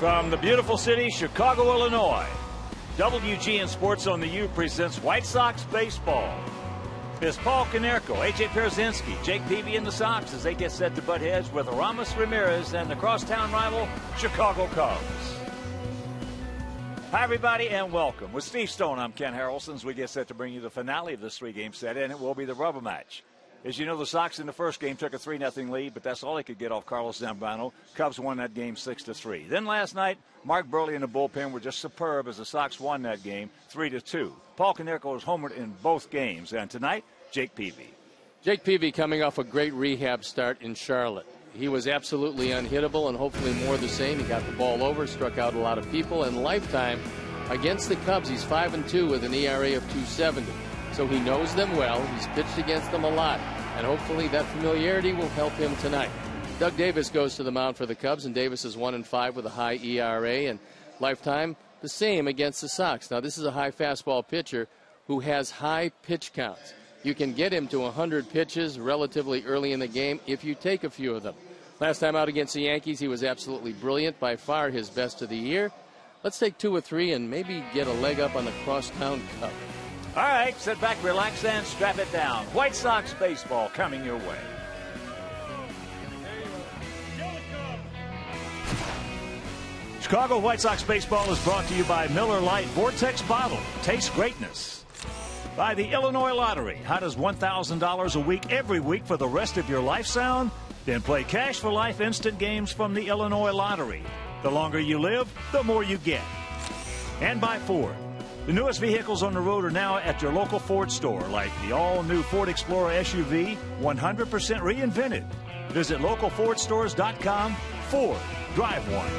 From the beautiful city, Chicago, Illinois, WGN Sports on the U presents White Sox baseball. It's Paul Konerko, A.J. Pierzynski, Jake Peavy and the Sox as they get set to butt heads with Ramos Ramirez and the crosstown rival, Chicago Cubs. Hi, everybody, and welcome. With Steve Stone, I'm Ken Harrelson as we get set to bring you the finale of this three-game set, and it will be the rubber match. As you know, the Sox in the first game took a 3-0 lead, but that's all they could get off Carlos Zambrano. Cubs won that game 6-3. Then last night, Mark Buehrle and the bullpen were just superb as the Sox won that game 3-2. Paul Konerko was homered in both games, and tonight, Jake Peavy. Jake Peavy coming off a great rehab start in Charlotte. He was absolutely unhittable and hopefully more the same. He got the ball over, struck out a lot of people, and lifetime against the Cubs, he's 5-2 with an ERA of 2.70. So he knows them well. He's pitched against them a lot, and hopefully that familiarity will help him tonight. Doug Davis goes to the mound for the Cubs, and Davis is 1-5 with a high ERA, and lifetime the same against the Sox. Now, this is a high fastball pitcher who has high pitch counts. You can get him to 100 pitches relatively early in the game if you take a few of them. Last time out against the Yankees, he was absolutely brilliant, by far his best of the year. Let's take 2 or 3 and maybe get a leg up on the crosstown Cub. All right, sit back, relax, and strap it down. White Sox baseball coming your way. Chicago White Sox baseball is brought to you by Miller Lite Vortex Bottle. Taste greatness. By the Illinois Lottery. How does $1,000 a week every week for the rest of your life sound? Then play Cash for Life instant games from the Illinois Lottery. The longer you live, the more you get. And by Ford. The newest vehicles on the road are now at your local Ford store, like the all-new Ford Explorer SUV, 100% reinvented. Visit localfordstores.com. Ford. Drive one.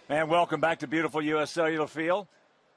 And welcome back to beautiful U.S. Cellular Field.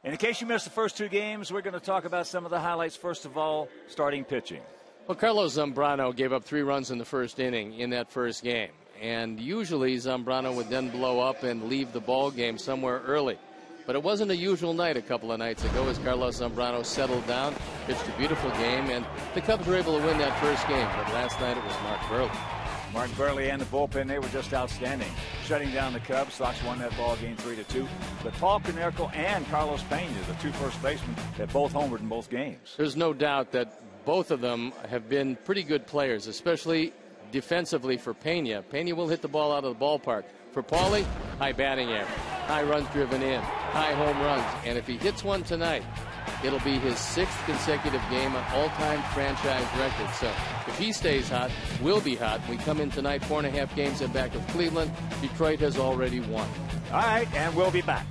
And in case you missed the first 2 games, we're going to talk about some of the highlights. First of all, starting pitching. Well, Carlos Zambrano gave up 3 runs in the first inning in that first game. And usually Zambrano would then blow up and leave the ball game somewhere early. But it wasn't a usual night a couple of nights ago as Carlos Zambrano settled down, pitched a beautiful game, and the Cubs were able to win that first game. But last night it was Mark Buehrle. Mark Buehrle and the bullpen, they were just outstanding. Shutting down the Cubs. Sox won that ball game 3-2. But Paul Konerko and Carlos Pena, the 2 first basemen, that both homered in both games. There's no doubt that both of them have been pretty good players, especially defensively for Pena. Pena will hit the ball out of the ballpark. For Paulie, high batting average, high runs driven in. high home runs. And if he hits one tonight, it'll be his 6th consecutive game, an all-time franchise record. So if he stays hot, we'll be hot. We come in tonight, 4.5 games in back of Cleveland. Detroit has already won. All right, and we'll be back.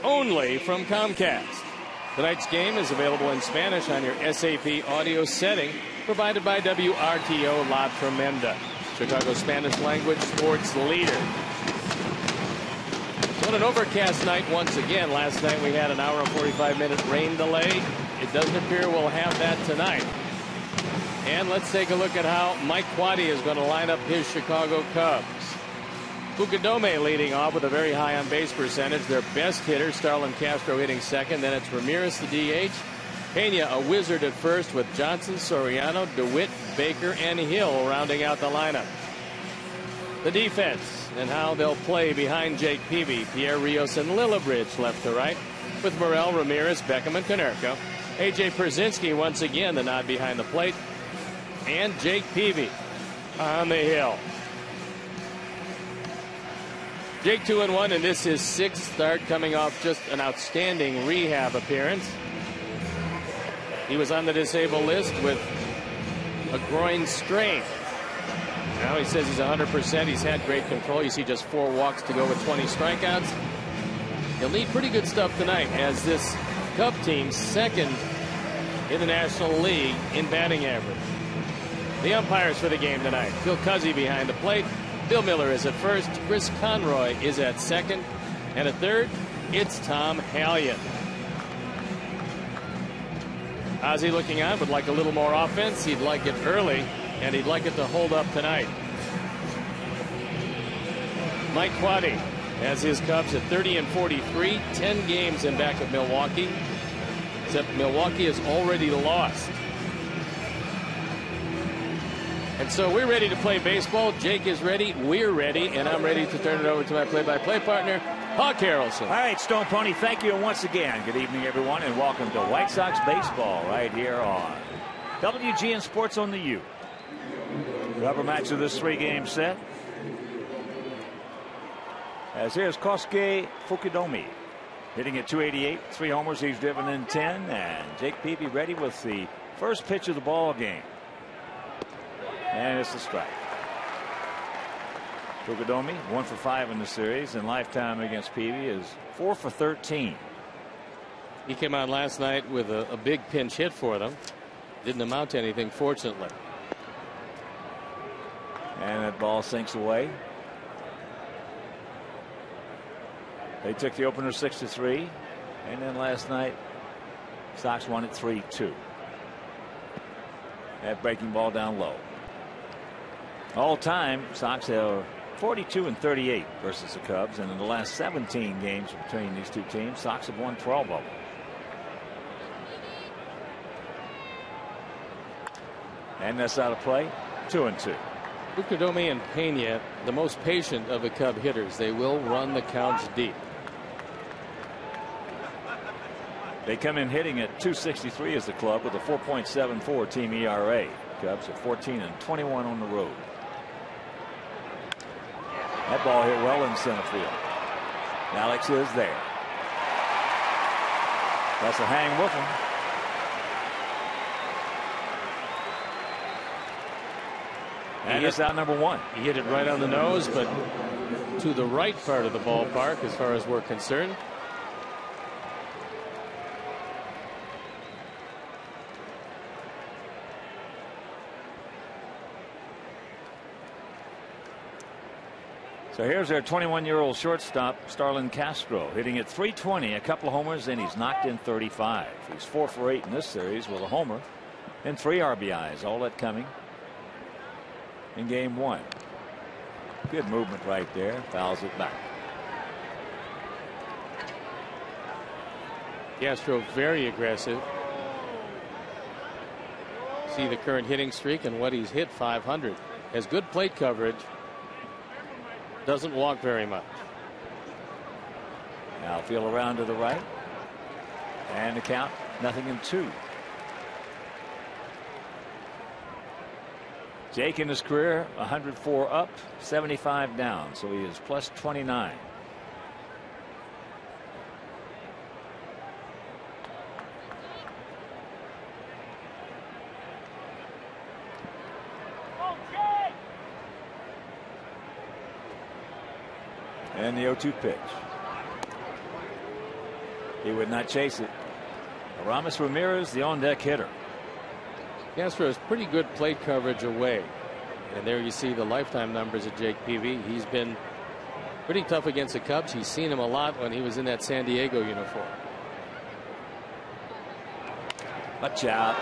Only from Comcast. Tonight's game is available in Spanish on your SAP audio setting, provided by WRTO La Tremenda, Chicago's Spanish language sports leader. So on an overcast night once again. Last night we had an hour and 45-minute rain delay. It doesn't appear we'll have that tonight. And let's take a look at how Mike Quaddy is going to line up his Chicago Cubs. Fukudome leading off with a very high on base percentage. Their best hitter, Starlin Castro, hitting second. Then it's Ramirez, the DH. Pena, a wizard at first, with Johnson, Soriano, DeWitt, Baker, and Hill rounding out the lineup. The defense and how they'll play behind Jake Peavy, Pierre Rios, and Lillibridge left to right, with Morel, Ramirez, Beckham, and Konerko. A.J. Pierzynski once again the nod behind the plate, and Jake Peavy on the hill. Jake 2-1, and this is 6th start, coming off just an outstanding rehab appearance. He was on the disabled list with a groin strain. Now he says he's 100%. He's had great control. You see just 4 walks to go with 20 strikeouts. He'll need pretty good stuff tonight, as this Cub team second in the National League in batting average. The umpires for the game tonight: Phil Cuzzy behind the plate. Bill Miller is at first. Chris Conroy is at second. And at third, it's Tom Hallion. Ozzie looking on, would like a little more offense. He'd like it early, and he'd like it to hold up tonight. Mike Quaddy has his Cubs at 30-43, 10 games in back of Milwaukee, except Milwaukee has already lost. And so we're ready to play baseball. Jake is ready. We're ready. And I'm ready to turn it over to my play-by-play partner, Hawk Harrelson. All right, Stone Pony, thank you once again. Good evening, everyone, and welcome to White Sox baseball right here on WGN Sports on the U. Rubber match of this 3-game set. As here's Kosuke Fukudome hitting at .288, 3 homers. He's driven in 10, and Jake Peavy ready with the first pitch of the ball game. And it's a strike. Fukudome 1 for 5 in the series, and lifetime against Peavy is 4 for 13. He came on last night with a big pinch hit for them. Didn't amount to anything, fortunately. And that ball sinks away. They took the opener 6-3, and then last night Sox won it 3-2. That breaking ball down low. All time, Sox have 42-38 versus the Cubs, and in the last 17 games between these two teams, Sox have won 12 of them. And that's out of play. 2-2. Bucadome and Pena, the most patient of the Cub hitters. They will run the counts deep. They come in hitting at .263 as the club with a 4.74 team ERA. Cubs are 14-21 on the road. That ball hit well in center field. Alex is there. That's a hang with him. And it's out number one. He hit it right on the nose, but to the right part of the ballpark as far as we're concerned. So here's their 21-year-old shortstop, Starlin Castro, hitting at .320, a couple of homers, and he's knocked in 35. He's 4 for 8 in this series with a homer and 3 RBIs, all that coming in game 1. Good movement right there. Fouls it back. Castro very aggressive. See the current hitting streak and what he's hit, 500. Has good plate coverage. Doesn't walk very much. Now feel around to the right. And the count, 0-2. Jake in his career, 104 up, 75 down. So he is plus 29. And the 0-2 pitch. He would not chase it. Aramis Ramirez, the on-deck hitter. Castro has pretty good plate coverage away. And there you see the lifetime numbers of Jake Peavy. He's been pretty tough against the Cubs. He's seen him a lot when he was in that San Diego uniform. Watch out.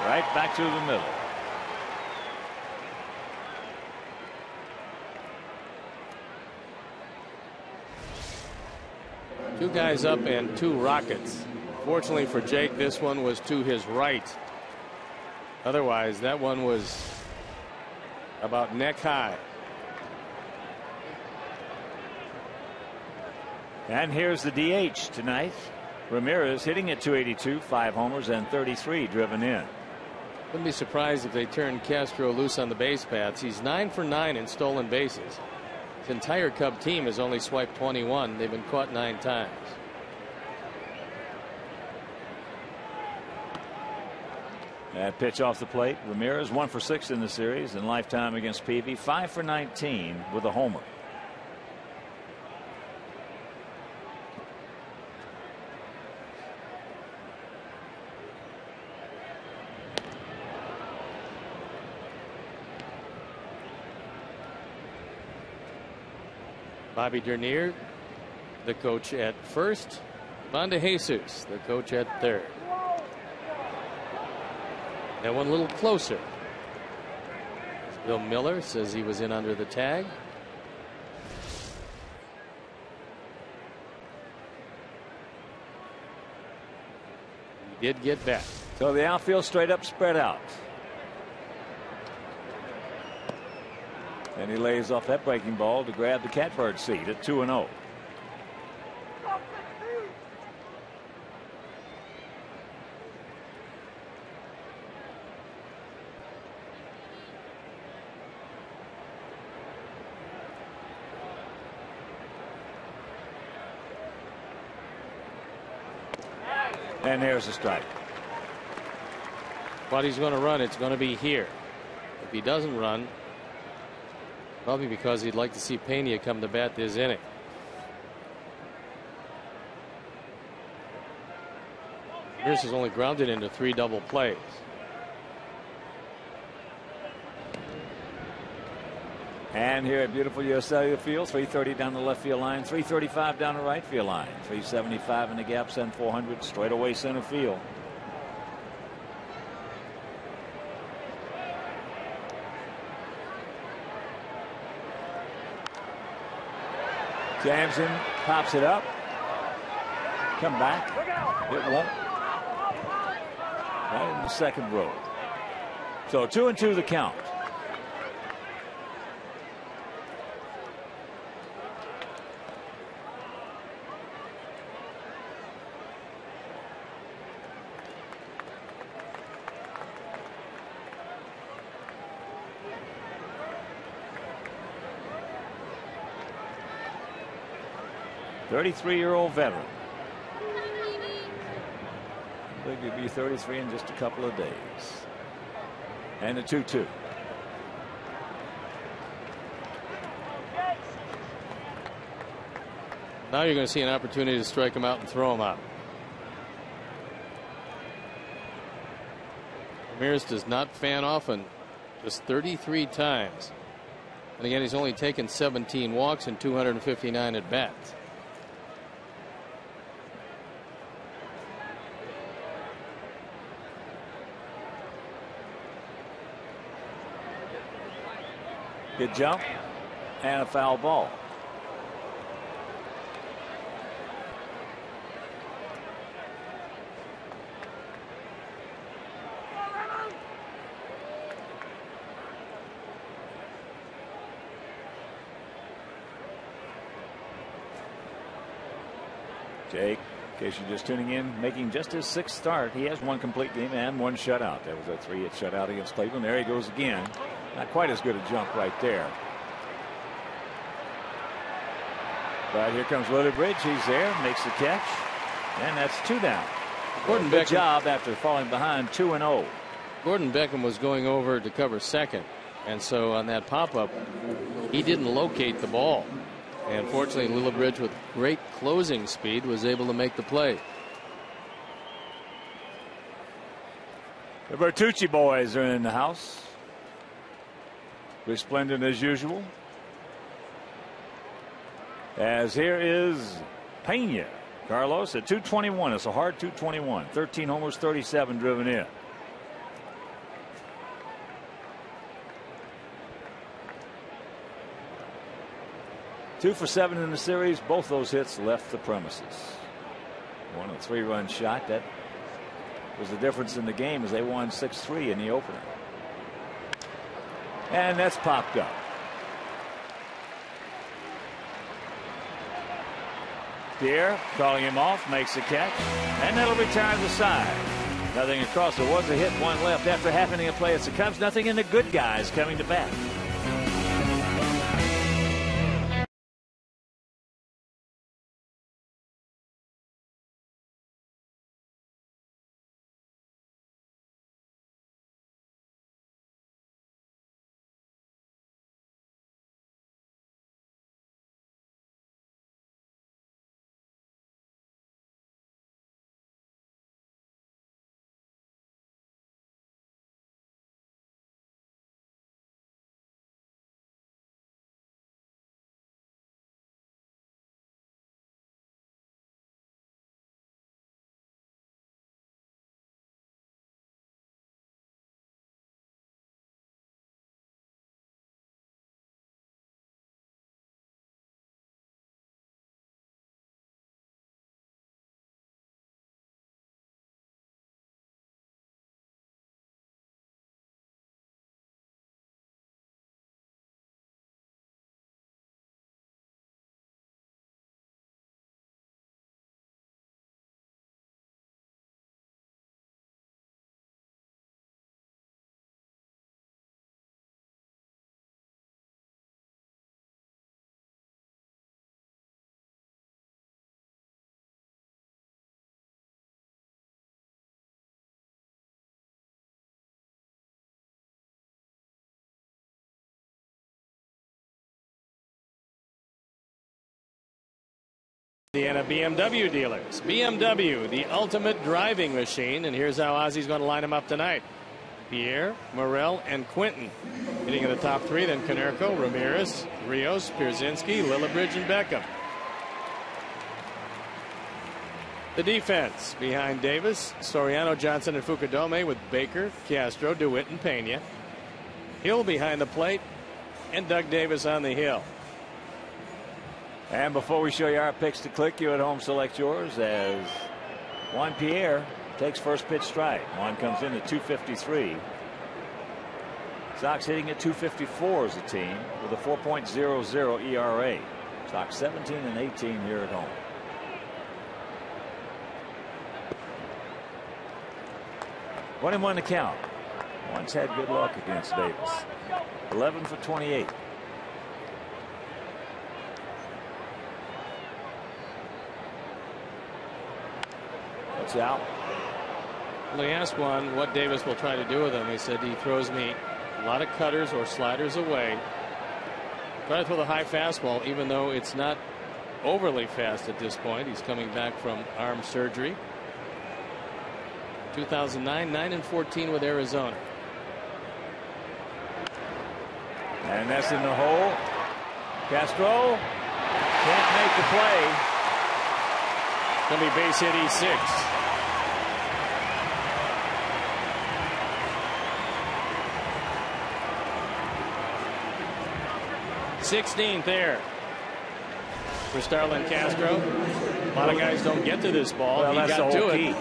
Right back to the middle. Two guys up and 2 rockets. Fortunately for Jake, this one was to his right. Otherwise, that one was about neck high. And here's the DH tonight. Ramirez hitting at .282, 5 homers and 33 driven in. Wouldn't be surprised if they turned Castro loose on the base paths. He's 9 for 9 in stolen bases. His entire Cub team has only swiped 21. They've been caught 9 times. That pitch off the plate. Ramirez 1 for 6 in the series, and lifetime against Peavy 5 for 19 with a homer. Bobby Dernier, the coach at first. Von de Jesus, the coach at third. That one a little closer. Bill Miller says he was in under the tag. He did get back. So the outfield straight up spread out. And he lays off that breaking ball to grab the catbird seat at 2-0. And there's a strike. But he's going to run. It's going to be here. If he doesn't run, probably because he'd like to see Pena come to bat this inning. Pierce has only grounded into 3 double plays. And here at beautiful US Cellular Field, 330 down the left field line, 335 down the right field line, 375 in the gap, send 400 straight away center field. Samson pops it up. Come back. It won't. Right in the second row. So 2-2 the count. "33-year-old veteran. I think he'll be 33 in just a couple of days." And a 2-2. Now you're going to see an opportunity to strike him out and throw him out. Ramirez does not fan often, just 33 times. And again, he's only taken 17 walks and 259 at bats. Good jump and a foul ball. Jake, in case you're just tuning in, making just his 6th start. He has 1 complete game and 1 shutout. That was a 3-hit shutout against Cleveland. There he goes again. Not quite as good a jump right there. But here comes Lillibridge. He's there, makes the catch, and that's 2 down. Gordon Good Beckham, job after falling behind 2-0. Gordon Beckham was going over to cover second, and so on that pop-up, he didn't locate the ball. And fortunately, Lillibridge, with great closing speed, was able to make the play. The Bertucci boys are in the house. Resplendent as usual. As here is Pena. Carlos at 221. It's a hard 221. 13 homers, 37 driven in. Two for 7 in the series. Both those hits left the premises. One a 3-run shot. That was the difference in the game as they won 6-3 in the opener. And that's popped up. Pierre calling him off, makes the catch, and that'll retire the side. Nothing across. There was a hit, 1 left after half inning of play. It's the Cubs, nothing, in the good guys coming to bat. Indiana BMW dealers. BMW, the ultimate driving machine. And here's how Ozzy's going to line them up tonight. Pierre, Morel, and Quinton. Hitting in the top 3, then Konerko, Ramirez, Rios, Pierzynski, Lillibridge, and Beckham. The defense behind Davis, Soriano, Johnson, and Fukudome, with Baker, Castro, DeWitt, and Pena. Hill behind the plate, and Doug Davis on the hill. And before we show you our picks to click, you at home select yours as Juan Pierre takes first pitch strike. Juan comes in at 253. Sox hitting at 254 as a team with a 4.00 ERA. Sox 17 and 18 here at home. One and one to count. Juan's had good luck against Davis. 11 for 28. That's out. Well, they asked Juan what Davis will try to do with him. He said he throws me a lot of cutters or sliders away. Try to throw the high fastball, even though it's not overly fast at this point. He's coming back from arm surgery. 2009, 9-14 with Arizona. And that's in the hole. Castro can't make the play. Going to be base hit E6. #16 there for Starlin Castro. A lot of guys don't get to this ball. Well, he that's got the to whole it. key.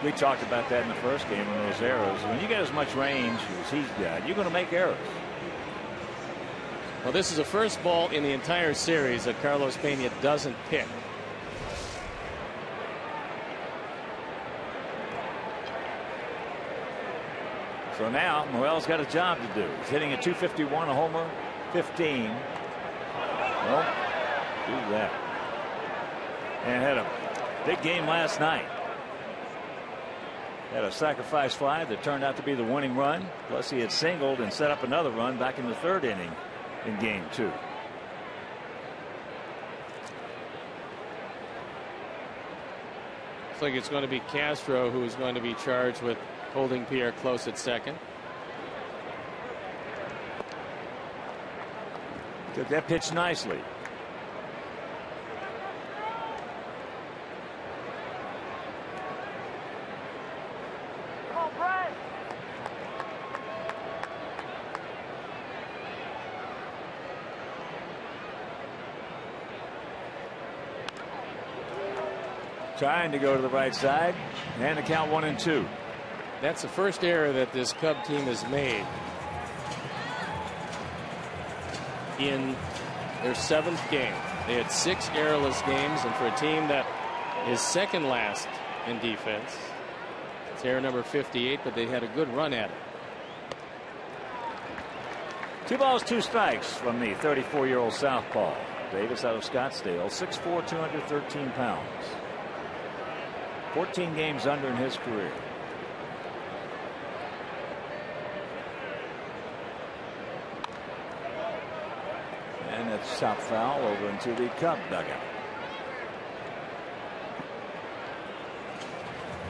We talked about that in the first game in those arrows. When you get as much range as he's got, you're going to make errors. Well, this is the first ball in the entire series that Carlos Pena doesn't pick. So now Morel's got a job to do. He's hitting at 251, a homer, 15. Well, do that. And had a big game last night. Had a sacrifice fly that turned out to be the winning run. Plus he had singled and set up another run back in the third inning in game 2. Looks like it's going to be Castro who is going to be charged with holding Pierre close at second. Took that pitch nicely. Trying to go to the right side and the count 1-2. That's the first error that this Cub team has made in their 7th game. They had 6 errorless games, and for a team that is second last in defense, it's error number 58, but they had a good run at it. 2 balls, 2 strikes from the 34-year-old southpaw. Davis out of Scottsdale, 6'4", 213 pounds. 14 games under in his career. And it's top foul over into the Cub dugout.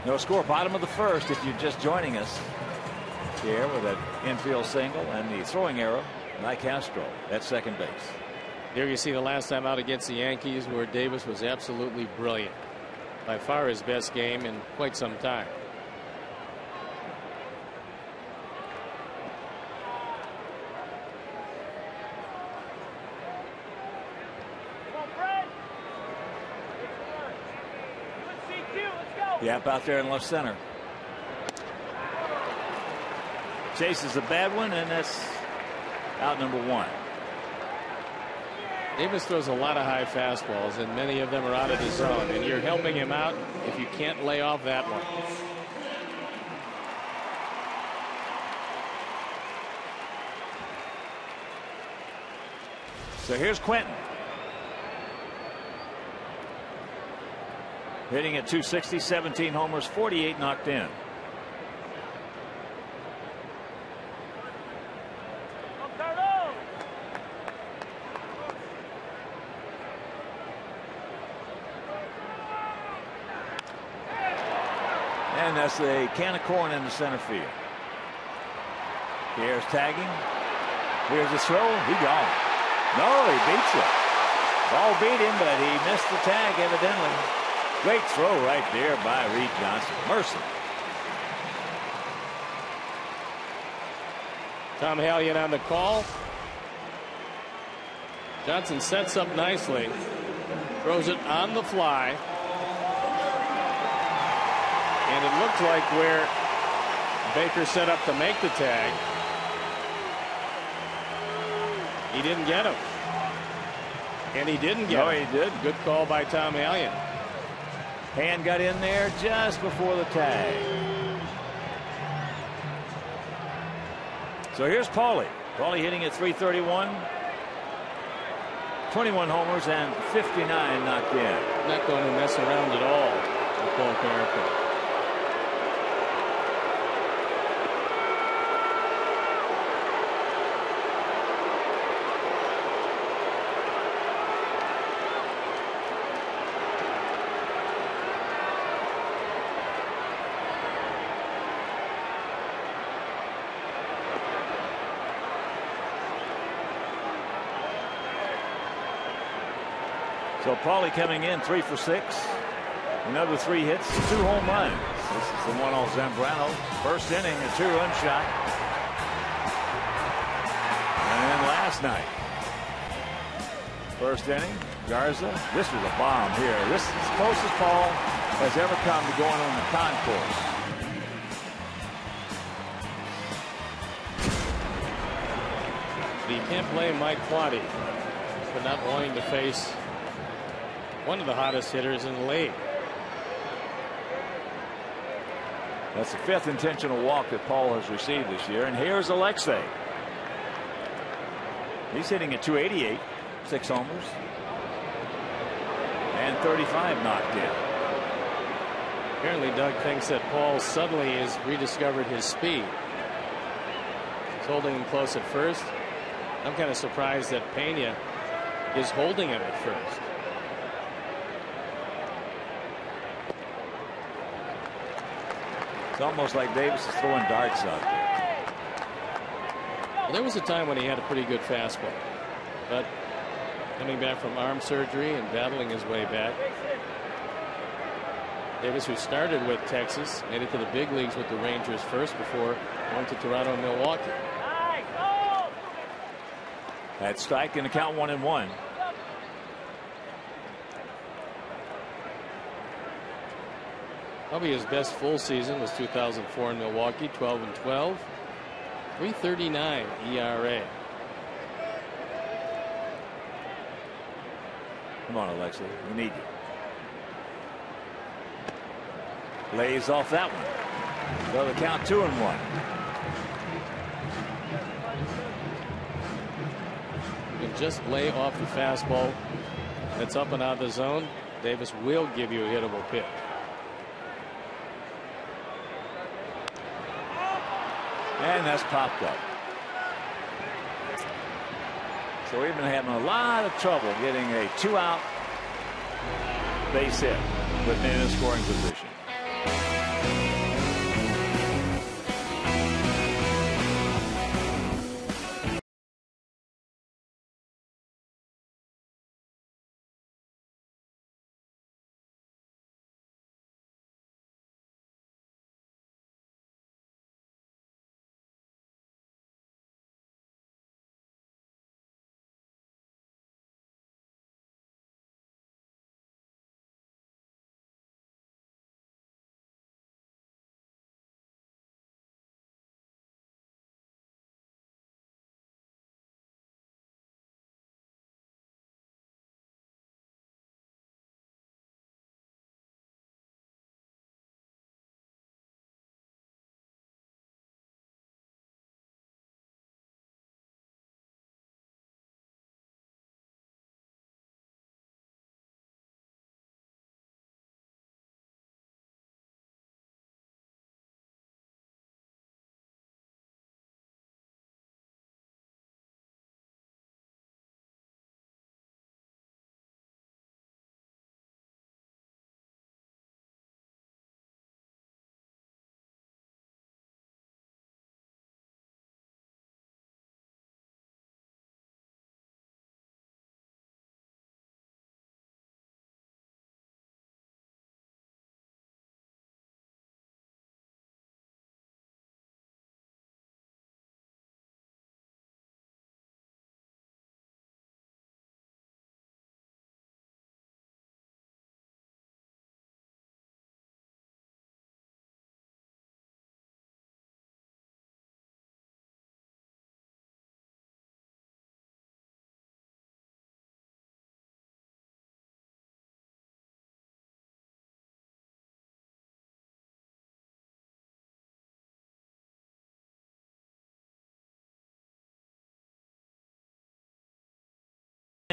No score, bottom of the first if you're just joining us here with an infield single and the throwing arrow by Castro at second base. There you see the last time out against the Yankees where Davis was absolutely brilliant. By far his best game in quite some time. Yep, out there in left center. Chases a bad one, and that's out number 1. Davis throws a lot of high fastballs, and many of them are out of the zone, and you're helping him out if you can't lay off that one. So here's Quentin. Hitting at 260, 17 homers, 48 knocked in. And that's a can of corn in the center field. Here's tagging. Here's the throw. He gone. No, he beats it. Ball beat him, but he missed the tag evidently. Great throw right there by Reed Johnson. Mercy. Tom Hallion on the call. Johnson sets up nicely, throws it on the fly, and it looked like where Baker set up to make the tag, he didn't get him. And he didn't get him. No, he did. Good call by Tom Allion. Hand got in there just before the tag. So here's Paulie. Paulie hitting at .331. 21 homers and 59 knocked in. Not going to mess around at all with Paul Carpenter. So Paulie coming in 3 for 6. Another 3 hits, 2 home runs. This is the one on Zambrano. First inning, a 2-run shot. And then last night, first inning, Garza. This was a bomb here. This is as close as Paul has ever come to going on the concourse. You can't blame Mike Quaddy for not wanting to face one of the hottest hitters in the league. That's the 5th intentional walk that Paul has received this year. And here's Alexei. He's hitting at .288, 6 homers, and 35 knocked in. Apparently Doug thinks that Paul suddenly has rediscovered his speed. He's holding him close at first. I'm kind of surprised that Pena is holding him at first. It's almost like Davis is throwing darts out there. Well, there was a time when he had a pretty good fastball, but coming back from arm surgery and battling his way back. Davis, who started with Texas, made it to the big leagues with the Rangers first before going to Toronto and Milwaukee. That strike in the count 1-1. Probably his best full season was 2004 in Milwaukee, 12-12, 3.39 ERA. Come on, Alexei, we need you. Lays off that one. So the count 2-1. You can just lay off the fastball that's up and out of the zone. Davis will give you a hittable pitch. And that's popped up. So we've been having a lot of trouble getting a 2-out base hit with men in scoring position.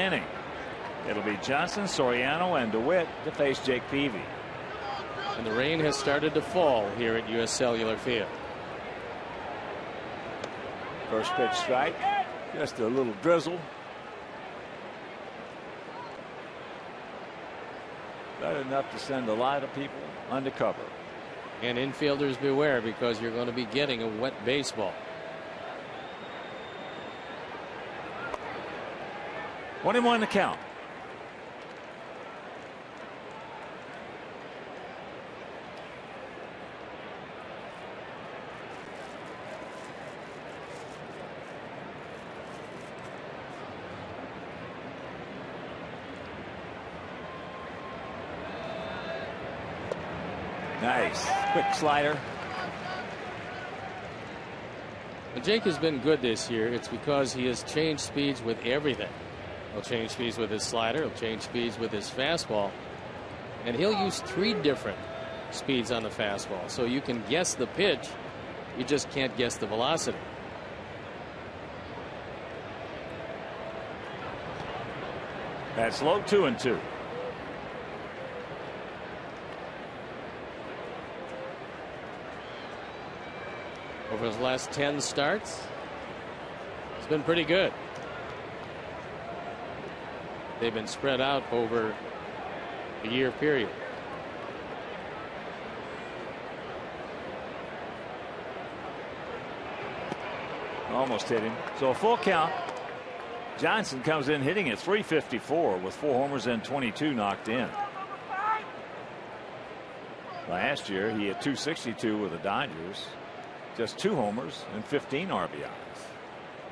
inning. It'll be Johnson, Soriano, and DeWitt to face Jake Peavy. And the rain has started to fall here at U.S. Cellular Field. First pitch strike. Just a little drizzle. Not enough to send a lot of people undercover. And infielders beware, because you're going to be getting a wet baseball. 1-1 to count. Nice quick slider. But Jake has been good this year. It's because he has changed speeds with everything. He'll change speeds with his slider. He'll change speeds with his fastball. And he'll use 3 different speeds on the fastball. So you can guess the pitch. You just can't guess the velocity. That's low. 2-2. Over his last 10 starts, it's been pretty good. They've been spread out over a year period. Almost hit him. So a full count. Johnson comes in hitting at .354 with 4 homers and 22 knocked in. Last year he had .262 with the Dodgers. Just 2 homers and 15 RBIs.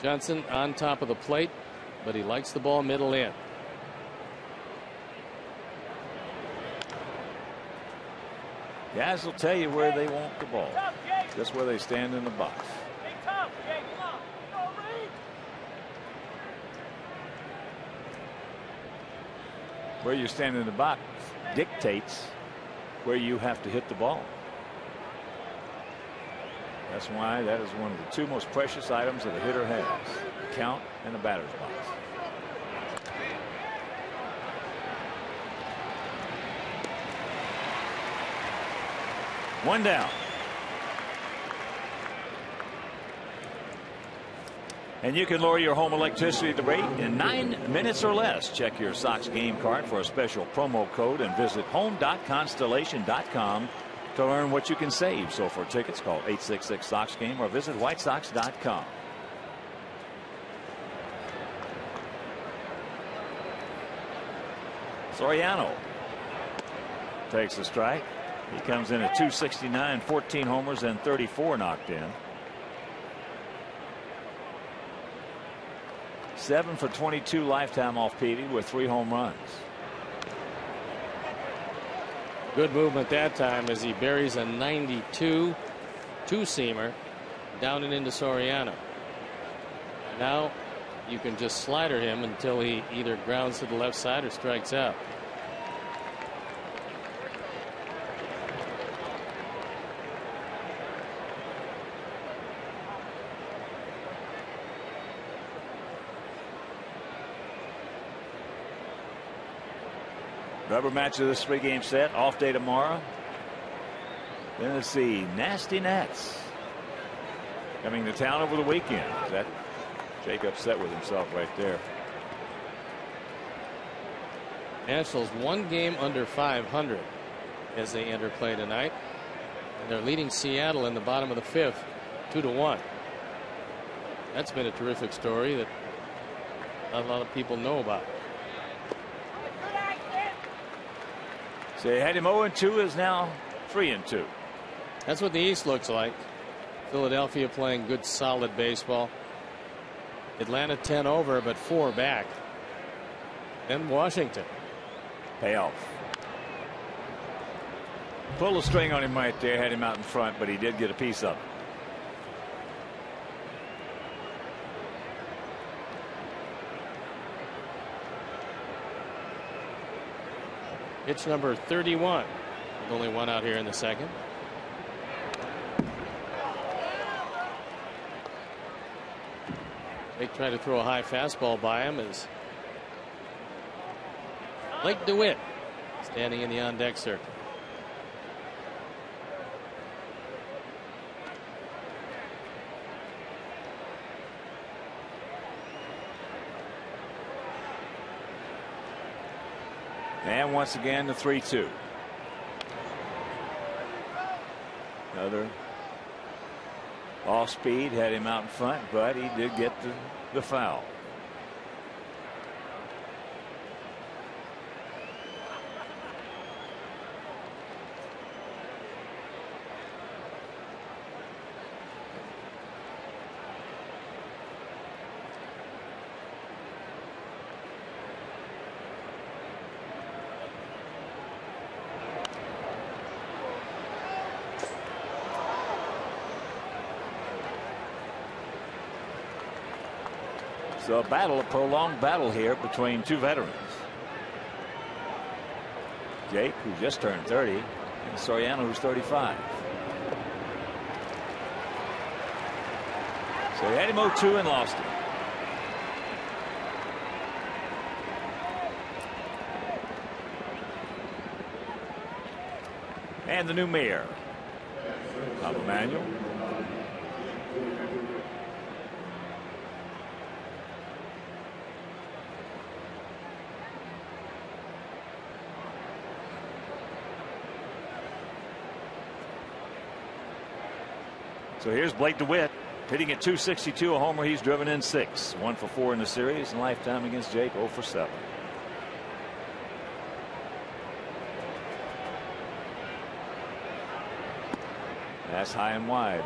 Johnson on top of the plate, but he likes the ball middle in. Guys will tell you where they want the ball. Just where they stand in the box. Where you stand in the box dictates where you have to hit the ball. That's why that is one of the 2 most precious items that a hitter has: count and a batter's box. One down. And you can lower your home electricity rate in 9 minutes or less. Check your Sox game card for a special promo code and visit home.constellation.com to learn what you can save. So for tickets, call 866-SOX-GAME or visit whitesox.com. Soriano takes the strike. He comes in at .269, 14 homers and 34 knocked in. 7 for 22 lifetime off Peavy with 3 home runs. Good movement that time as he buries a 92 two-seamer down and into Soriano. Now you can just slider him until he either grounds to the left side or strikes out. Rubber match of this 3-game set. Off day tomorrow. Then let's see. Nasty Nats coming to town over the weekend. Is that Jake upset with himself right there? Nationals 1 game under 500 as they enter play tonight. And they're leading Seattle in the bottom of the 5th 2-1. That's been a terrific story that not a lot of people know about. So you had him 0-2, is now 3-2. That's what the East looks like. Philadelphia playing good solid baseball. Atlanta 10 over but 4 back. Then Washington. Payoff. Pulled a string on him right there, had him out in front, but he did get a piece of it. Pitch number 31. With only 1 out here in the 2nd. They try to throw a high fastball by him as Blake DeWitt standing in the on-deck circle. And once again, the 3-2. Another off speed, had him out in front, but he did get the foul. So a prolonged battle here between two veterans. Jake, who just turned 30, and Soriano, who's 35. So he had him 0-2 and lost him. And the new mayor, Bob Emanuel. So here's Blake DeWitt hitting at .262, a homer. He's driven in 6. 1 for 4 in the series, and lifetime against Jake 0 for 7. That's high and wide.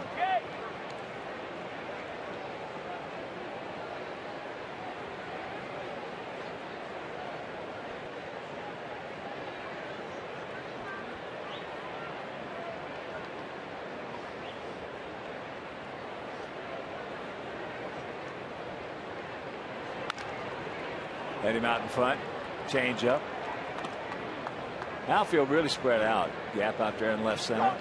Had him out in front. Change up. Outfield really spread out. Gap out there in left center.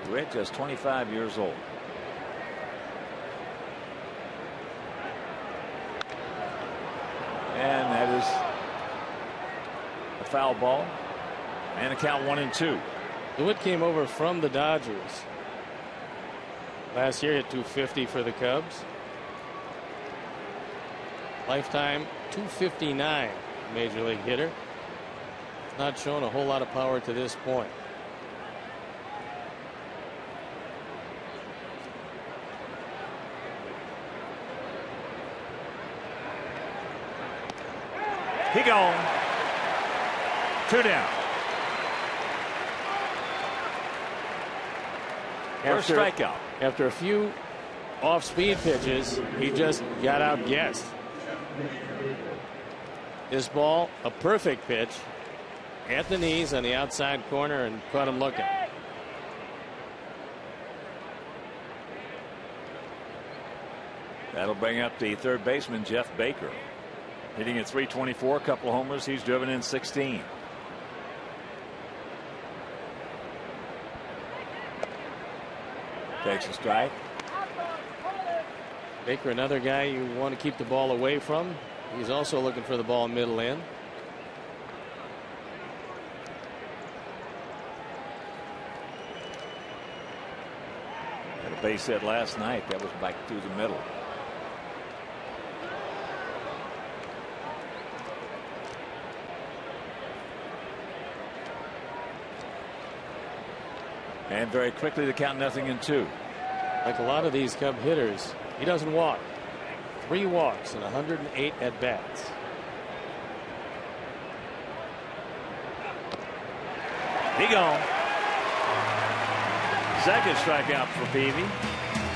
DeWitt just 25 years old. And that is a foul ball. And a count 1-2. DeWitt came over from the Dodgers last year at .250 for the Cubs. Lifetime .259 major league hitter. Not shown a whole lot of power to this point. He gone. 2 down. First strikeout. After a few off-speed pitches, he just got outguessed. This ball, a perfect pitch at the knees on the outside corner, and caught him looking. That'll bring up the third baseman, Jeff Baker. Hitting at .324, a couple of homers. He's driven in 16. Takes a strike. Baker, another guy you want to keep the ball away from. He's also looking for the ball middle in. Had a base hit last night. That was back through the middle. And very quickly the count 0-2. Like a lot of these Cub hitters, he doesn't walk. 3 walks and 108 at bats. He gone. Second strikeout for Peavy.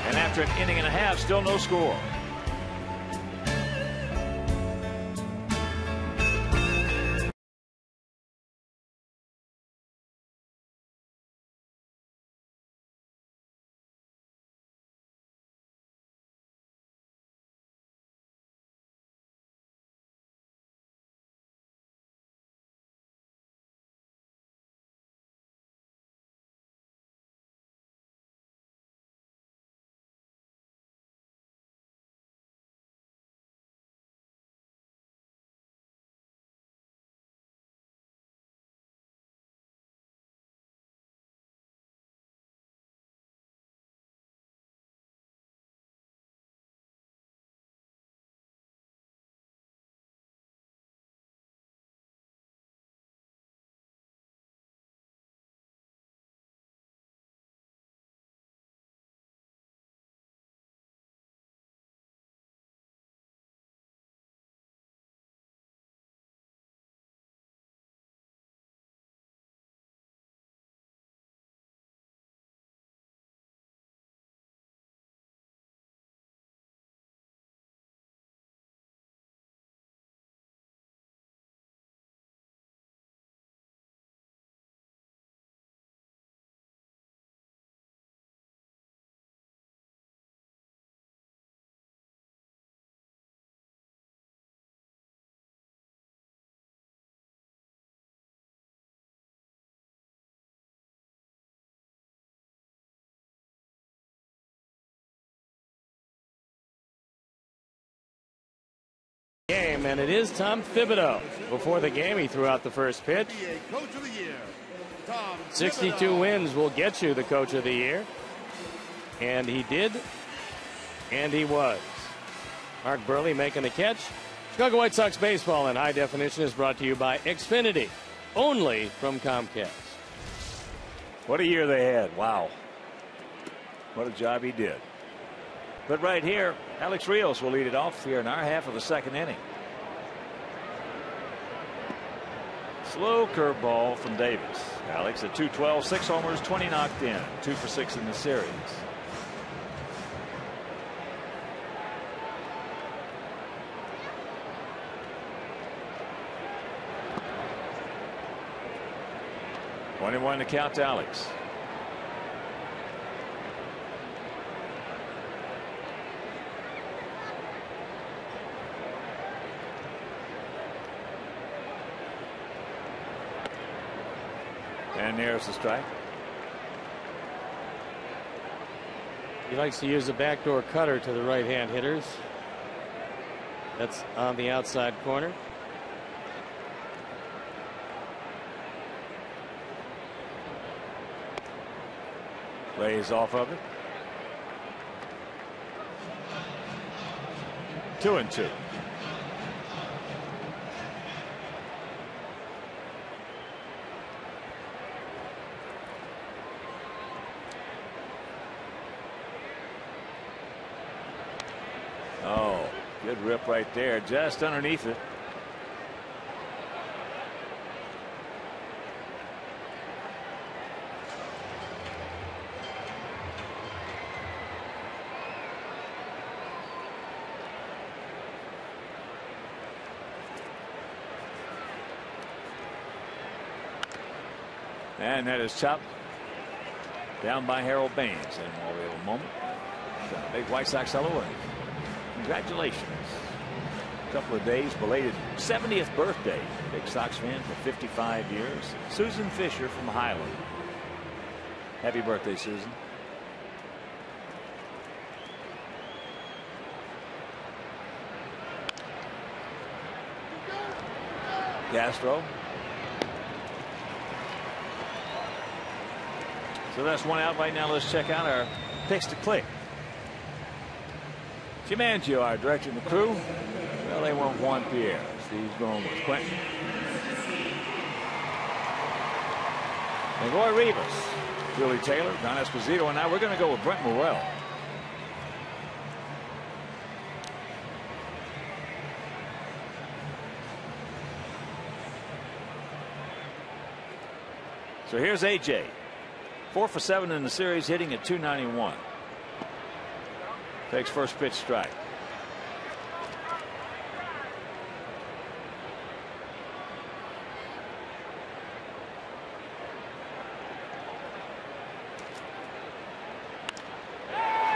And after an inning and a half, still no score. time, and it is Tom Thibodeau. Before the game, he threw out the first pitch. 62 wins will get you the Coach of the Year. And he did, and he was. Mark Burley making the catch. Chicago White Sox baseball in high definition is brought to you by Xfinity, only from Comcast. What a year they had. Wow. What a job he did. But right here, Alex Rios will lead it off here in our half of the second inning. Slow curveball from Davis. Alex at 212, 6 homers, 20 knocked in, 2 for 6 in the series. One to count to Alex. And there's the strike. He likes to use the backdoor cutter to the right-hand hitters. That's on the outside corner. Lays off of it. 2-2. Oh, good rip right there, just underneath it. And that is chopped down by Harold Baines. And while we have a moment, big White Sox hello and congratulations. A couple of days belated 70th birthday. Big Sox fan for 55 years. Susan Fisher from Highland. Happy birthday, Susan. Castro. So that's one out right now. Let's check out our picks to click. Jim Angio, our director and the crew. Well, they went Juan Pierre. Steve's going with Quentin. And Roy Rivas, Julie Taylor, Don Esposito, and now we're going to go with Brent Morrell. So here's AJ. 4 for 7 in the series, hitting at 291. Takes first pitch strike.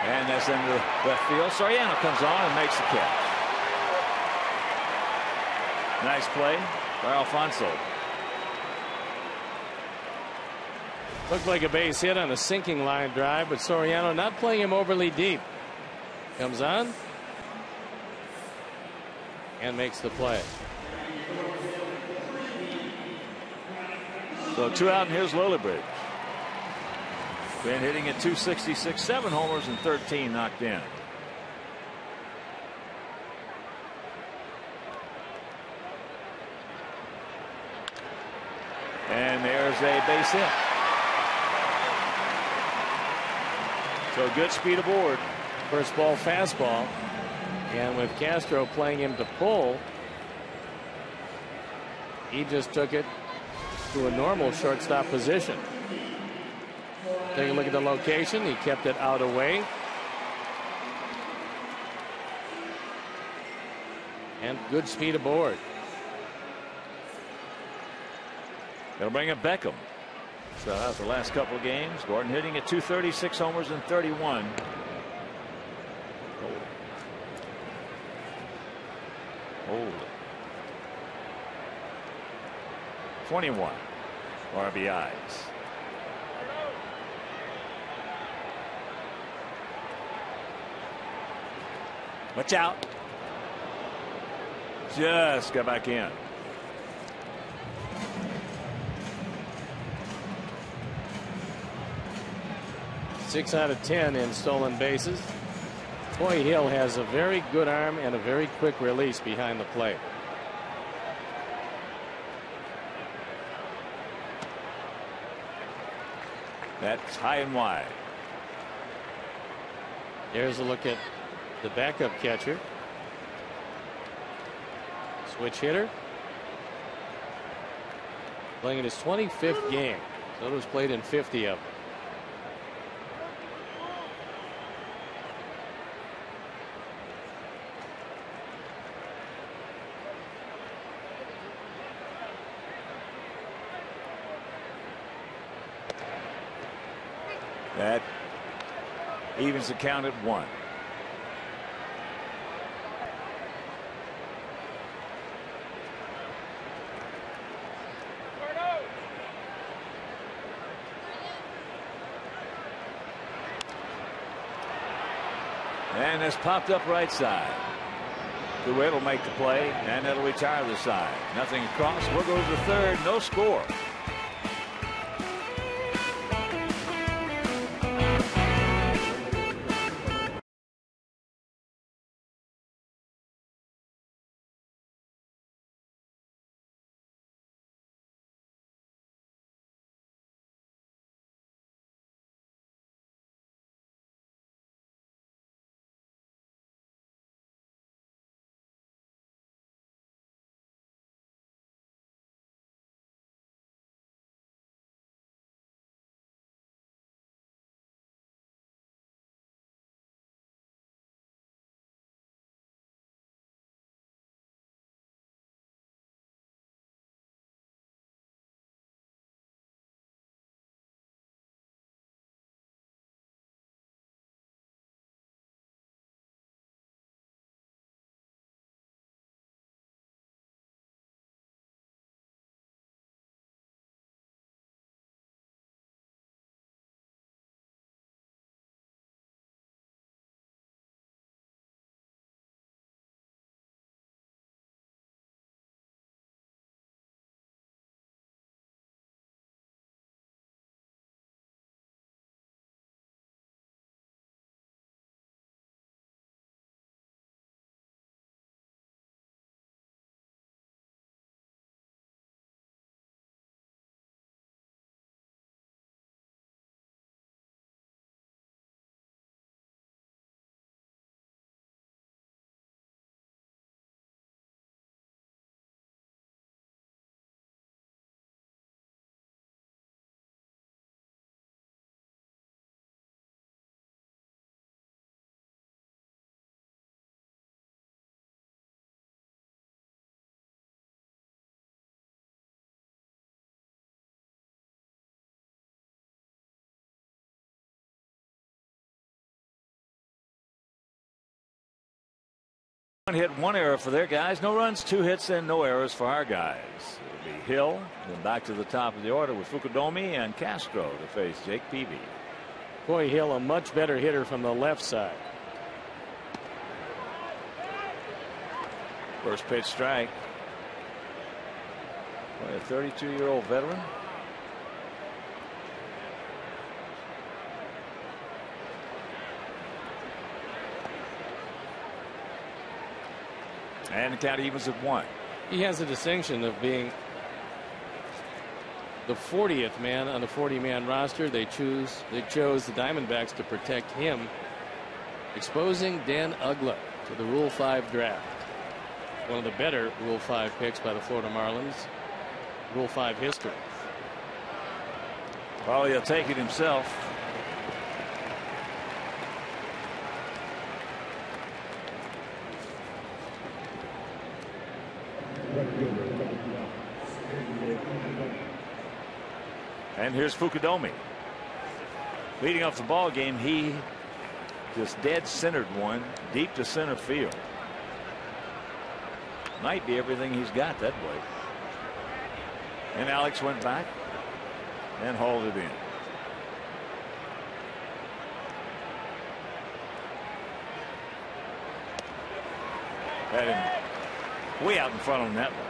And that's into left field. Soriano comes on and makes the catch. Nice play by Alfonso. Looked like a base hit on a sinking line drive, but Soriano not playing him overly deep. Comes on and makes the play. So 2 out, and here's Lillibridge. Been hitting at 266, 7 homers and 13 knocked in. And there's a base hit. So good speed aboard. First ball fastball, and with Castro playing him to pull, he just took it to a normal shortstop position. Take a look at the location. He kept it out away. And good speed aboard. They'll bring up Beckham. So that's the last couple of games. Gordon hitting at 236 homers and 31. Hold it. 21 RBIs. Watch out. Just got back in. Six out of 10 in stolen bases. Coy Hill has a very good arm and a very quick release behind the plate. That's high and wide. Here's a look at the backup catcher. Switch hitter. Playing in his 25th game. So it was played in 50 of them. That evens the count at 1. And it's popped up right side. Duel will make the play, and that'll retire the side. Nothing across. We'll go to the third. No score. One hit, one error for their guys. No runs, 2 hits, and no errors for our guys. It'll be Hill, then back to the top of the order with Fukudomi and Castro to face Jake Peavy. Coy Hill, a much better hitter from the left side. First pitch strike. Boy, a 32-year-old veteran. And the count evens at 1. He has the distinction of being the 40th man on the 40-man roster. They chose the Diamondbacks to protect him, exposing Dan Uggla to the Rule 5 draft. One of the better Rule 5 picks by the Florida Marlins. Rule 5 history. Well, he'll take it himself. And here's Fukudomi. Leading off the ball game, he just dead centered one deep to center field. Might be everything he's got that way. And Alex went back and hauled it in. Had him way out in front on that one.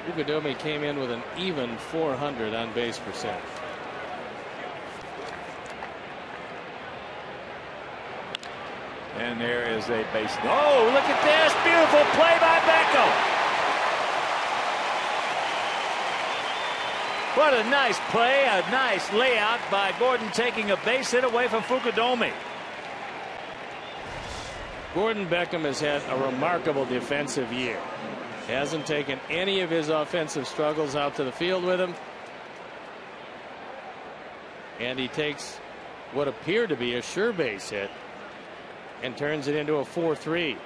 Bukadomi came in with an even 400 on base percentage. And there is a base. Oh, look at this. Beautiful play by Beckham. What a nice play. A nice layout by Gordon, taking a base hit away from Bukadomi. Gordon Beckham has had a remarkable defensive year. Hasn't taken any of his offensive struggles out to the field with him. And he takes what appeared to be a sure base hit and turns it into a 4-3.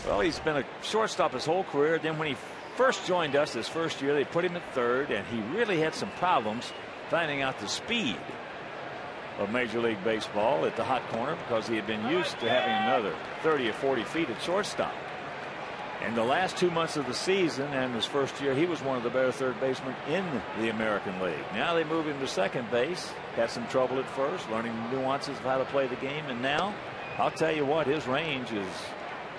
Well, he's been a shortstop his whole career. Then when he first joined us this first year, they put him at third, and he really had some problems finding out the speed of Major League Baseball at the hot corner, because he had been used to having another 30 or 40 feet at shortstop. And the last 2 months of the season and his first year, he was one of the better third basemen in the American League. Now they move him to second base. Had some trouble at first, learning the nuances of how to play the game. And now, I'll tell you what, his range is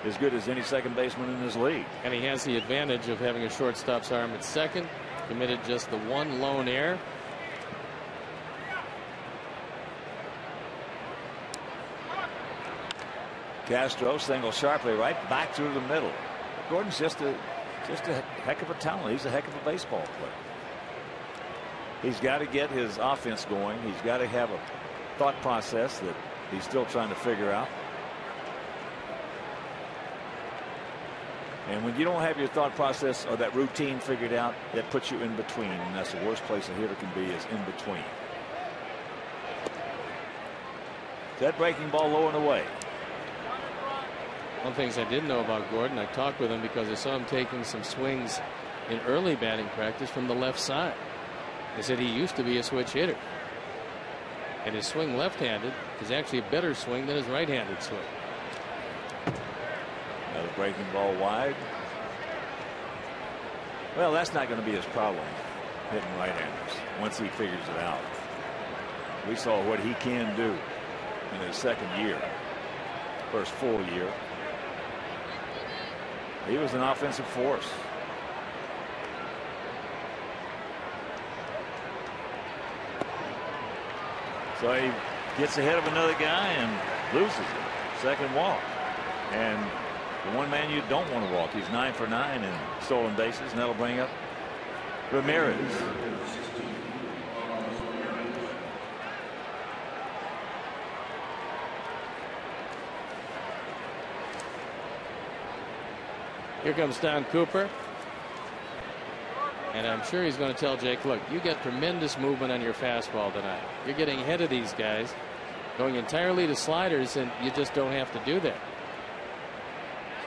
as good as any second baseman in this league. And he has the advantage of having a shortstop's arm at second. Committed just the one lone error. Castro singles sharply right back through the middle. Gordon's just a heck of a talent. He's a heck of a baseball player. He's got to get his offense going. He's got to have a thought process that he's still trying to figure out. And when you don't have your thought process or that routine figured out, that puts you in between, and that's the worst place a hitter can be, is in between. That breaking ball low and away. One of the things I didn't know about Gordon, I talked with him because I saw him taking some swings in early batting practice from the left side. They said he used to be a switch hitter, and his swing left-handed is actually a better swing than his right-handed swing. Another breaking ball wide. Well, that's not going to be his problem, hitting right-handers, once he figures it out. We saw what he can do in his second year, first full year. He was an offensive force. So he gets ahead of another guy and loses it. Second walk. And the one man you don't want to walk. He's 9 for 9 in stolen bases, and that'll bring up Ramirez. Here comes Don Cooper. And I'm sure he's going to tell Jake, look, you get tremendous movement on your fastball tonight. You're getting ahead of these guys, going entirely to sliders, and you just don't have to do that.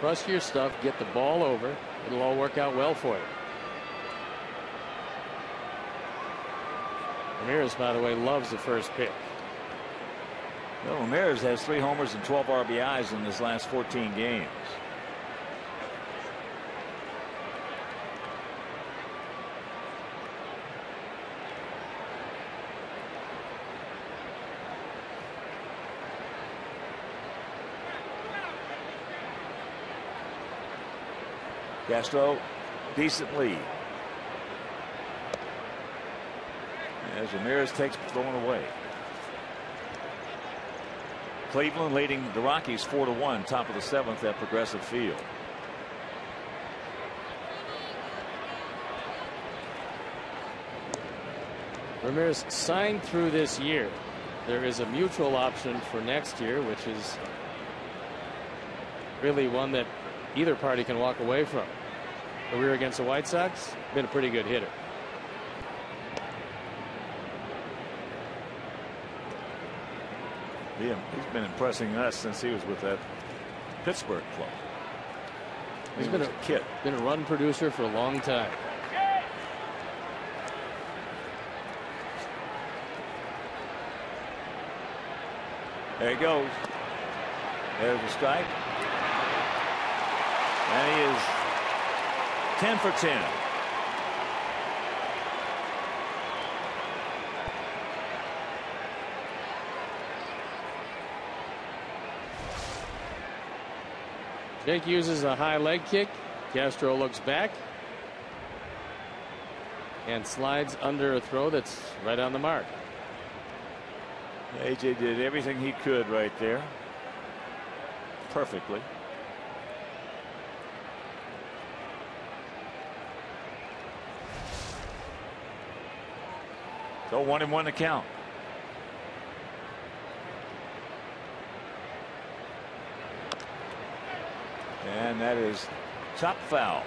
Trust your stuff, get the ball over. It'll all work out well for you. Ramirez, by the way, loves the first pitch. Well, Ramirez has 3 homers and 12 RBIs in his last 14 games. Castro, decent lead. As Ramirez takes throwing away. Cleveland leading the Rockies 4-1, top of the 7th at Progressive Field. Ramirez signed through this year. There is a mutual option for next year, which is really one that either party can walk away from. Career against the White Sox, been a pretty good hitter. Yeah, he's been impressing us since he was with that Pittsburgh club. He's been a run producer for a long time. There he goes. There's a strike. And he is 10 for 10. Jake uses a high leg kick. Castro looks back and slides under a throw that's right on the mark. AJ did everything he could right there. Perfectly. So 1-1 to count. And that is top foul.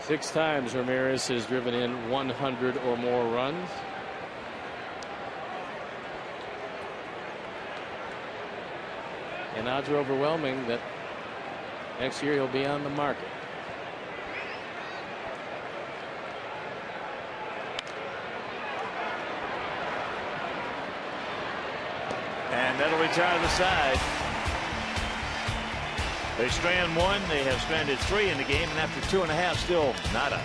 Six times Ramirez has driven in 100 or more runs. And odds are overwhelming that next year he'll be on the market. And that'll retire the side. They strand one. They have stranded three in the game, and after 2.5, still nada.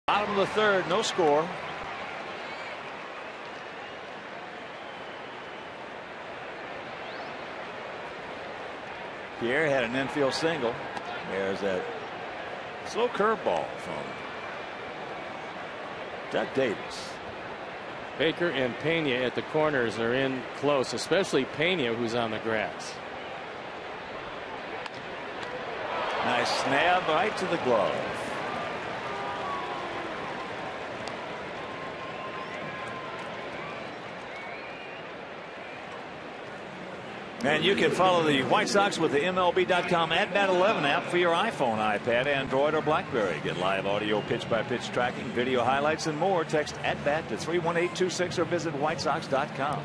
Bottom of the third, no score. Pierre had an infield single. There's that slow curveball from Doug Davis. Baker and Pena at the corners are in close, especially Pena, who's on the grass. Nice snap right to the glove. And you can follow the White Sox with the MLB.com @Bat11 app for your iPhone, iPad, Android, or BlackBerry. Get live audio, pitch-by-pitch tracking, video highlights, and more. Text @Bat to 31826 or visit WhiteSox.com.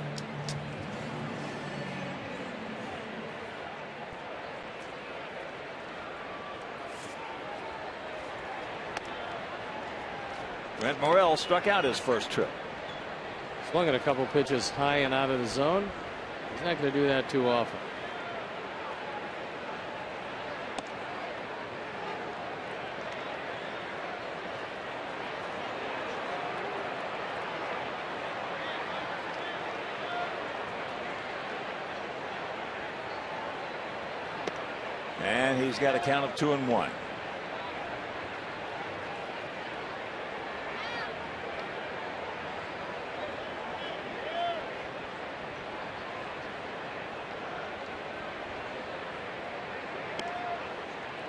Brent Morel struck out his first trip. Swung at a couple pitches high and out of the zone. He's not going to do that too often. And he's got a count of 2-1.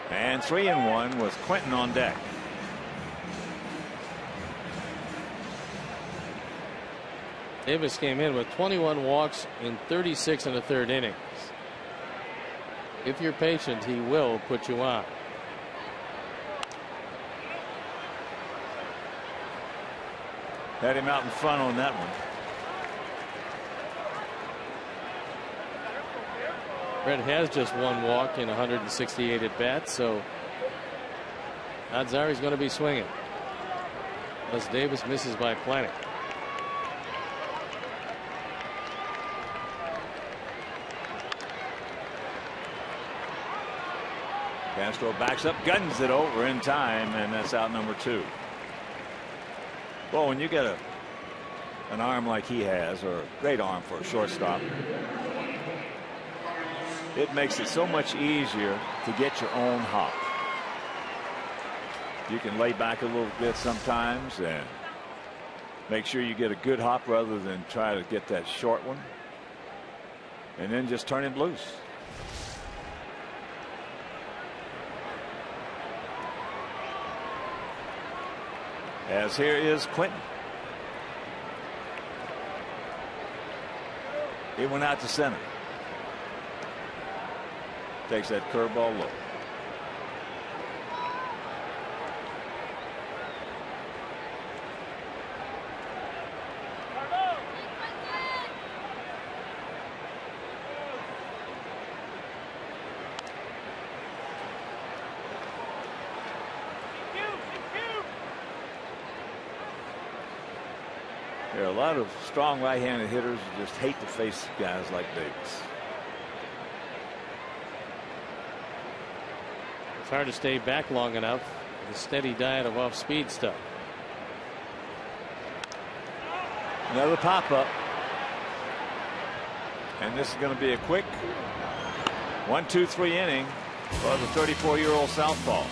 And 3-1 with Quentin on deck. Davis came in with 21 walks in 36 in the third inning. If you're patient, he will put you on. Had him out in front on that one. Red has just one walk in 168 at bats, so odds are he's going to be swinging unless Davis misses by plenty. Castro backs up, guns it over in time, and that's out number 2. Well, when you get an arm like he has, or a great arm for a shortstop, it makes it so much easier to get your own hop. You can lay back a little bit sometimes and make sure you get a good hop rather than try to get that short one, and then just turn him loose. As here is Clinton. He went out to center. Takes that curveball low. There are a lot of strong right-handed hitters who just hate to face guys like Davis. It's hard to stay back long enough with a steady diet of off-speed stuff. Another pop-up. And this is going to be a quick 1-2-3 inning for the 34-year-old southpaw.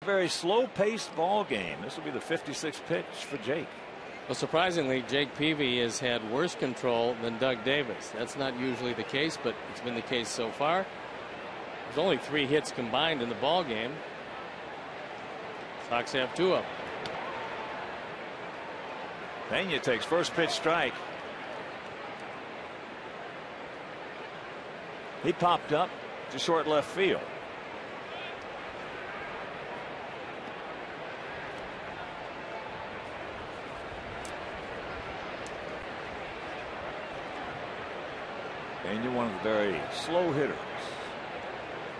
Very slow-paced ball game. This will be the 56th pitch for Jake. Well, surprisingly, Jake Peavy has had worse control than Doug Davis. That's not usually the case, but it's been the case so far. There's only 3 hits combined in the ball game. Sox have 2 of them. Pena takes first pitch strike. He popped up to short left field. And you're one of the very slow hitters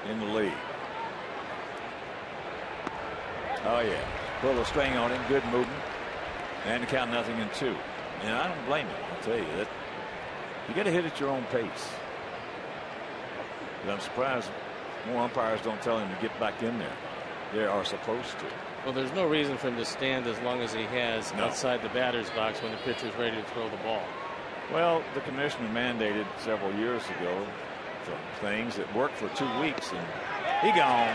in the league. Oh, yeah. Pull the string on him. Good movement. And count 0-2. And I don't blame him. I'll tell you that. You got to hit at your own pace. But I'm surprised more umpires don't tell him to get back in there. They are supposed to. Well, there's no reason for him to stand as long as he has outside the batter's box when the pitcher's ready to throw the ball. Well, the commissioner mandated several years ago some things that worked for 2 weeks, and he gone.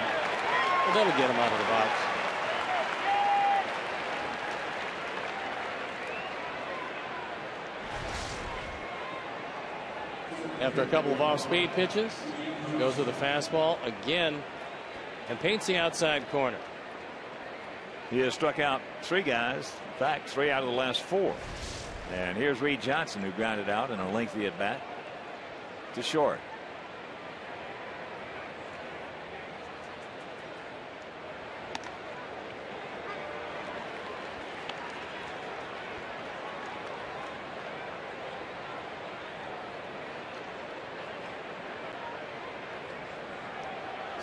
Well, that'll get him out of the box. After a couple of off-speed pitches, goes with a fastball again and paints the outside corner. He has struck out 3 guys. In fact, 3 out of the last 4. And here's Reed Johnson, who grounded out in a lengthy at bat to short.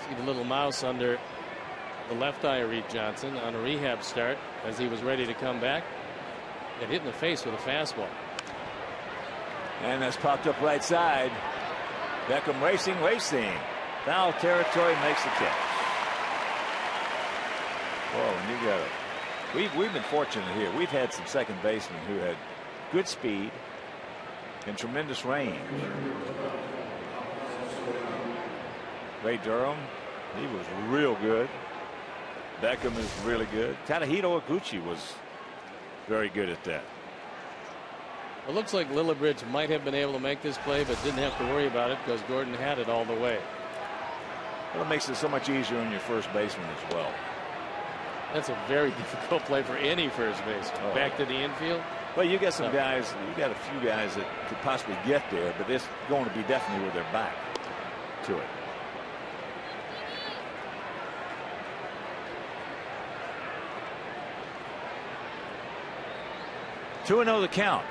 See the little mouse under the left eye of Reed Johnson on a rehab start as he was ready to come back. Got hit in the face with a fastball. And that's popped up right side. Beckham racing. Foul territory, makes the catch. Whoa, and you got it. We've been fortunate here. We've had some second basemen who had good speed and tremendous range. Ray Durham, he was real good. Beckham is really good. Tadahito Iguchi was very good at that. It looks like Lillibridge might have been able to make this play, but didn't have to worry about it because Gordon had it all the way. Well, it makes it so much easier on your first baseman as well. That's a very difficult play for any first baseman. Oh. Back to the infield. Well, you got some guys, you got a few guys that could possibly get there, but it's going to be definitely with their back to it. Two 2-0 the count.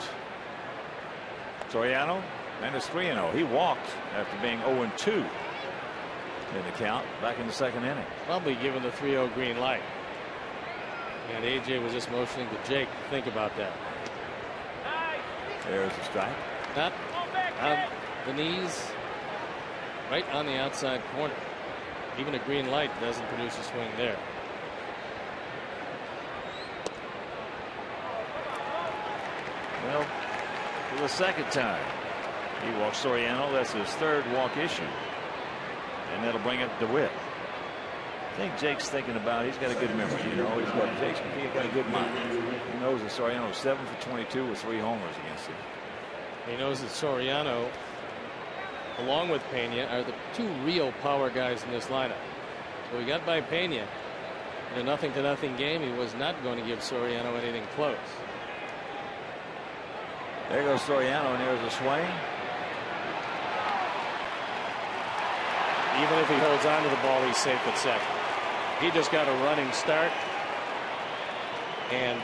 Soriano, and it's 3-0. He walked after being 0-2 in the count back in the second inning. Probably given the 3-0 green light. And AJ was just motioning to Jake to think about that. There's the strike. Not on the knees, right on the outside corner. Even a green light doesn't produce a swing there. Well, for the second time, he walks Soriano. That's his 3rd walk issue. And that'll bring up DeWitt. I think Jake's thinking about, he's got a good memory. You know, he's got a good mind. He knows that Soriano's 7 for 22 with 3 homers against him. He knows that Soriano, along with Pena, are the 2 real power guys in this lineup. So he got by Pena in a 0-0 game. He was not going to give Soriano anything close. There goes Soriano, and there's a swing. Even if he holds on to the ball, he's safe at second. He just got a running start and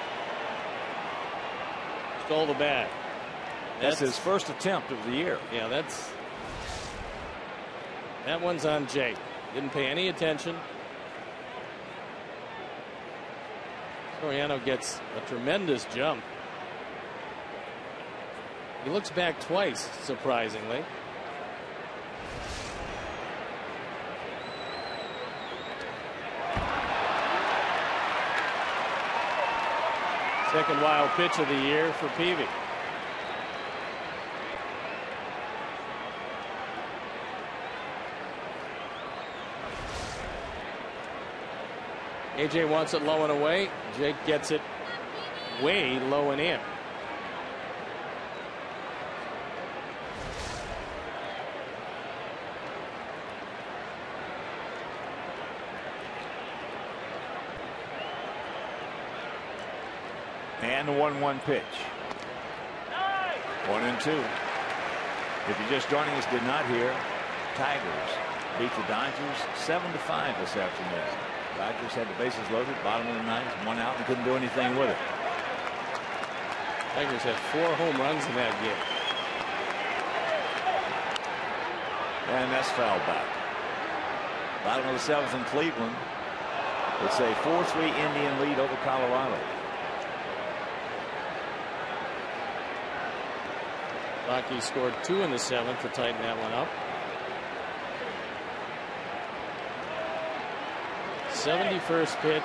stole the bat. That's his first attempt of the year. Yeah, that one's on Jake. Didn't pay any attention. Soriano gets a tremendous jump. He looks back twice, surprisingly. Second wild pitch of the year for Peavy. AJ wants it low and away. Jake gets it way low and in. And the 1-1 pitch. 1-2. If you're just joining us, did not hear, Tigers beat the Dodgers 7-5 this afternoon. Dodgers had the bases loaded, bottom of the ninth, 1 out, and couldn't do anything with it. Tigers had 4 home runs in that game. And that's foul back. Bottom of the 7th in Cleveland. It's a 4-3 Indian lead over Colorado. Rockies scored 2 in the 7th to tighten that one up. 71st pitch.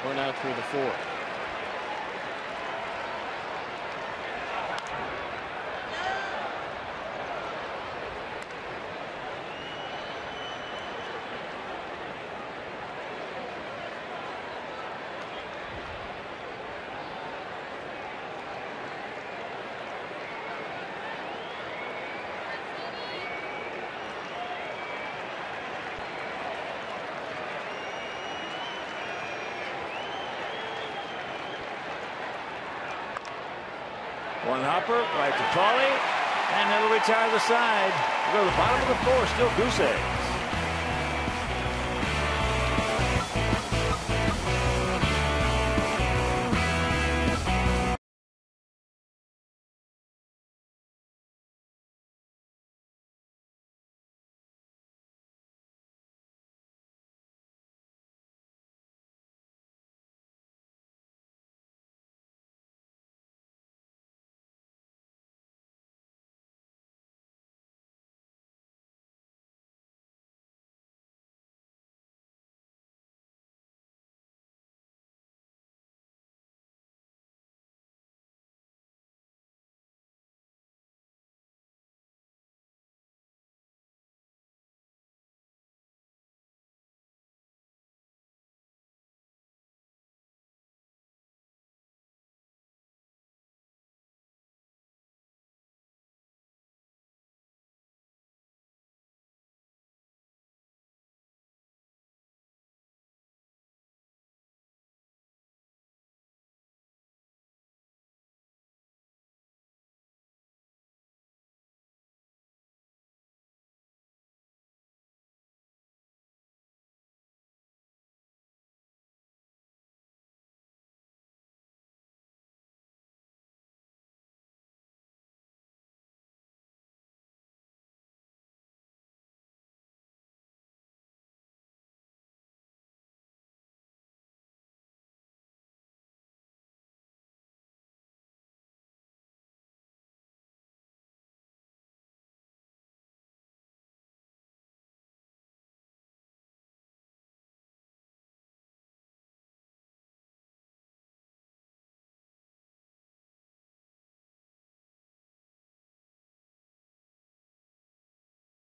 We're now through the 4th. One hopper right to Pauly, and that'll retire the side. We go to the bottom of the 4th, still goose eggs.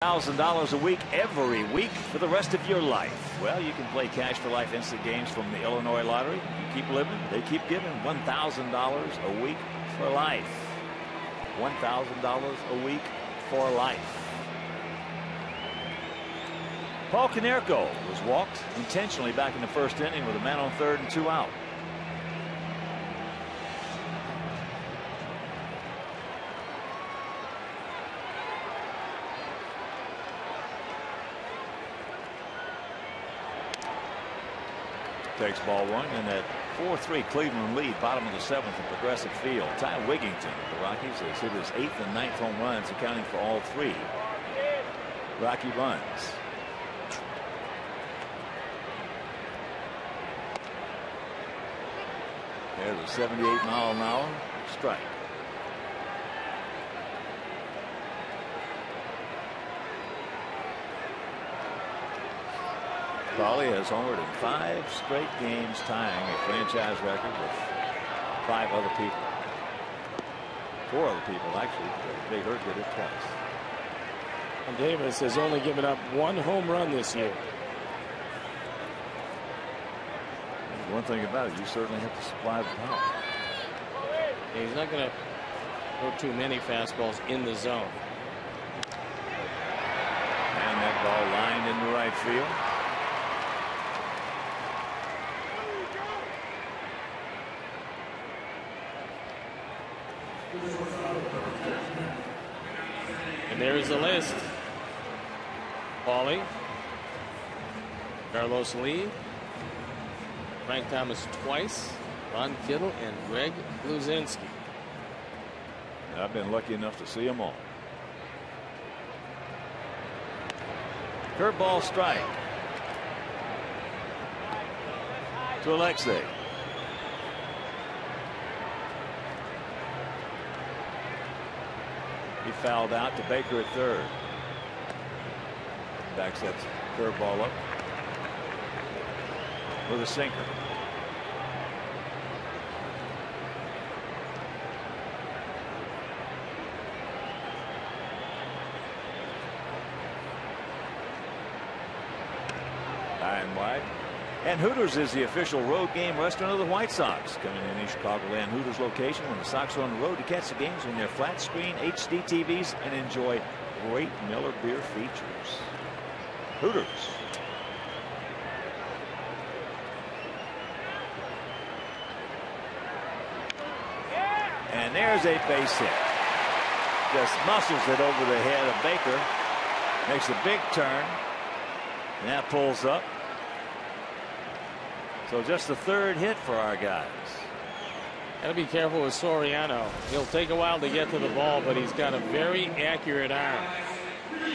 $1,000 a week every week for the rest of your life. Well, you can play Cash for Life instant games from the Illinois Lottery. You keep living, they keep giving. $1,000 a week for life. $1,000 a week for life. Paul Konerko was walked intentionally back in the 1st inning with a man on 3rd and 2 out. Takes ball 1 in that 4-3 Cleveland lead, bottom of the 7th at Progressive Field. Ty Wigington of the Rockies has hit his 8th and 9th home runs, accounting for all 3 Rocky runs. There's a 78-mile-an-hour strike. Pauly has homered in 5 straight games, tying a franchise record with 5 other people. 4 other people, actually. Big Hurt did it twice. And Davis has only given up 1 home run this year. One thing about it, you certainly have to supply the power. Yeah, he's not going to throw too many fastballs in the zone. And that ball lined into right field. And there's the list. Pauly, Carlos Lee, Frank Thomas twice, Ron Kittle, and Greg Luzinski. I've been lucky enough to see them all. Curveball strike. to Alexei. He fouled out to Baker at third. Backs that curveball up with a sinker. High and wide. And Hooters is the official road game restaurant of the White Sox. Coming in Chicagoland Hooters location when the Sox are on the road to catch the games on their flat screen HD TVs and enjoy great Miller beer features. Hooters. And there's a base hit. Just muscles it over the head of Baker. Makes a big turn. And that pulls up. So just the third hit for our guys. Gotta be careful with Soriano. He'll take a while to get to the ball, but he's got a very accurate arm.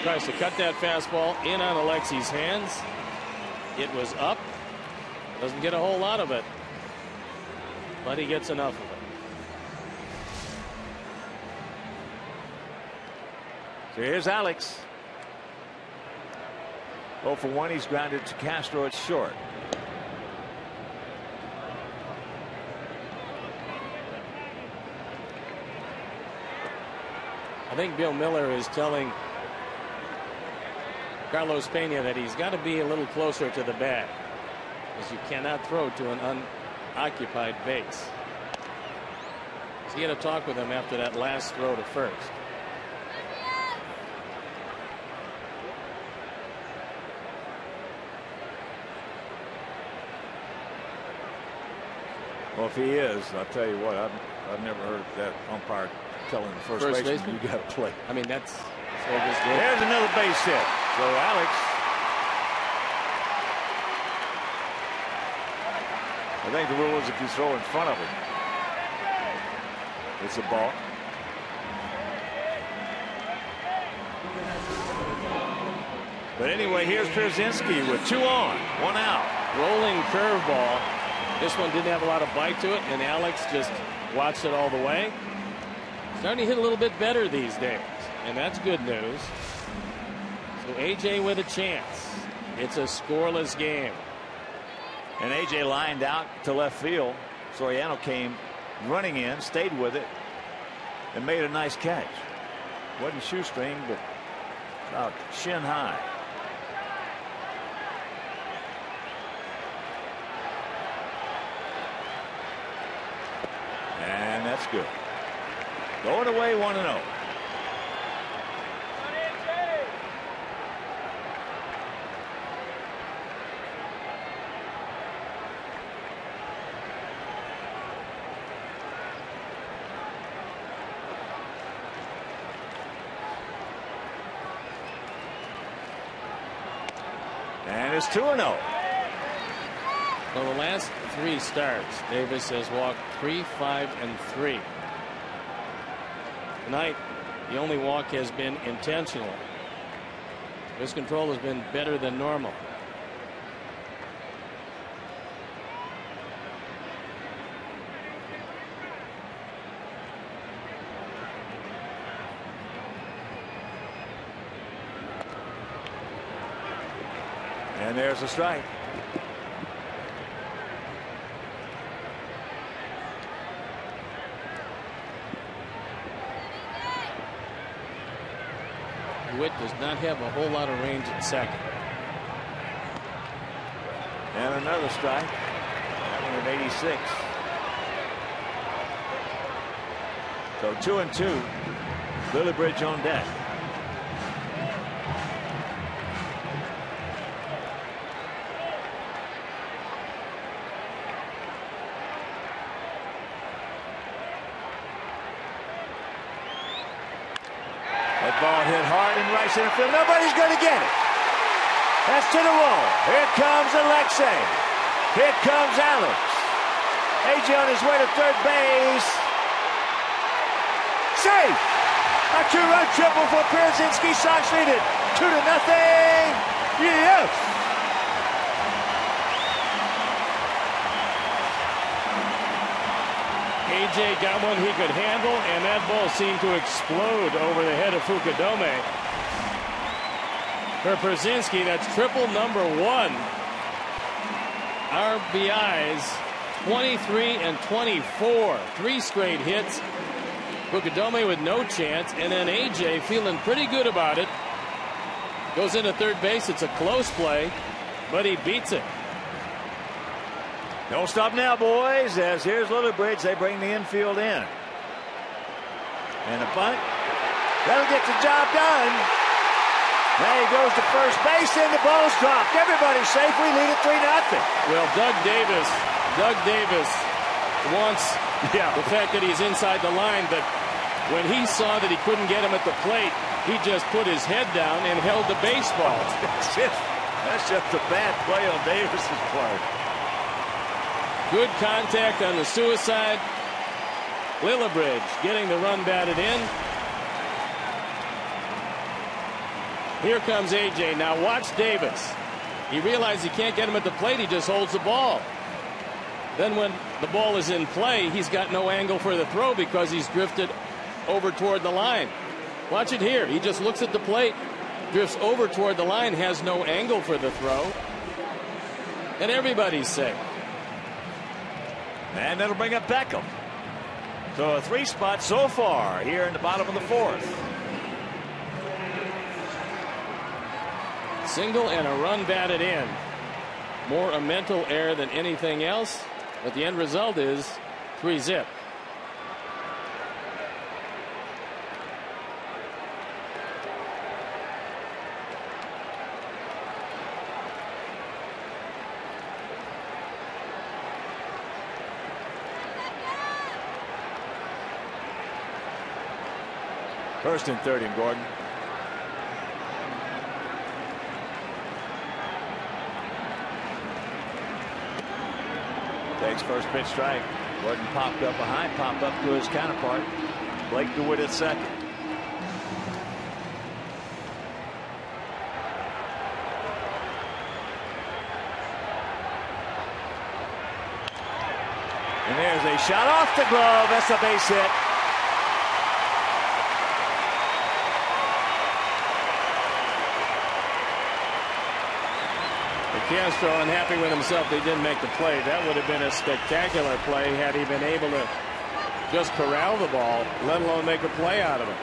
Tries to cut that fastball in on Alexei's hands. It was up. Doesn't get a whole lot of it, but he gets enough of it. So here's Alex. 0 for 1. He's grounded to Castro at short. I think Bill Miller is telling Carlos Pena that he's got to be a little closer to the bag, because you cannot throw to an unoccupied base. So he had a talk with him after that last throw to first. Well, if he is, I'll tell you what, I've never heard that umpire telling the first baseman you got to play. I mean, that's what this did. There's another base hit. So Alex, I think the rule is if you throw in front of him, it's a ball. But anyway, here's Pierzynski with 2 on, 1 out. Rolling curveball. This one didn't have a lot of bite to it, and Alex just watched it all the way. Starting to hit a little bit better these days, and that's good news. So AJ with a chance. It's a scoreless game. And AJ lined out to left field. Soriano came running in, stayed with it, and made a nice catch. Wasn't shoestring, but about shin high. And that's good. Going away 1-0. And it's 2-0. Well, the last 3 starts, Davis has walked 3, 5, and 3. Tonight, the only walk has been intentional. His control has been better than normal. And there's a strike. Witt does not have a whole lot of range at second. And another strike. That one at 86. So 2 and 2. Billy Bridge on deck. Ball hit hard in right center field. Nobody's going to get it. That's to the wall. Here comes Alexei. Here comes Alex. AJ on his way to third base. Safe. A 2-run triple for Pierzynski. Sox lead it 2-0. Yes. AJ got one he could handle, and that ball seemed to explode over the head of Fukudome. For Brzezinski, that's triple number 1. RBIs 23 and 24. 3 straight hits. Fukudome with no chance, and then AJ feeling pretty good about it. Goes into third base. It's a close play, but he beats it. Don't stop now, boys, as here's Littlebridge. They bring the infield in. And a bunt. That'll get the job done. Now he goes to first base, and the ball's dropped. Everybody's safe. We lead it 3-0. Well, Doug Davis wants the fact that he's inside the line, but when he saw that he couldn't get him at the plate, he just put his head down and held the baseball. That's just a bad play on Davis's part. Good contact on the suicide. Littlebridge getting the run batted in. Here comes AJ. Now watch Davis. He realized he can't get him at the plate. He just holds the ball. Then when the ball is in play, he's got no angle for the throw because he's drifted over toward the line. Watch it here. He just looks at the plate, drifts over toward the line, has no angle for the throw, and everybody's safe. And that'll bring up Beckham. So a 3-spot so far here in the bottom of the 4th. Single and a run batted in. More a mental error than anything else, but the end result is 3-zip. First and 30, Gordon. Takes first pitch strike. Gordon popped up behind, popped up to his counterpart. Blake DeWitt at second. And there's a shot off the glove. That's a base hit. Castro unhappy with himself they didn't make the play. That would have been a spectacular play had he been able to just corral the ball, let alone make a play out of it.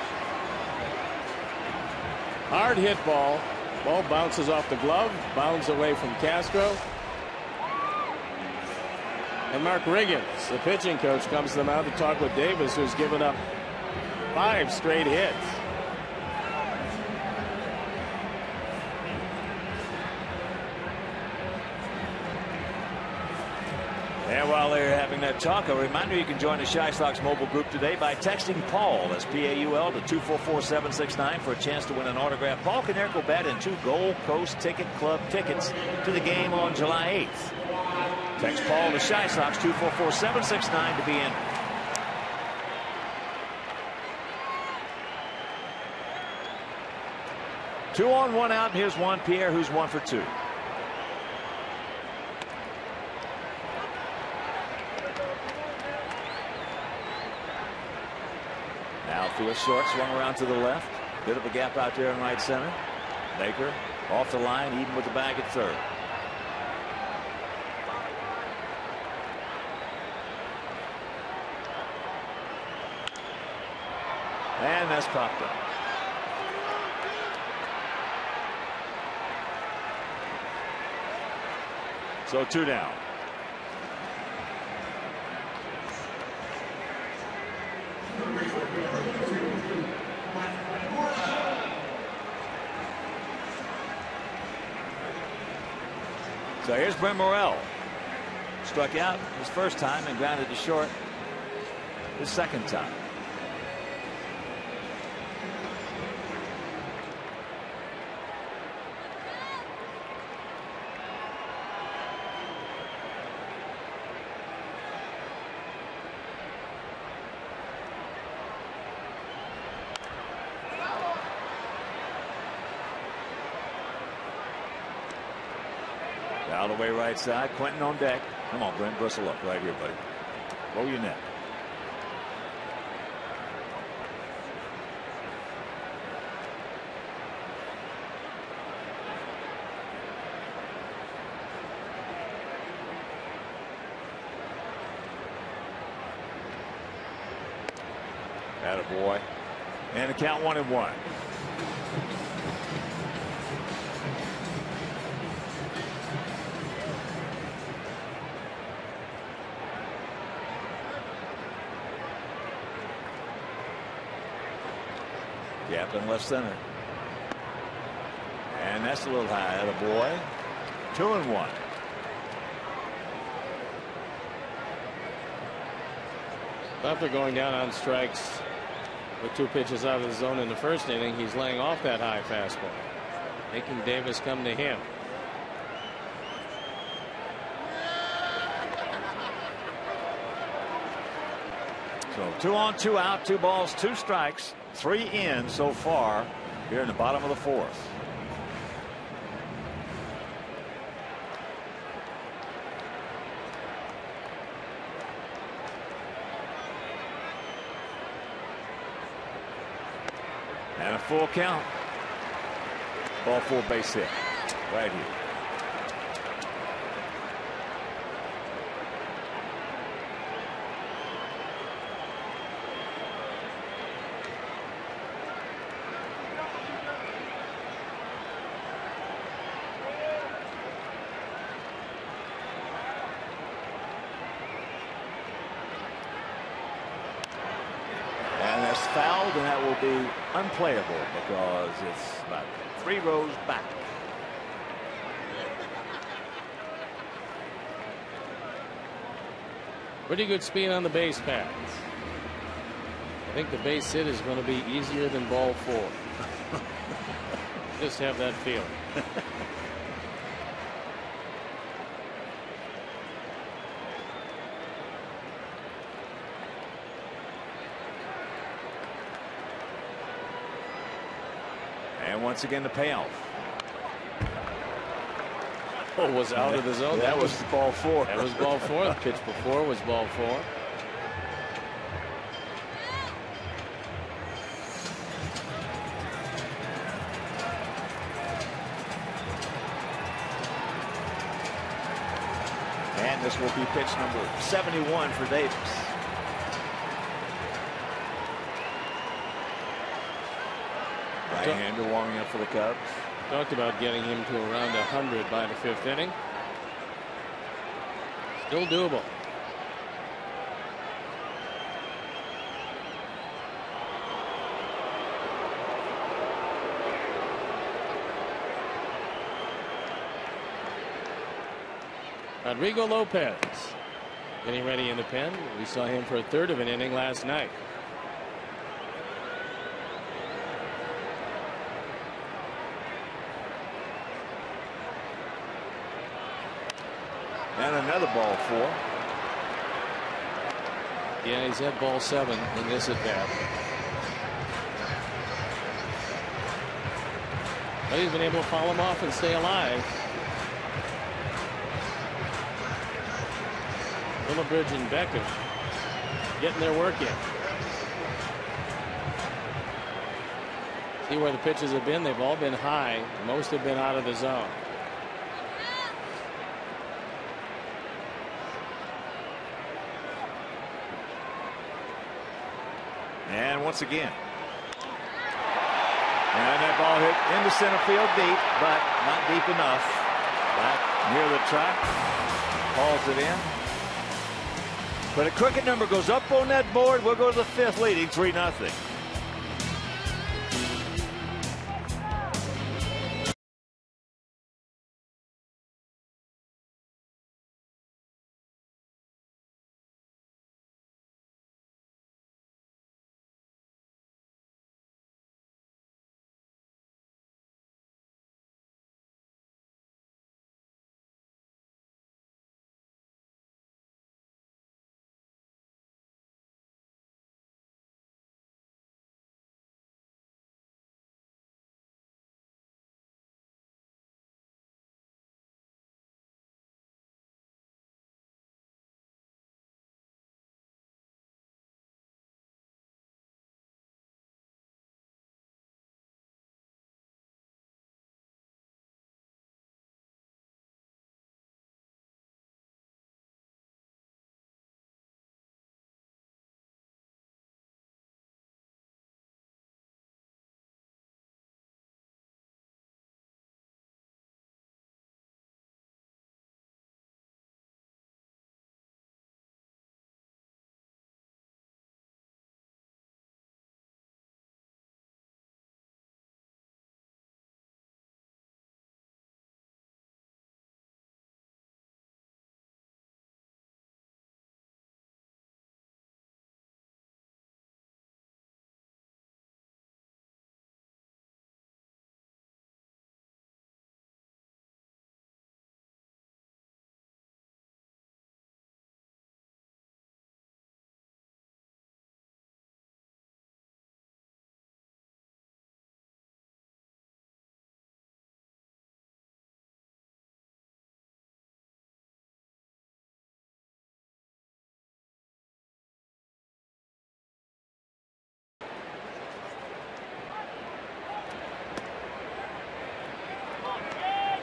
Hard hit ball. Ball bounces off the glove, bounds away from Castro. And Mark Riggins, the pitching coach, comes to the mound to talk with Davis, who's given up 5 straight hits. And while they're having that talk, a reminder you can join the Shy Stocks mobile group today by texting Paul, that's P-A-U-L, to 244-769 for a chance to win an autograph. Paul Canerick will bet in 2 Gold Coast Ticket Club tickets to the game on July 8th. Text Paul to Shy Stocks 244-769 to be in. Two on, 1 out, and here's Juan Pierre, who's 1 for 2. Now through a short, swung around to the left. Bit of a gap out there in right center. Baker off the line, even with the bag at third. And that's popped up. So 2 down. So here's Brent Morel. Struck out his first time and grounded to short his second time. Out of the way right side. Quentin on deck. Come on, Brent. Bristle up right here, buddy. Roll your neck. boy. And the count 1-1. Gap in left center. And that's a little high. Atta boy. 2-1. After going down on strikes with 2 pitches out of the zone in the first inning, he's laying off that high fastball, making Davis come to him. So 2 on, 2 out, 2 balls, 2 strikes, 3 in so far here in the bottom of the 4th. And a full count. Ball 4, base hit right here. Fouled, and that will be unplayable because it's about 3 rows back. Pretty good speed on the base paths. I think the base hit is going to be easier than ball 4. Just have that feeling. And once again, the payoff. Oh, was out of the zone. That was ball 4. That was ball 4. The pitch before was ball 4. And this will be pitch number 71 for Davis. Right-hander warming up for the Cubs. Talked about getting him to around 100 by the 5th inning. Still doable. Rodrigo Lopez getting ready in the pen. We saw him for a 1/3 of an inning last night. And another ball 4. Yeah, he's at ball 7 in this at bat. But he's been able to foul him off and stay alive. Willebridge and Becker getting their work in. See where the pitches have been? They've all been high. Most have been out of the zone. And once again. And that ball hit into center field deep, but not deep enough. Back near the track. Hauls it in. But a crooked number goes up on that board. We'll go to the 5th, leading 3-0.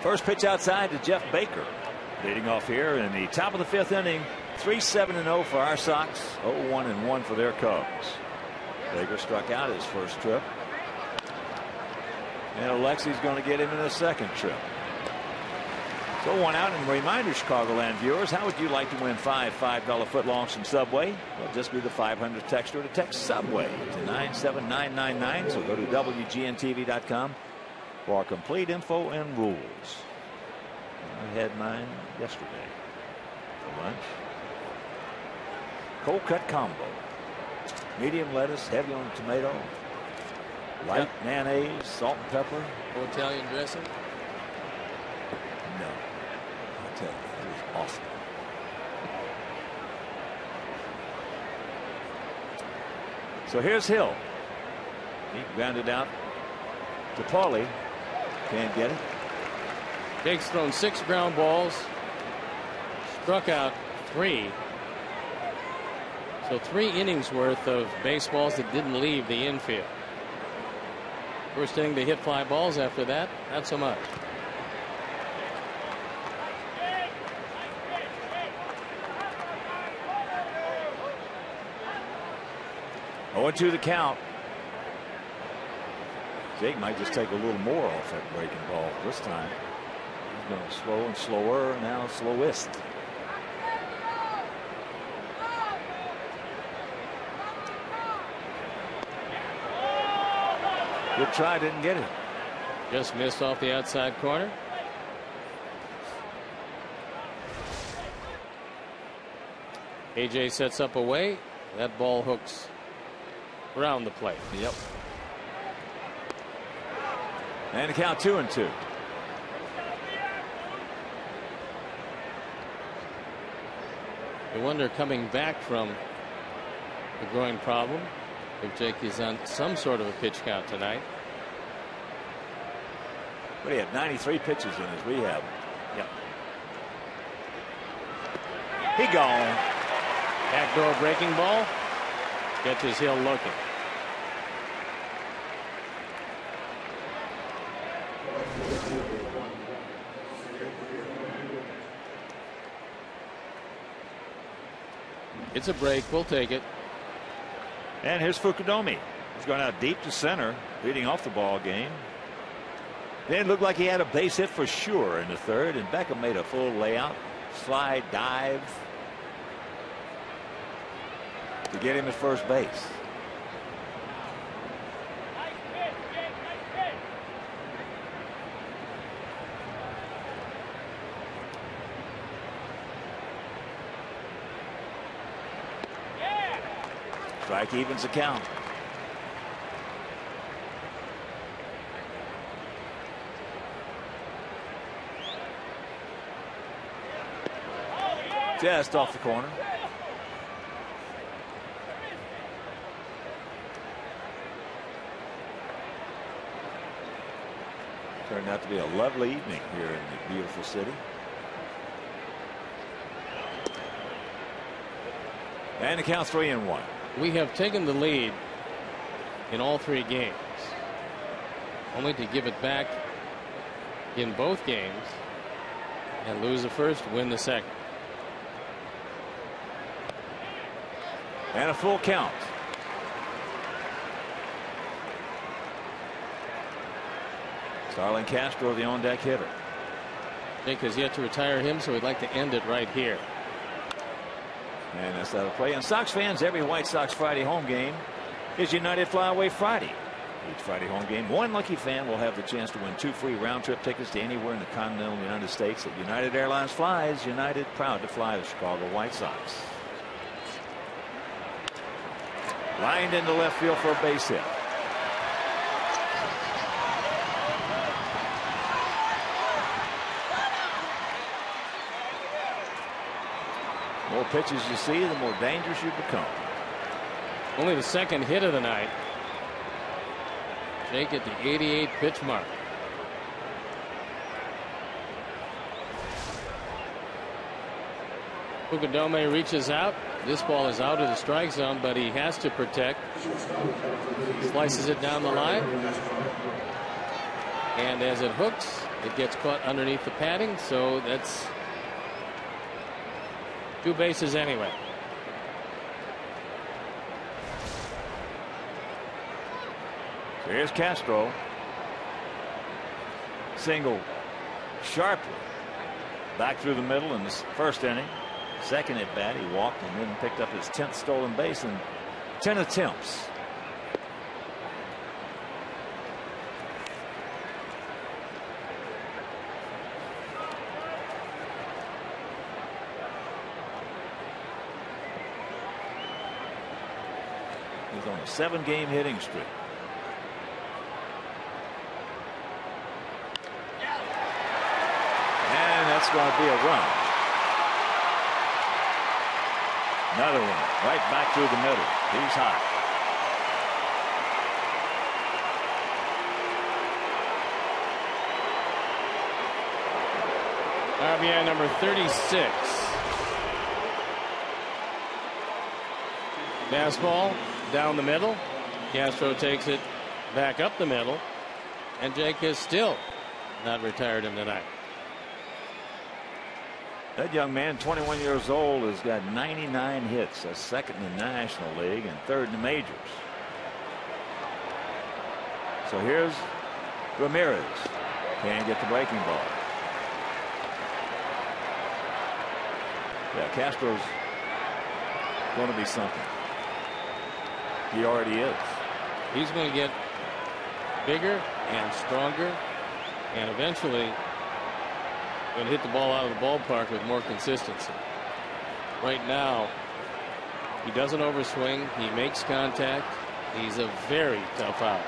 First pitch outside to Jeff Baker. Leading off here in the top of the 5th inning. 3-7-0 for our Sox. 0-1-1 for their Cubs. Baker struck out his first trip. And Alexi's going to get him in a second trip. So 1 out, and reminder, Chicagoland viewers, how would you like to win 5 $5 footlongs from Subway? Well, just be the 500 texter to text Subway to 97999. So go to WGNTV.com for complete info and rules. I had mine yesterday for lunch. Cold cut combo. Medium lettuce, heavy on tomato, light mayonnaise, salt and pepper. No Italian dressing? No. I'll tell you, it was awesome. So here's Hill. He grounded out to Paulie. Can't get it. Jake's thrown 6 ground balls, struck out 3. So 3 innings worth of baseballs that didn't leave the infield. First inning they hit fly balls. After that, not so much. Oh, 2 the count. Jake might just take a little more off that breaking ball this time. He's going slow and slower, now slowest. Good try, didn't get it. Just missed off the outside corner. AJ sets up away. That ball hooks around the plate. Yep. And the count 2-2. I wonder, coming back from the groin problem, if Jake is on some sort of a pitch count tonight. But he had 93 pitches in his rehab. Yep. He gone. Backdoor breaking ball. Catches Hill looking. It's a break. We'll take it. And here's Fukudome. He's going out deep to center, leading off the ball game. Then it looked like he had a base hit for sure in the 3rd, and Beckham made a full layout, slide, dive to get him at first base. Strike evens the count. Just off the corner. Turned out to be a lovely evening here in the beautiful city. And the count 3-1. We have taken the lead in all 3 games, only to give it back in both games and lose the first, win the second. And a full count. Starlin Castro, the on-deck hitter. Jake has yet to retire him, so we'd like to end it right here. And that's out of play. And Sox fans, every White Sox Friday home game is United Flyaway Friday. Each Friday home game, one lucky fan will have the chance to win 2 free round-trip tickets to anywhere in the continental United States that United Airlines flies. United proud to fly the Chicago White Sox. Lined into left field for a base hit. The more pitches you see, the more dangerous you become. Only the second hit of the night. Jake at the 88 pitch mark. Fukudome reaches out. This ball is out of the strike zone, but he has to protect. Slices it down the line. And as it hooks, it gets caught underneath the padding, so that's 2 bases anyway. Here's Castro. Single sharply back through the middle in this first inning. Second at bat, he walked and then picked up his 10th stolen base in 10 attempts. He's on a 7-game hitting streak. And that's going to be a run. Another one right back through the middle. He's hot. RBI number 36. Fastball down the middle. Castro takes it back up the middle. And Jake has still not retired him tonight. That young man, 21 years old, has got 99 hits. That's second in the National League and third in the majors. So here's Ramirez. Can't get the breaking ball. Yeah, Castro's going to be something. He already is. He's going to get bigger and stronger, and eventually going to hit the ball out of the ballpark with more consistency. Right now, he doesn't overswing. He makes contact. He's a very tough out.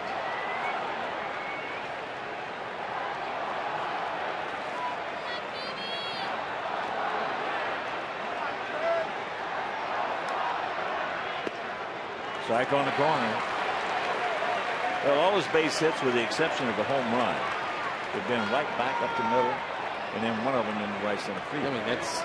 Strike on the corner. Well, all his base hits, with the exception of the home run, have been right back up the middle, and then one of them in the right center field. I mean, that's,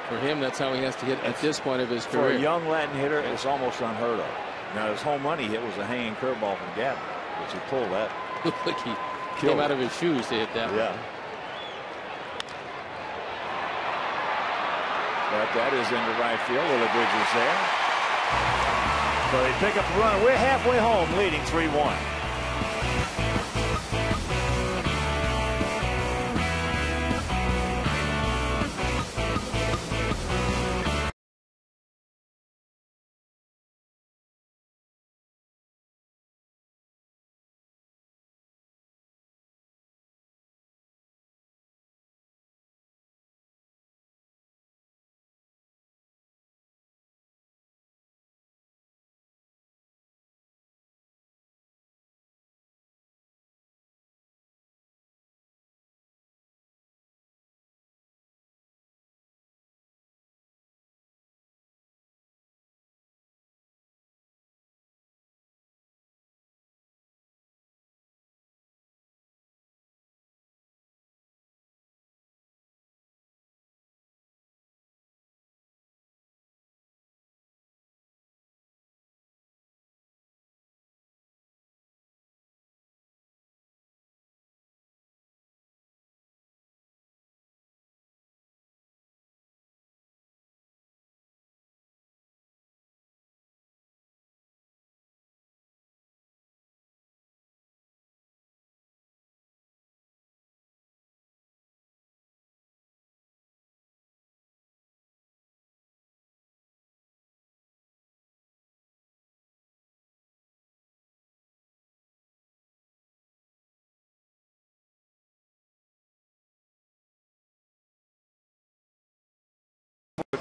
for him, that's how he has to hit at this point of his career. For a young Latin hitter, it's almost unheard of. Now, his home run he hit was a hanging curveball from Gavin, which he pulled that. Looked like he came out of his shoes to hit that one. But that is into right field. Willie Bridges there. So they pick up the run. We're halfway home, leading 3-1.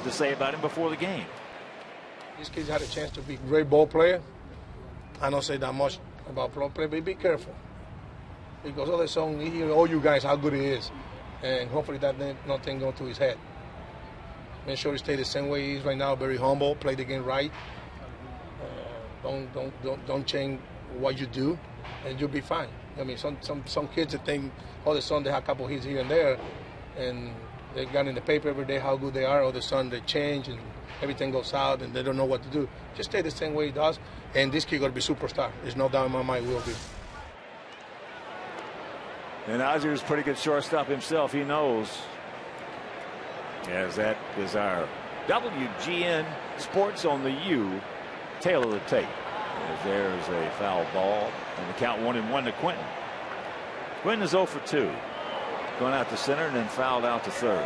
To say about him before the game. This kid's had a chance to be a great ball player. I don't say that much about ball play, but be careful. Because all the song, he hear all you guys how good he is. And hopefully that nothing go to his head. Make sure he stay the same way he is right now, very humble, play the game right. Don't change what you do, and you'll be fine. I mean, some kids that think all of a sudden they have a couple hits here and there, and they got in the paper every day how good they are. All of a sudden they change and everything goes out and they don't know what to do. Just stay the same way he does, and this kid going to be superstar. There's no doubt in my mind will be. And Ozzy's a pretty good shortstop himself. He knows. As that is our WGN Sports on the U tail of the tape. As there's a foul ball and the count 1-1 to Quentin. Quentin is 0 for 2. Going out to center and then fouled out to third.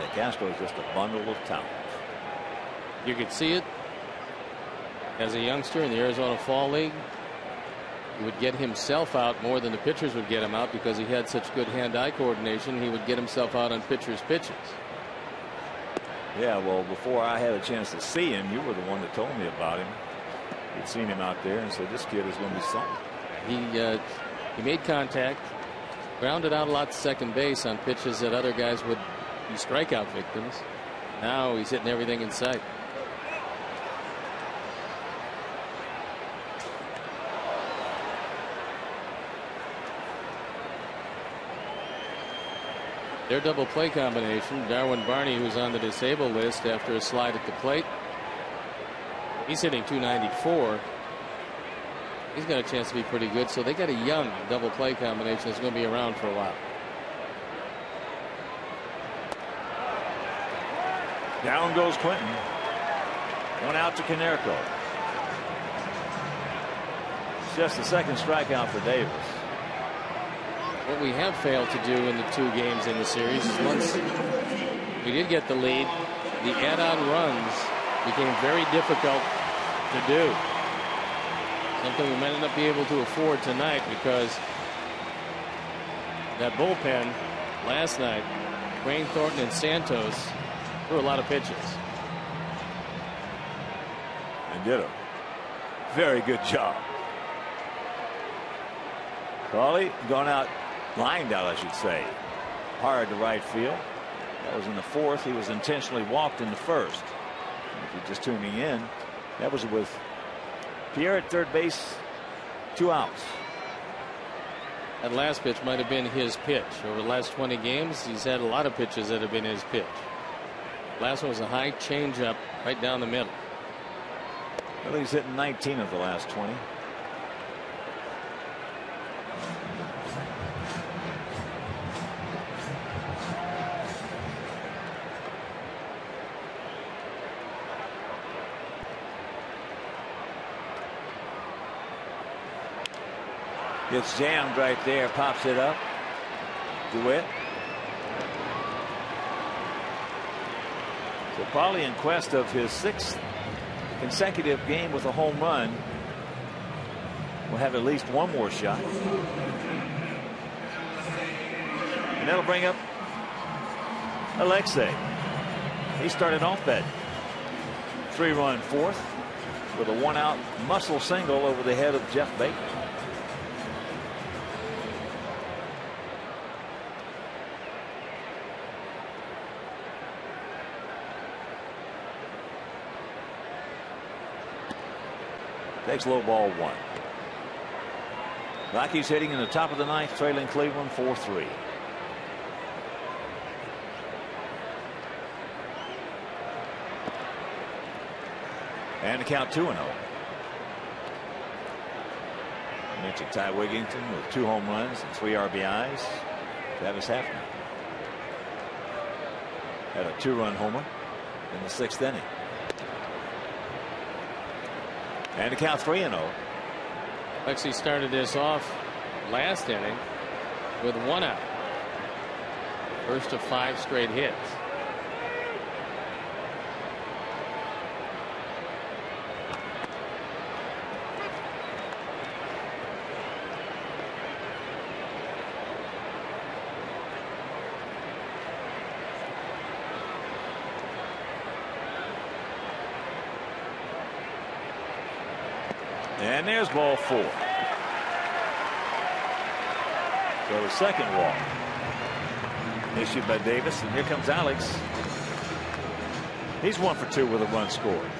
And Castro is just a bundle of talent. You could see it as a youngster in the Arizona Fall League. He would get himself out more than the pitchers would get him out because he had such good hand-eye coordination. He would get himself out on pitchers' pitches. Yeah, well, before I had a chance to see him, you were the one that told me about him. You'd seen him out there and said, this kid is going to be something. He made contact, grounded out a lot to second base on pitches that other guys would be strikeout victims. Now he's hitting everything in sight. Their double play combination, Darwin Barney, who's on the disabled list after a slide at the plate. He's hitting .294. He's got a chance to be pretty good. So they got a young double play combination that's going to be around for a while. Down goes Quentin. One out to Canerco. It's just the second strikeout for Davis. What we have failed to do in the 2 games in the series is once we did get the lead, the add-on runs became very difficult to do. Something we might not be able to afford tonight because that bullpen last night, Wayne Thornton and Santos threw a lot of pitches. And did a very good job. Crawley going out, lined out, I should say, hard to right field. That was in the 4th. He was intentionally walked in the 1st. If you're just tuning in, that was with Pierre at third base, 2 outs. That last pitch might have been his pitch. Over the last 20 games, he's had a lot of pitches that have been his pitch. Last one was a high changeup right down the middle. Well, he's hitting 19 of the last 20. Gets jammed right there, pops it up. DeWitt. So probably in quest of his 6th consecutive game with a home run. Will have at least one more shot. And that'll bring up Alexei. He started off that 3-run 4th with a 1-out muscle single over the head of Jeff Baker. Takes low ball 1. Rockies hitting in the top of the 9th, trailing Cleveland 4-3. And the count 2-0. Mentioned Ty Wigginton with 2 home runs and 3 RBIs. Travis Hafner had a 2-run homer in the 6th inning. And the count 3-0. Lexi started this off last inning with 1 out. First of 5 straight hits. And there's ball 4. So the second walk issued by Davis, and here comes Alex. He's 1 for 2 with a run scored.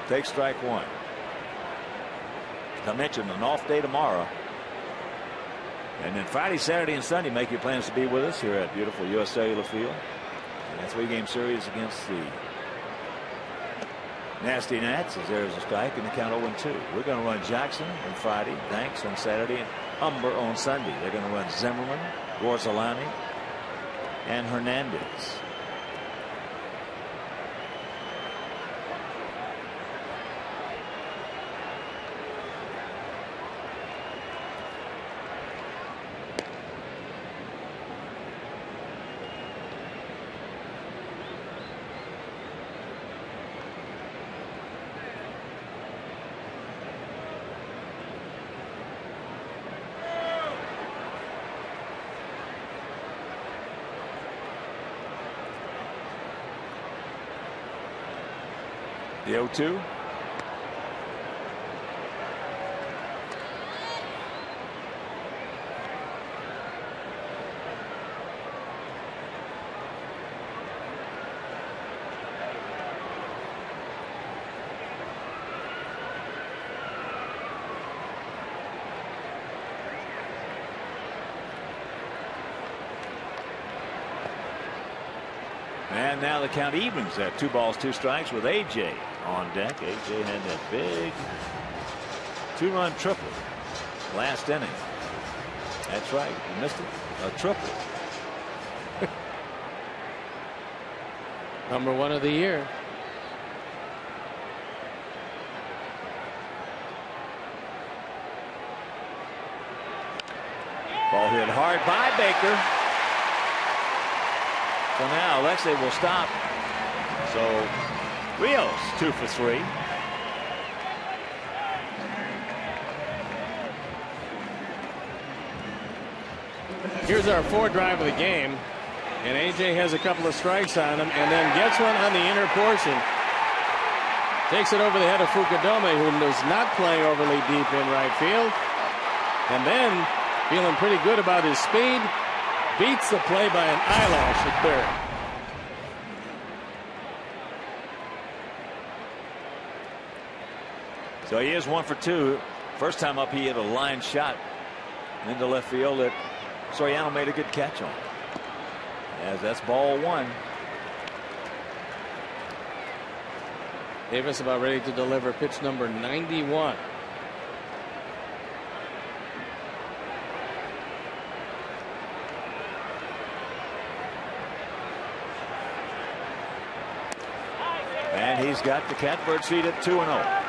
Take strike one. I mentioned an off day tomorrow. And then Friday, Saturday, and Sunday, make your plans to be with us here at beautiful U.S. Cellular Field. And a 3-game series against the Nasty Nats as there's a strike and the count 0-2. We're going to run Jackson on Friday, Banks on Saturday, and Humber on Sunday. They're going to run Zimmerman, Gorzolani, and Hernandez. The 0-2. And now the count evens at 2 balls, 2 strikes with A.J. on deck. A.J. had that big 2-run triple last inning. That's right. You missed it. A triple. Number 1 of the year. Ball hit hard by Baker. So now Alexei will stop. So Rios 2 for 3. Here's our 4th drive of the game, and AJ has a couple of strikes on him and then gets one on the inner portion. Takes it over the head of Fukudome, who is not playing overly deep in right field, and then feeling pretty good about his speed, beats the play by an eyelash at third. So he is 1 for 2. First time up, he hit a line shot into left field that Soriano made a good catch on. As that's ball 1. Davis about ready to deliver pitch number 91. And he's got the catbird seat at 2-0.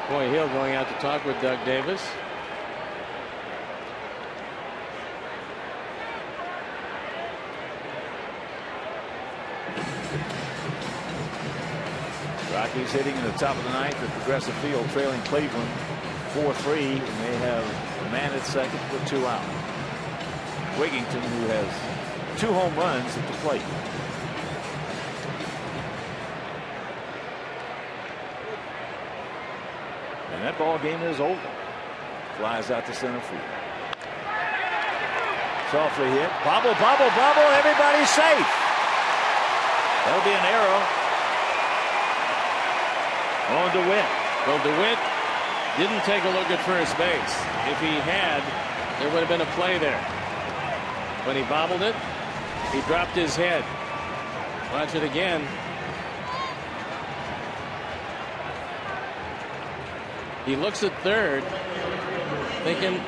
Boy, Hill going out to talk with Doug Davis. Rockies hitting in the top of the 9th at Progressive Field, trailing Cleveland 4-3, and they have a man at second with 2 out. Wigington, who has 2 home runs at the plate. And that ball game is over. Flies out to center field. Softly hit. Bobble, bobble, bobble. Everybody's safe. That'll be an arrow on DeWitt. Well, DeWitt didn't take a look at first base. If he had, there would have been a play there. When he bobbled it, he dropped his head. Watch it again. He looks at third, thinking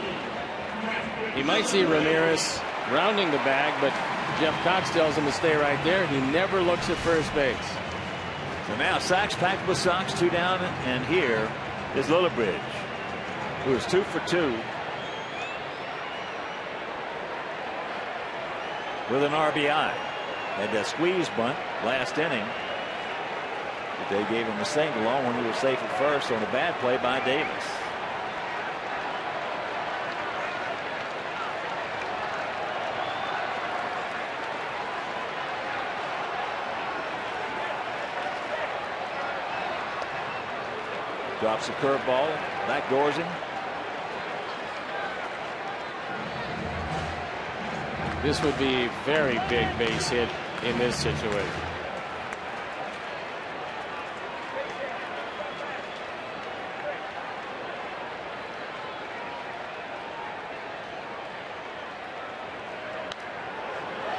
he might see Ramirez rounding the bag, but Jeff Cox tells him to stay right there. He never looks at first base. So now Sox packed with Sox, 2 down, and here is Lillibridge, who is 2 for 2 with an RBI. Had that squeeze bunt last inning. But they gave him a single on when he was safe at first on a bad play by Davis. Drops a curveball, backdoors him. This would be a very big base hit in this situation.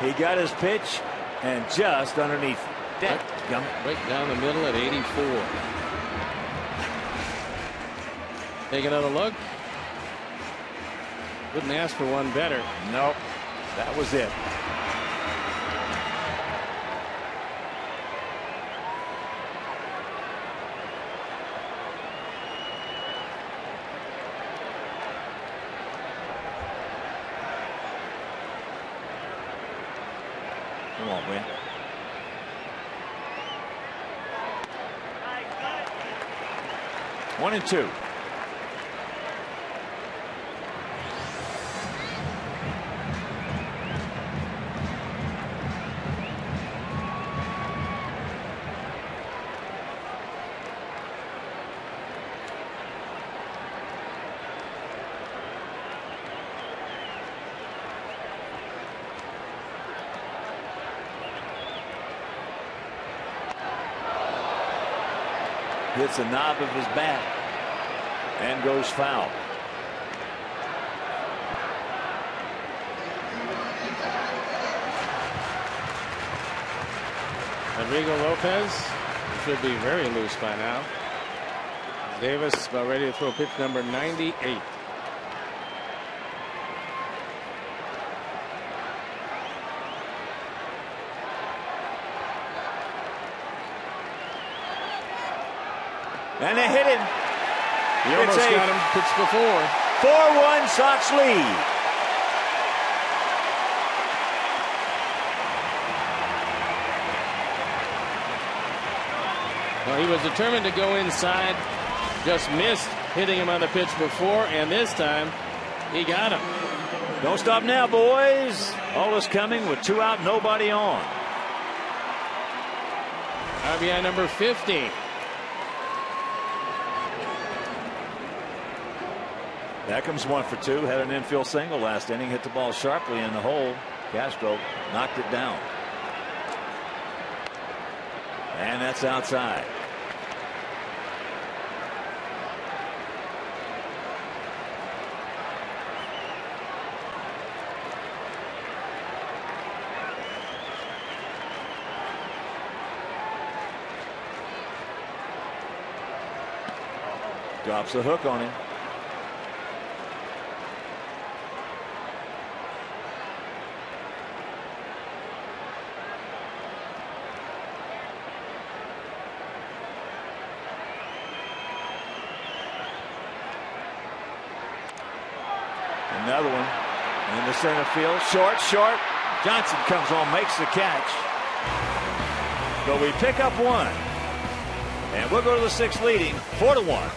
He got his pitch and just underneath. Right down the middle at 84. Take another look. Couldn't ask for one better. Nope. That was it. Come on, Win. One and two. Hits the knob of his bat and goes foul. Rodrigo Lopez should be very loose by now. Davis about ready to throw pitch number 98. And they hit him. He almost got him pitched before. 4-1 Sox lead. Well, he was determined to go inside. Just missed hitting him on the pitch before, and this time he got him. Don't stop now, boys. All is coming with 2 out, nobody on. RBI number 50. That comes 1 for 2. Had an infield single last inning. Hit the ball sharply in the hole. Castro knocked it down. And that's outside. Drops the hook on him. Another one in the center field. Short. Johnson comes on, makes the catch. But we pick up 1. And we'll go to the 6th leading 4-1.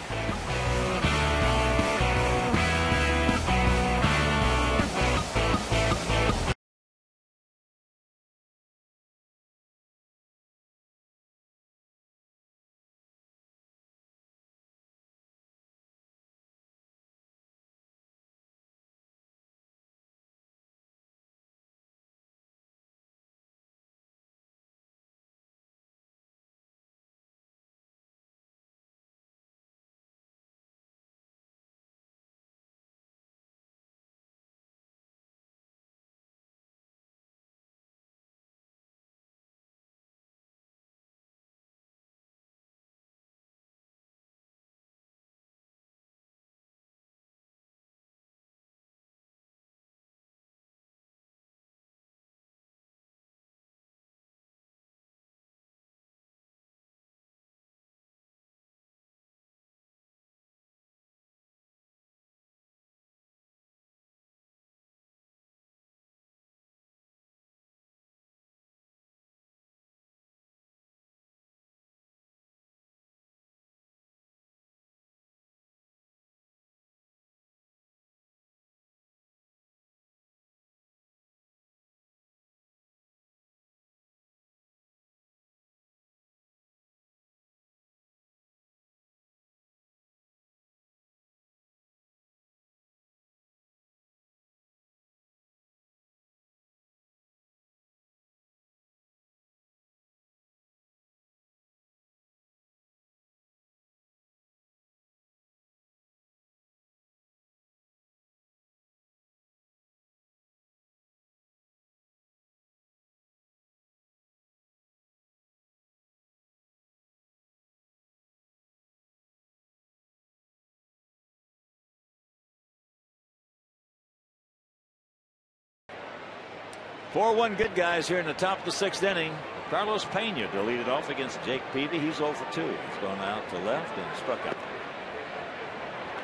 4-1 good guys here in the top of the 6th inning. Carlos Pena to lead it off against Jake Peavy. He's 0 for 2. He's gone out to left and struck out.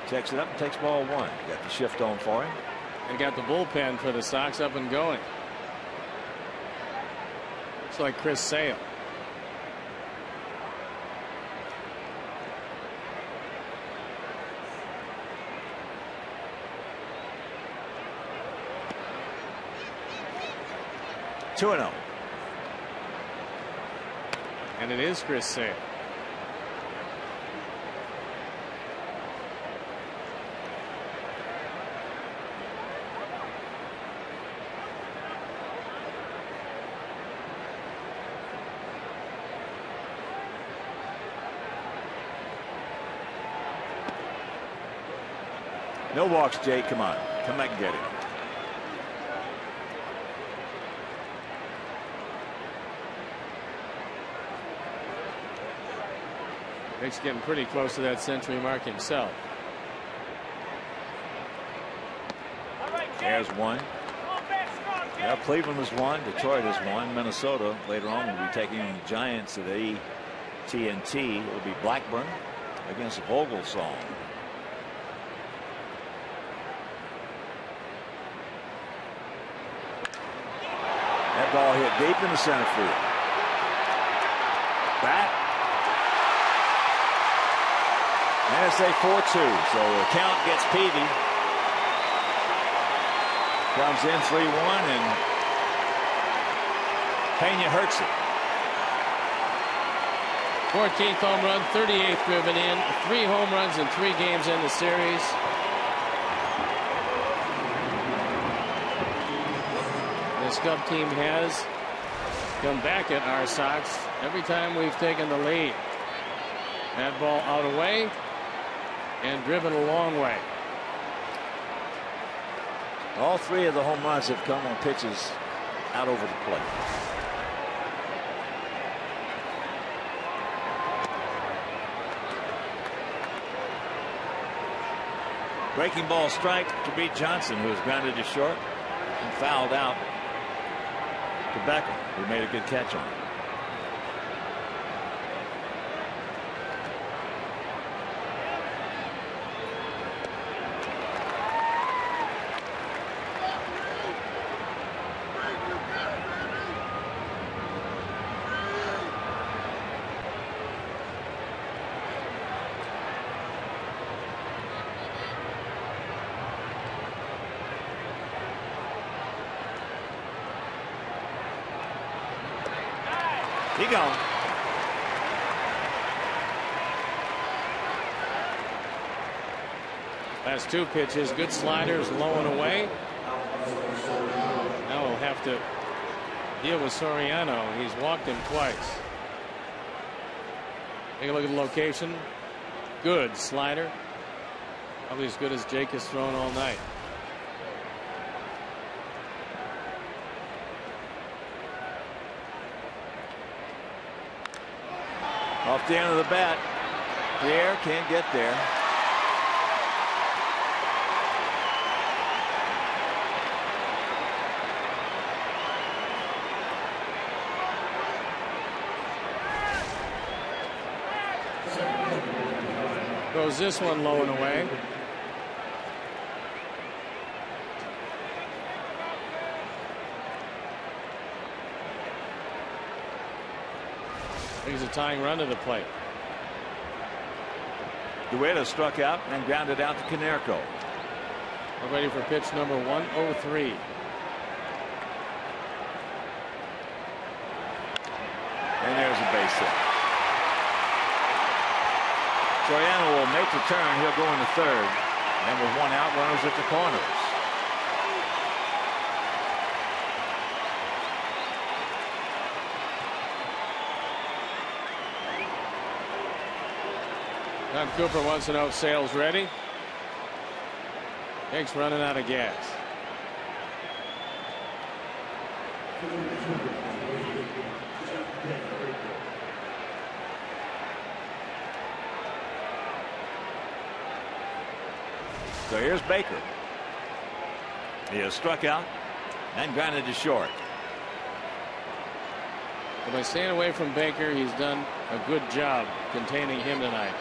Checks it up and takes ball 1. Got the shift on for him. And got the bullpen for the Sox up and going. Looks like Chris Sale. Two and 0. And it is Chris Sale. No walks, Jake. Come on. Come back and get him. Jake's getting pretty close to that century mark himself. There's one. Yeah, Cleveland has won. Detroit has won. Minnesota later on will be taking on the Giants at AT&T. It will be Blackburn against Vogelsong. That ball hit deep in the center field. Back. And it's a 4-2. So the count gets Peavy. Comes in 3-1 and Pena hurts it. 14th home run, 38th driven in, 3 home runs in 3 games in the series. This Cub team has come back at our Sox every time we've taken the lead. That ball out away and driven a long way. All 3 of the home runs have come on pitches out over the plate. Breaking ball strike to beat Johnson, who was grounded to short and fouled out to Beckham, who made a good catch on it. He gone. Last 2 pitches, good sliders, low and away. Now we'll have to deal with Soriano. He's walked him twice. Take a look at the location. Good slider. Probably as good as Jake has thrown all night. Off the end of the bat. Pierre can't get there. Goes this one low and away. Brings a tying run to the plate. Duela struck out and grounded out to Konerko. We're ready for pitch number 103. And there's a base hit. Soriano will make the turn. He'll go into third. And with 1 out, runners at the corners. Tom Cooper wants to know if Sale's ready. Jake's running out of gas. So here's Baker. He has struck out and grounded to short. But by staying away from Baker, he's done a good job containing him tonight.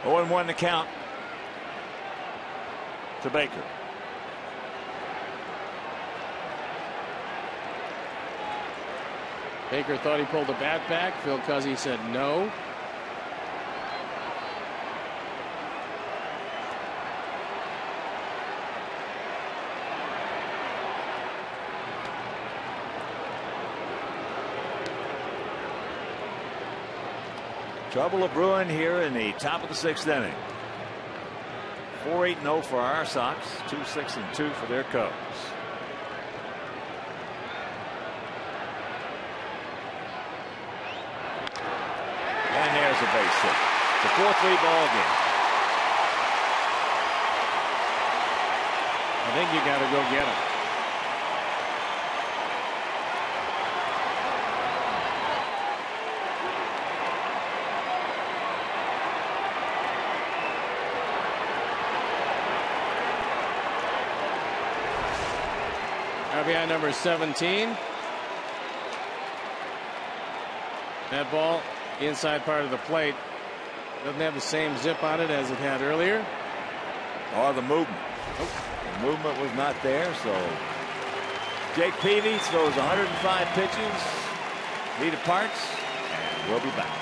Oh, and 1 to count to Baker. Baker thought he pulled the bat back. Phil Cuzzy said no. Trouble of brewing here in the top of the 6th inning. 4-8-0 for our Sox. 2-6-2 for their Cubs. And there's a base hit. It's a 4-3 ball game. I think you got to go get him. RBI number 17. That ball inside part of the plate doesn't have the same zip on it as it had earlier. Or the movement. The movement was not there, so Jake Peavy throws 105 pitches. He departs, and we'll be back.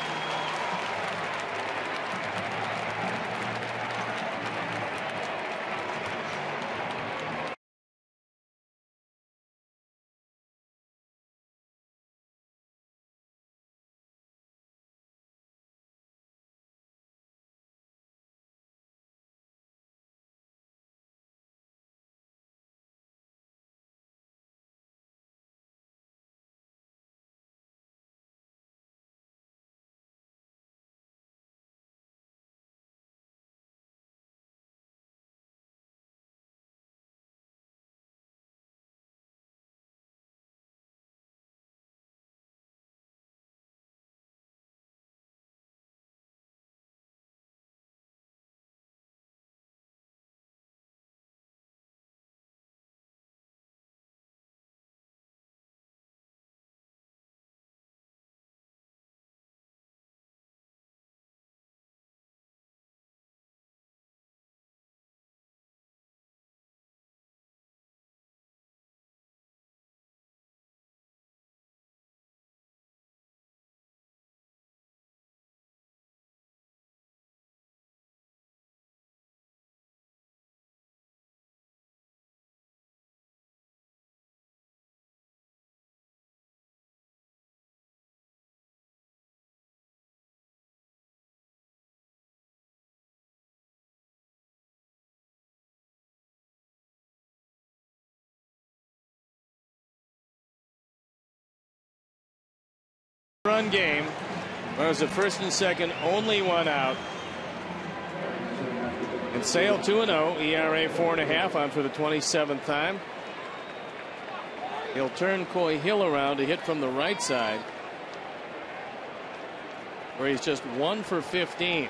Run game. Runners at first and second, only 1 out. And Sale 2-0, ERA 4.5 on for the 27th time. He'll turn Coy Hill around to hit from the right side, where he's just 1 for 15.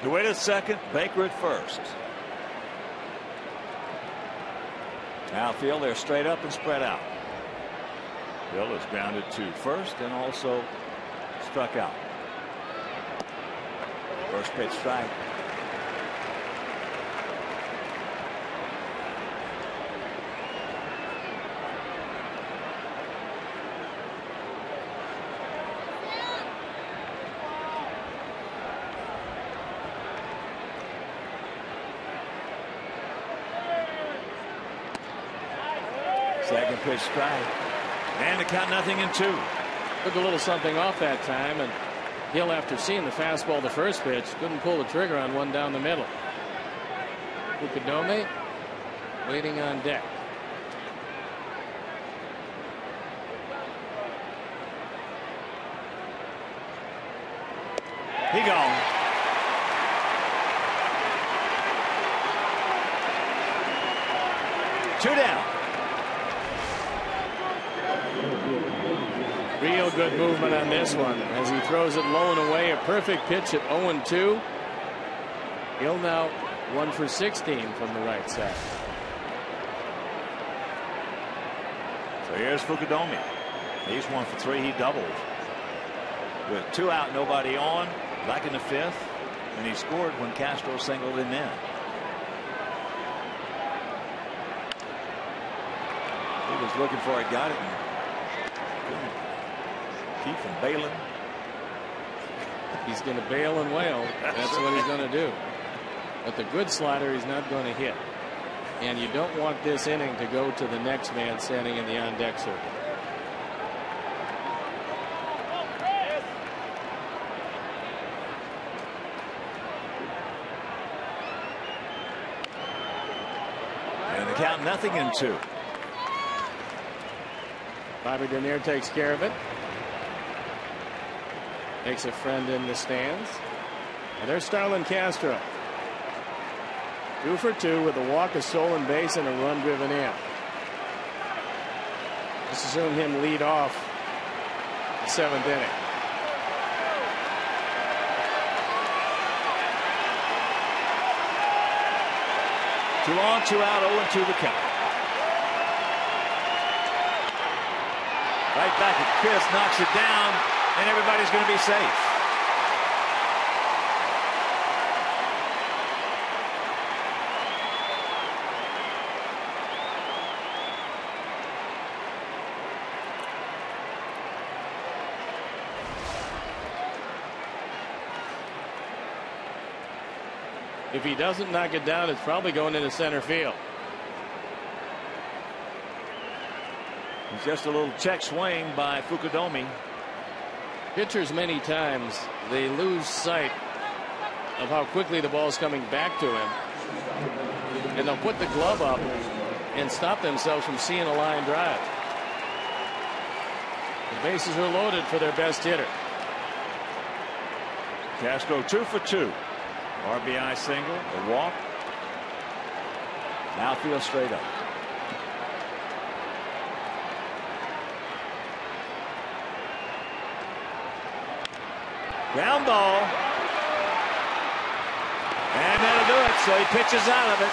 DeWitt at second, Baker at first. Outfield, they're straight up and spread out. Hill is grounded to first and also struck out. First pitch strike. Second pitch strike. And to count 0-2. Took a little something off that time, and Hill, after seeing the fastball the first pitch, couldn't pull the trigger on one down the middle. Fukudome waiting on deck. He gone. Two down. Real good movement on this one as he throws it low and away. A perfect pitch at 0-2. He'll now 1 for 16 from the right side. So here's Fukudome. He's 1 for 3. He doubled with 2 out, nobody on, back in the 5th, and he scored when Castro singled him in. He was looking for it, got it, and keep from bailing. He's going to bail and wail. That's what he's going to do. But the good slider he's not going to hit. And you don't want this inning to go to the next man standing in the on-deck circle. And the count 0-2. Bobby Dernier takes care of it. Makes a friend in the stands. And there's Starlin Castro. 2 for 2 with a walk, a stolen base, and a run driven in. Let's assume him lead off the 7th inning. Two on, 2 out, 0-2 the count. Right back at Chris, knocks it down, and everybody's going to be safe. If he doesn't knock it down, it's probably going into center field. It's just a little check swing by Fukudome. Pitchers, many times, they lose sight of how quickly the ball's coming back to him. And they'll put the glove up and stop themselves from seeing a line drive. The bases are loaded for their best hitter. Castro 2 for 2. RBI single, a walk. Outfield straight up. Ground ball. And that'll do it. So he pitches out of it.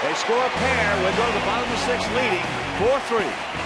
They score a pair. We'll go to the bottom of the 6th leading 4-3.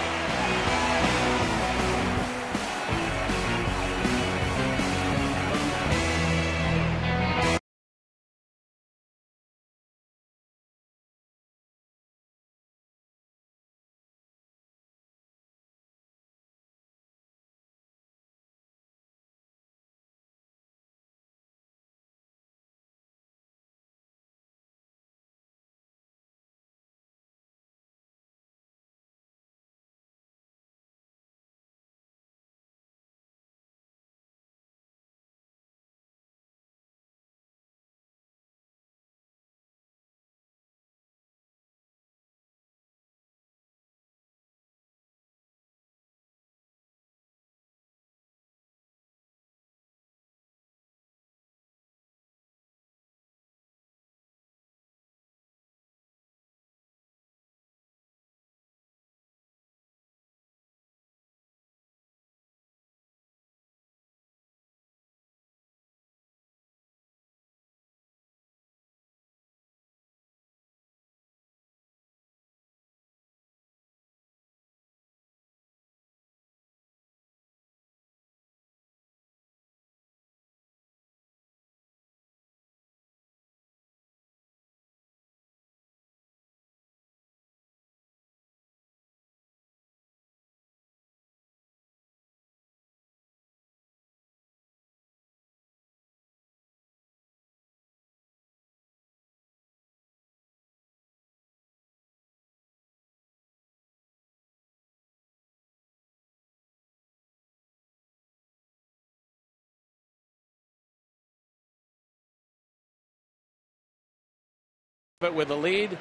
But with the lead,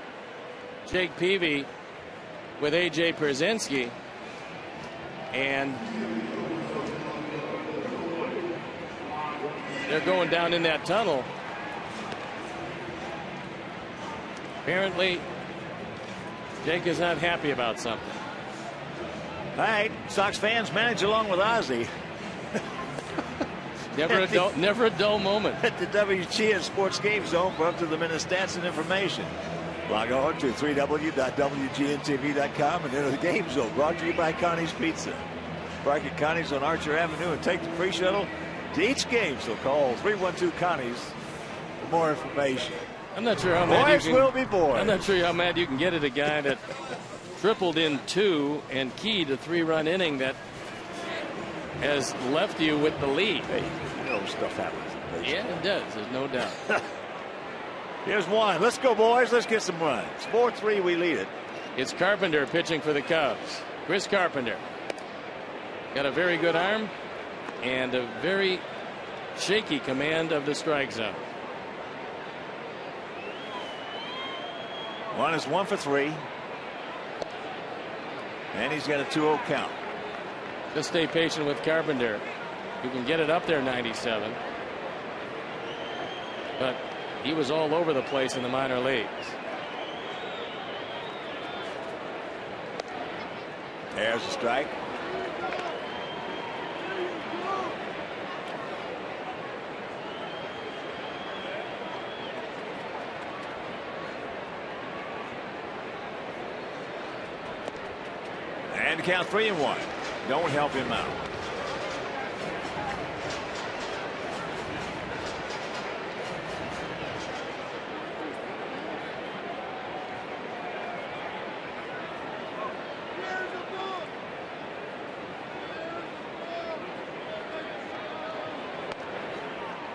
Jake Peavy with A.J. Pierzynski, and they're going down in that tunnel. Apparently, Jake is not happy about something. All right, Sox fans, manage along with Ozzie. Never a dull moment. At the WGN Sports Game Zone for up-to-the-minute stats and information. Log on to www.wgntv.com and enter the Game Zone. Brought to you by Connie's Pizza. Park at Connie's on Archer Avenue and take the free shuttle to each game. So call 312-CONNIES for more information. I'm not sure how mad boys will be boys. I'm not sure how mad you can get at a guy that tripled in 2 and keyed a 3-run inning that has left you with the lead. Hey, you know stuff happens. Yeah, it does. There's no doubt. Here's one. Let's go, boys. Let's get some runs. 4-3, we lead it. It's Carpenter pitching for the Cubs. Chris Carpenter. Got a very good arm and a very shaky command of the strike zone. One is 1 for 3. And he's got a 2-0 count. Just stay patient with Carpenter. You can get it up there 97. But he was all over the place in the minor leagues. There's a strike. And count 3-1. Don't help him out.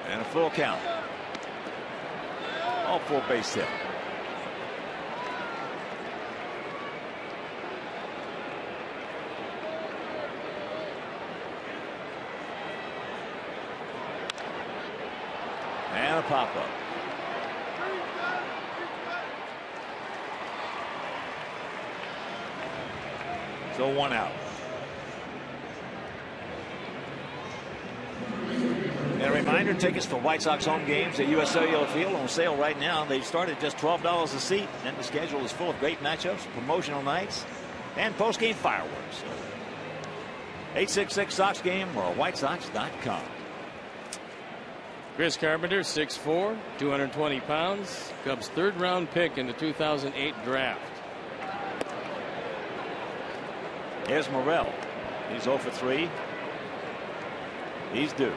And a full count. All 4 base hit. And a pop up. So 1 out. And a reminder, tickets for White Sox home games at US Cellular Field on sale right now. They start at just $12 a seat. And the schedule is full of great matchups, promotional nights, and post-game fireworks. 866 Sox Game or WhiteSox.com. Chris Carpenter, 6'4", 220 pounds. Cubs' 3rd-round pick in the 2008 draft. Here's Morel. He's 0 for 3. He's due.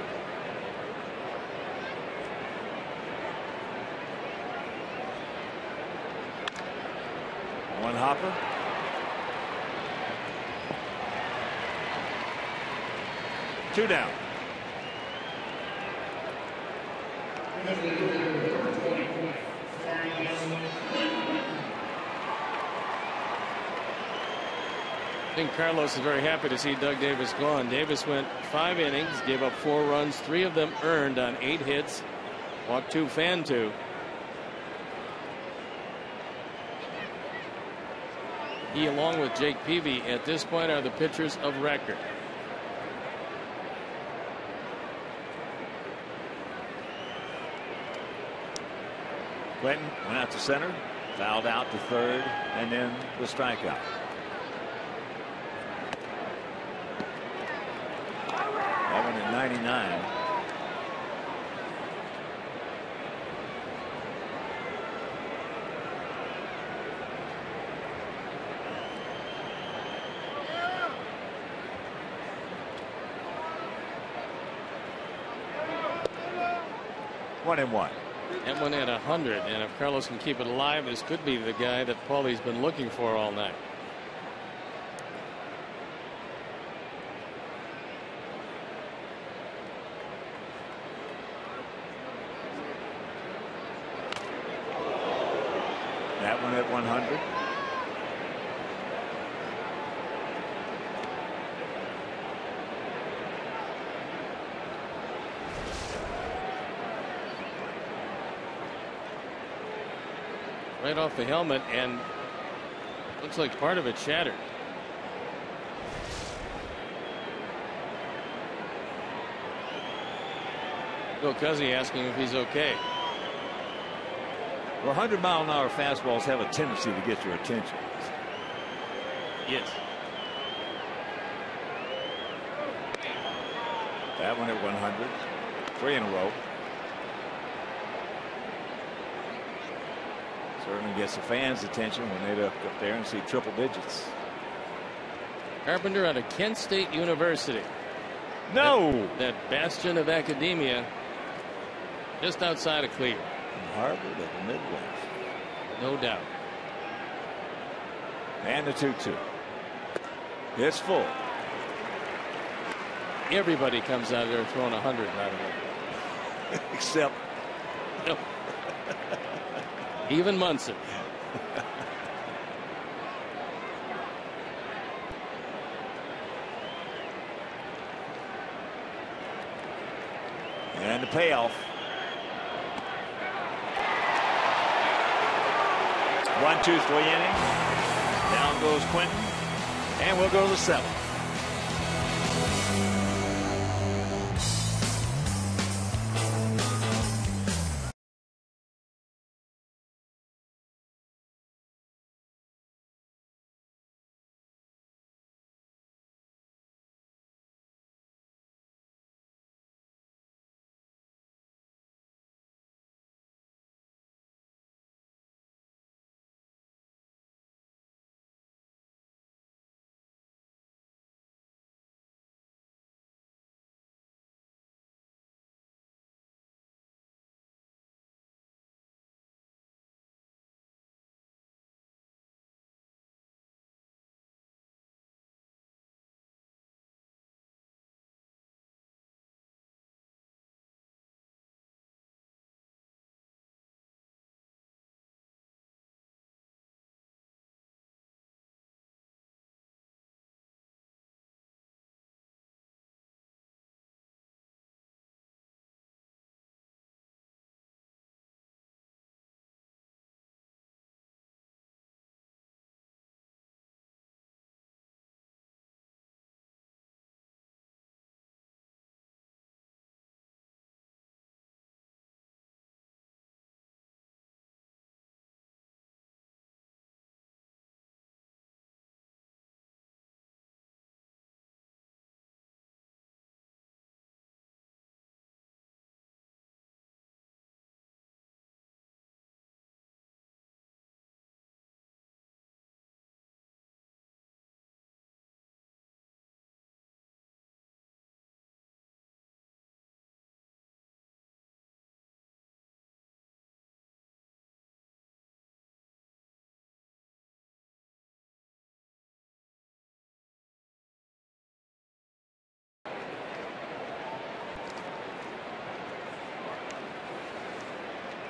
One hopper. Two down. I think Carlos is very happy to see Doug Davis gone. Davis went 5 innings, gave up 4 runs, 3 of them earned on 8 hits, walked 2, fanned 2. He, along with Jake Peavy, at this point are the pitchers of record. Clinton went out to center, fouled out to third, and then the strikeout. That one at 99. One and one. That one at 100, and if Carlos can keep it alive, this could be the guy that Paulie's been looking for all night. That one at 100. Right off the helmet, and looks like part of it shattered. Bill Cuzzy asking if he's okay. Well, 100-mile-an-hour fastballs have a tendency to get your attention. Yes. That one at 100. 3 in a row. Certainly gets the fans' attention when they look up there and see triple digits. Carpenter out of Kent State University. No! That bastion of academia just outside of Cleveland. Harvard of the Midwest. No doubt. And the 2-2. It's full. Everybody comes out of there throwing 100, by the way. Except. No. Even Munson. And the payoff. 1, 2, 3 innings. Down goes Quentin. And we'll go to the 7th.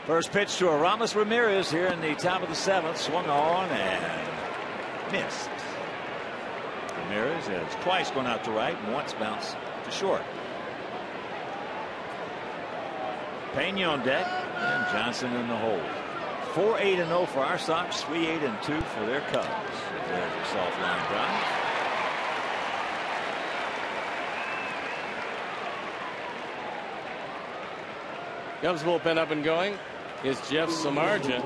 First pitch to Aramis Ramirez here in the top of the 7th. Swung on and missed. Ramirez has twice gone out to right and once bounced to short. Peña on deck and Johnson in the hole. 4-8-0 for our Sox. 3-8-2 for their Cubs. There's a soft line drive. Cubs bullpen up and going is Jeff Samardzija.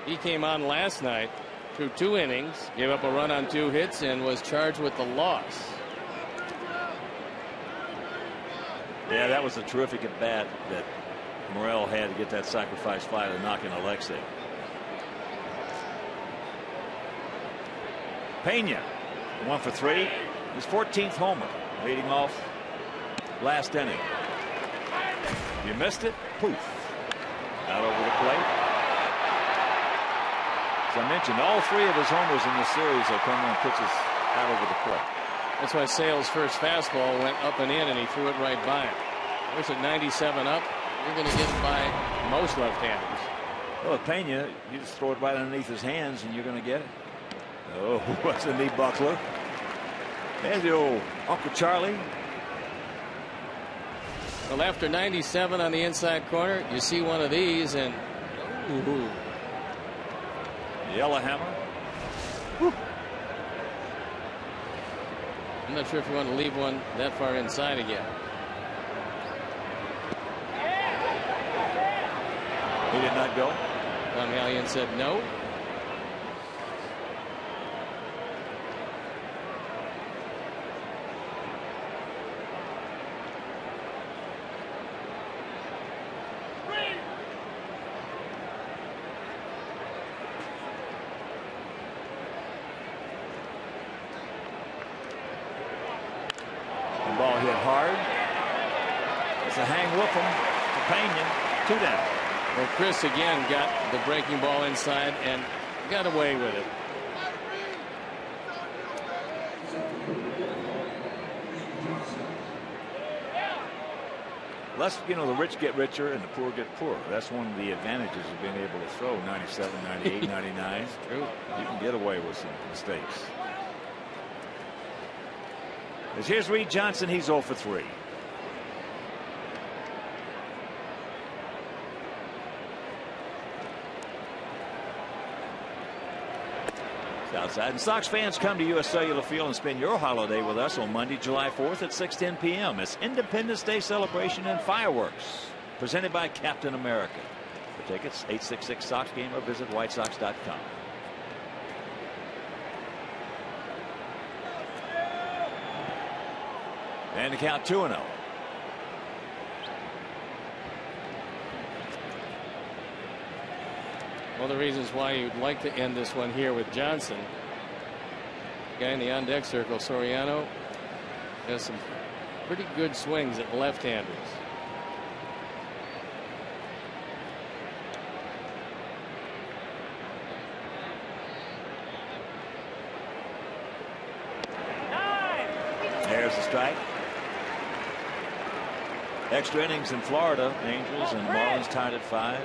He came on last night through 2 innings, gave up a run on 2 hits, and was charged with the loss. Yeah, that was a terrific at bat that Morel had to get that sacrifice fly to knock in Alexei. Peña 1 for 3. His 14th homer, leading off last inning. You missed it. Poof. Out over the plate. As I mentioned, all 3 of his homers in this series have come on pitches out over the plate. That's why Sale's first fastball went up and in, and he threw it right by him. There's a 97 up. You're going to get by most left-handers. Well, with Peña, you just throw it right underneath his hands, and you're going to get it. Oh, what's a knee buckler? There's the old Uncle Charlie. Well, after 97 on the inside corner, you see one of these, and ooh. Yellowhammer. Whew. I'm not sure if you want to leave one that far inside again. He did not go. Tom Hallion said no. hit hard. It's a hang whoop him to Pena. 2 down. Well, Chris again got the breaking ball inside and got away with it. Less, you know, the rich get richer and the poor get poorer. That's one of the advantages of being able to throw 97, 98, 99. It's true. You can get away with some mistakes. As here's Reed Johnson. He's 0 for 3. Outside. And Sox fans, come to U.S. Cellular Field and spend your holiday with us on Monday, July 4th at 6:10 p.m. It's Independence Day celebration and fireworks presented by Captain America. For tickets, 866 Sox game or visit whitesox.com. And the count 2-0. One of the reasons why you'd like to end this one here with Johnson. Guy in the on deck circle, Soriano, has some pretty good swings at left-handers. There's the strike. Extra innings in Florida. Angels and Marlins tied at 5.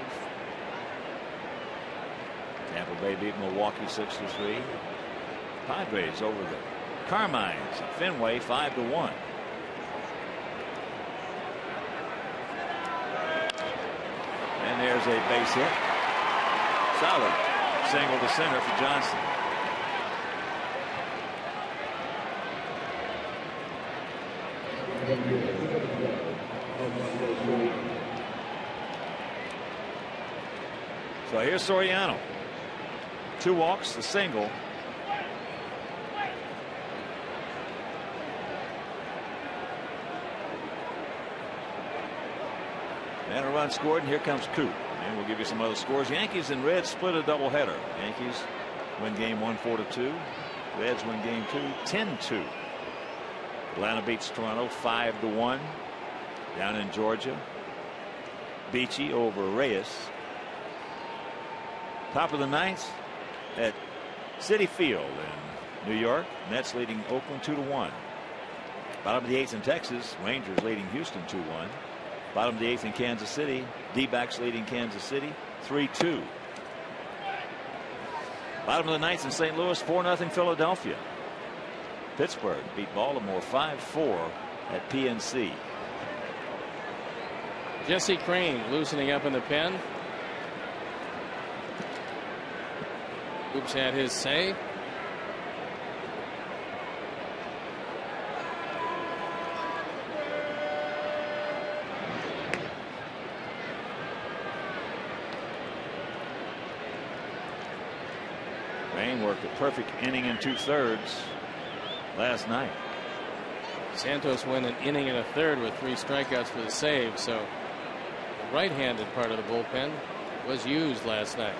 Tampa Bay beat Milwaukee 6-3. Padres over the Carmines at Fenway 5-1. And there's a base hit. Solid single to center for Johnson. So here's Soriano. 2 walks, a single. And a run scored, and here comes Coop. And we'll give you some other scores. Yankees and Reds split a doubleheader. Yankees win game 1 4-2. Reds win game 2 10-2. Atlanta beats Toronto 5-1 down in Georgia. Beachy over Reyes. Top of the 9th at Citi Field in New York. Mets leading Oakland 2-1. Bottom of the 8th in Texas. Rangers leading Houston 2-1. Bottom of the 8th in Kansas City. D-backs leading Kansas City 3-2. Bottom of the 9th in St. Louis. 4-0 Philadelphia. Pittsburgh beat Baltimore 5-4 at PNC. Jesse Crain loosening up in the pen. Oops, had his say. Rain worked a perfect inning in 2/3 last night. Santos went an inning and a third with 3 strikeouts for the save. So the right-handed part of the bullpen was used last night.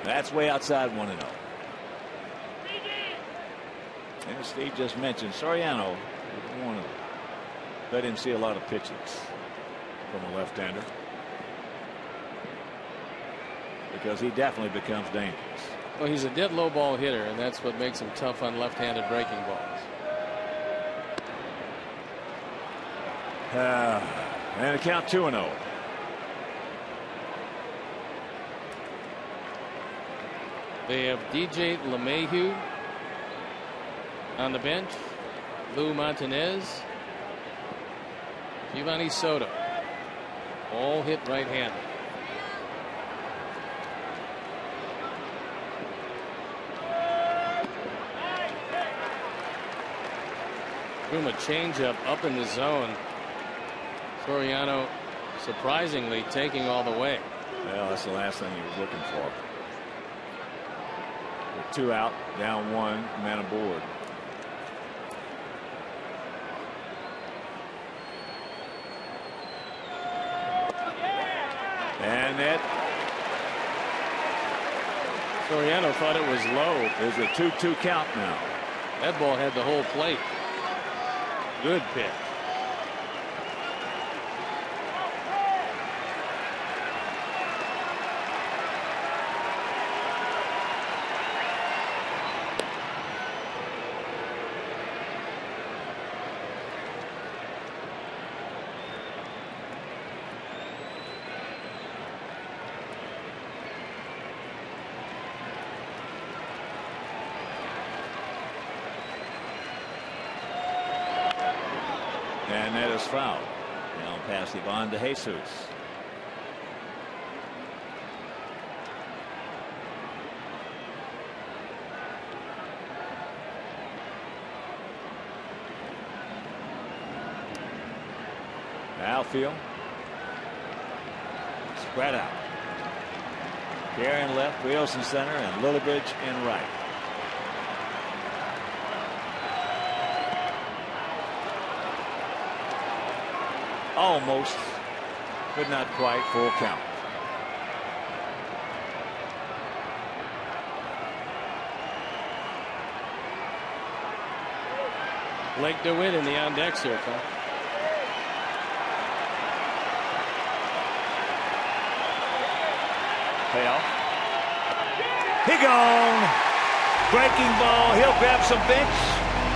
That's way outside 1-0. And as Steve just mentioned, Soriano, you don't want to let him see a lot of pitches from a left-hander, because he definitely becomes dangerous. Well, he's a dead low ball hitter, and that's what makes him tough on left-handed breaking balls. And the count 2-0. They have DJ LeMahieu on the bench, Lou Montanez, Giovanni Soto, all hit right-handed. Threw him a changeup up in the zone. Soriano surprisingly taking all the way. Well, that's the last thing he was looking for. 2 out, down 1, man aboard. And that. Soriano thought it was low. There's a 2-2 count now. That ball had the whole plate. Good pitch. And that is foul. Now pass Ivan to Jesus. Outfield. Spread out. Karen left, Rios in center, and Lillibridge in right. Almost, but not quite. Full count. Blake DeWitt in the on deck circle. Payoff. He gone. Breaking ball. He'll grab some bench.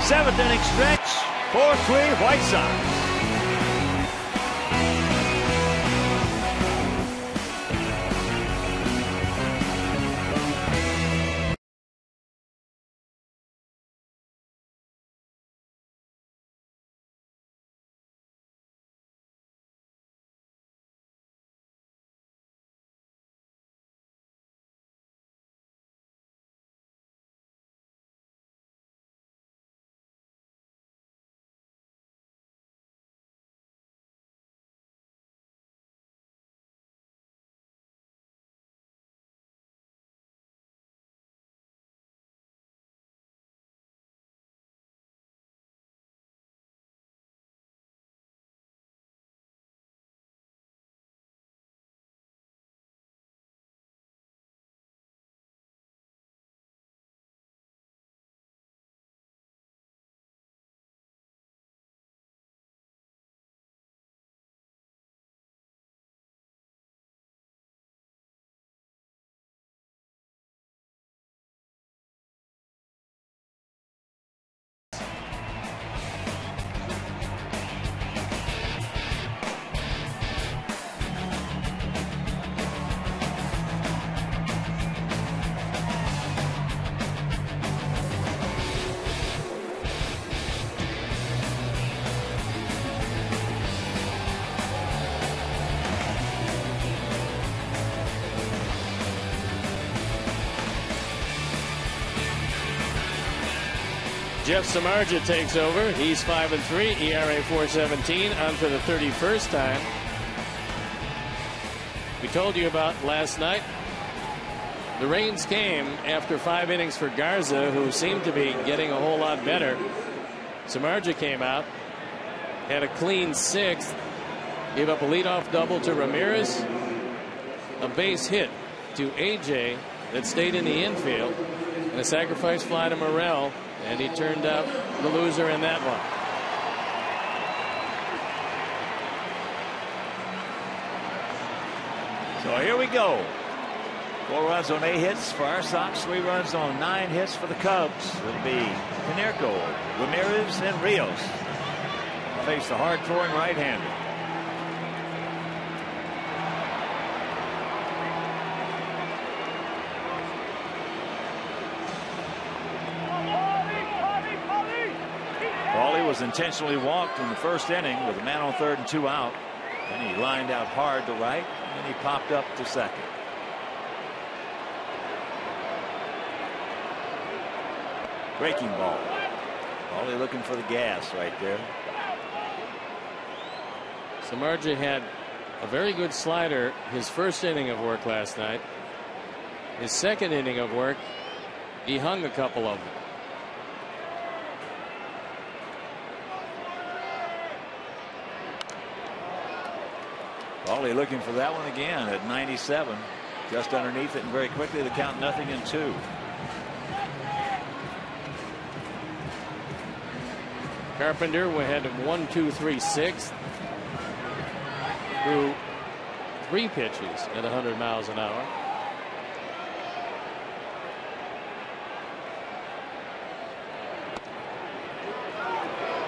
7th inning stretch. 4-3 White Sox. Jeff Samardzija takes over. He's 5-3, ERA 4.17, on for the 31st time. We told you about last night. The rains came after 5 innings for Garza, who seemed to be getting a whole lot better. Samardzija came out, had a clean 6th, gave up a leadoff double to Ramirez, a base hit to AJ that stayed in the infield, and a sacrifice fly to Morel. And he turned out the loser in that one. So here we go. 4 runs on 8 hits for our Sox. 3 runs on 9 hits for the Cubs. It'll be Canerco, Ramirez, and Rios. Face the hard-throwing right-hander. Was intentionally walked in the first inning with a man on 3rd and 2 out. Then he lined out hard to right, and then he popped up to 2nd. Breaking ball. Only looking for the gas right there. Samardzija had a very good slider his first inning of work last night. His second inning of work, he hung a couple of them. Paulie looking for that one again at 97. Just underneath it, and very quickly the count 0-2. Carpenter had him 1, 2, 3, 6 through 3 pitches at 100 miles an hour.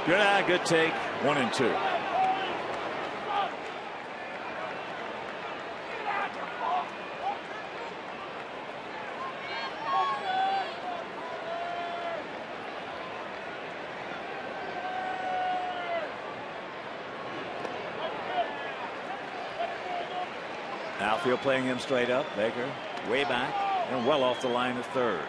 Good eye, good take. 1 and 2. Outfield playing him straight up. Baker way back and well off the line of third.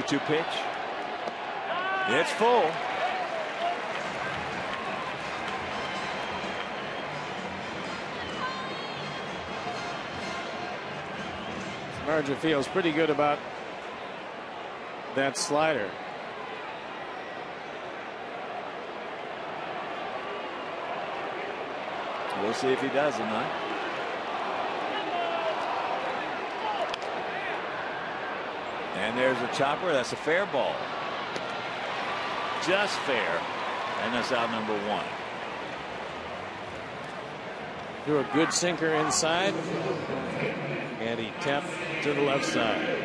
Two pitch. It's full. Marger feels pretty good about that slider. We'll see if he does or not. And there's a chopper. That's a fair ball. Just fair. And that's out number 1. Threw a good sinker inside. And he tapped to the left side.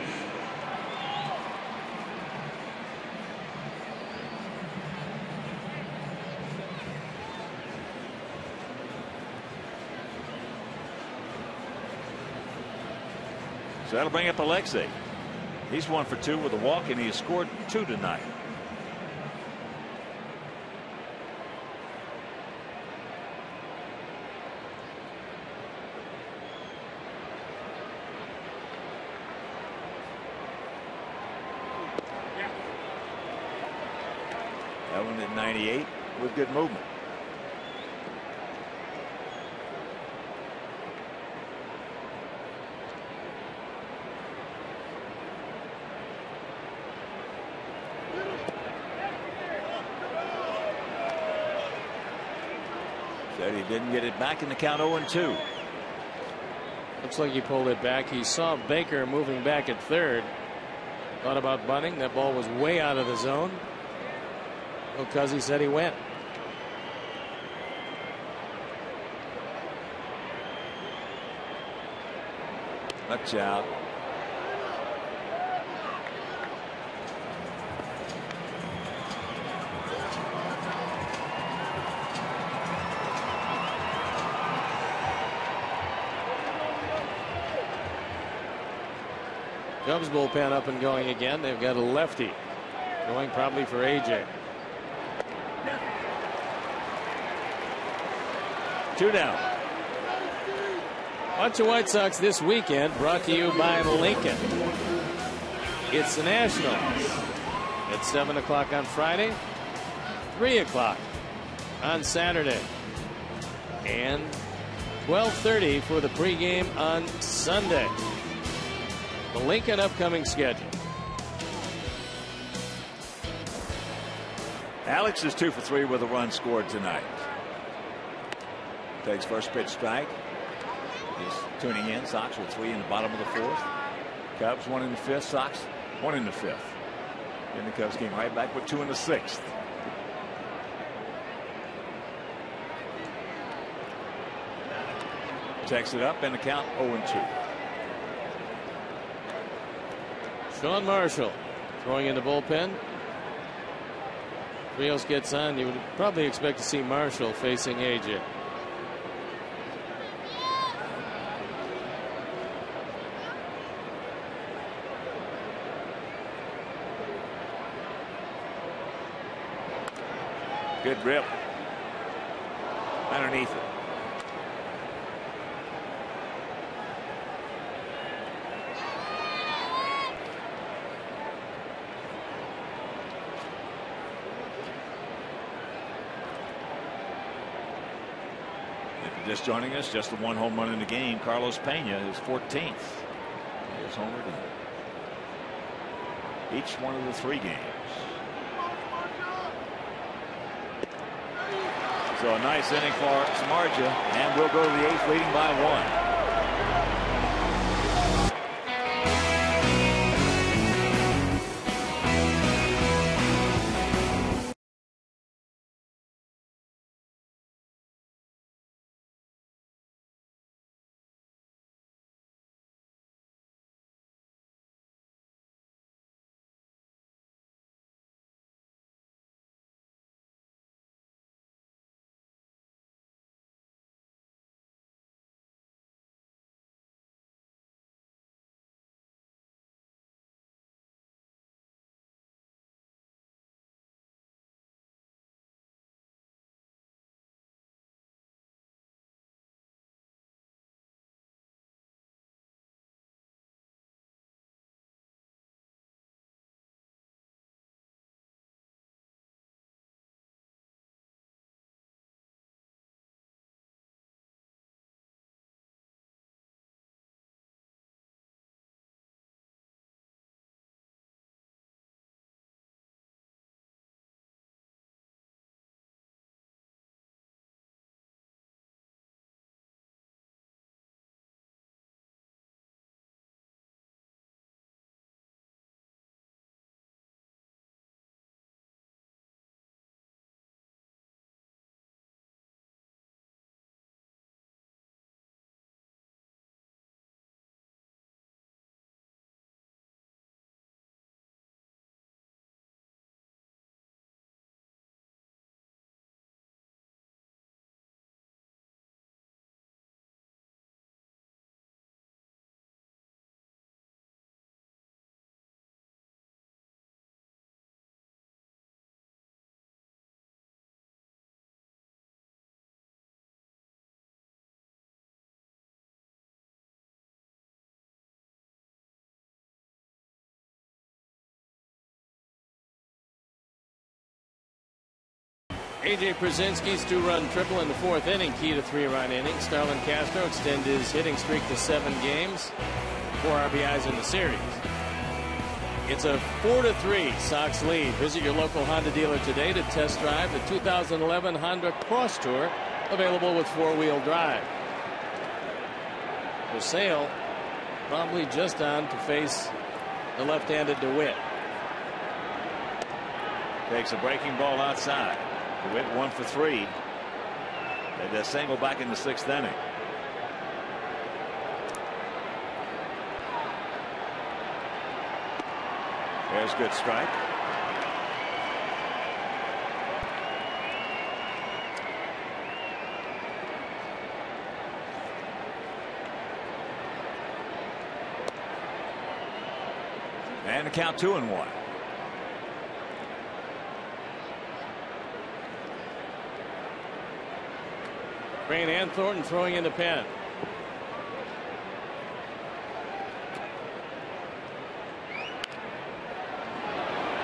So that'll bring up Alexei. He's 1 for 2 with a walk, and he has scored 2 tonight. That one at 98 with good movement. Said he didn't get it back in the count. 0-2. Looks like he pulled it back. He saw Baker moving back at third. Thought about bunting. That ball was way out of the zone. Because he said he went. Watch out. Cubs bullpen up and going again. They've got a lefty going probably for AJ. 2 down. Watch the White Sox this weekend, brought to you by Lincoln. It's the Nationals at 7 o'clock on Friday, 3 o'clock on Saturday, and 12:30 for the pregame on Sunday. The Lincoln upcoming schedule. Alex is 2 for 3 with a run scored tonight. Takes first pitch strike. He's tuning in. Sox with 3 in the bottom of the 4th. Cubs 1 in the 5th. Sox 1 in the 5th. Then the Cubs came right back with 2 in the 6th. Takes it up and the count 0-2. Sean Marshall throwing in the bullpen. Rios gets on. You would probably expect to see Marshall facing AJ. Good rip. Underneath it. If you're just joining us, just the 1 home run in the game. Carlos Pena is 14th. He has homered in each one of the 3 games. So a nice inning for Samardzija, and we'll go to the 8th leading by 1. A.J. Przinsky's 2-run triple in the 4th inning, key to 3-run inning. Starlin Castro extend his hitting streak to 7 games, 4 RBIs in the series. It's a 4-3 Sox lead. Visit your local Honda dealer today to test drive the 2011 Honda Cross Tour, available with 4-wheel drive. For sale, probably just on to face the left-handed DeWitt. Takes a breaking ball outside. DeWitt 1 for 3. They just single back in the 6th inning. There's a good strike. And the count 2-1. Crane and Thornton throwing in the pen.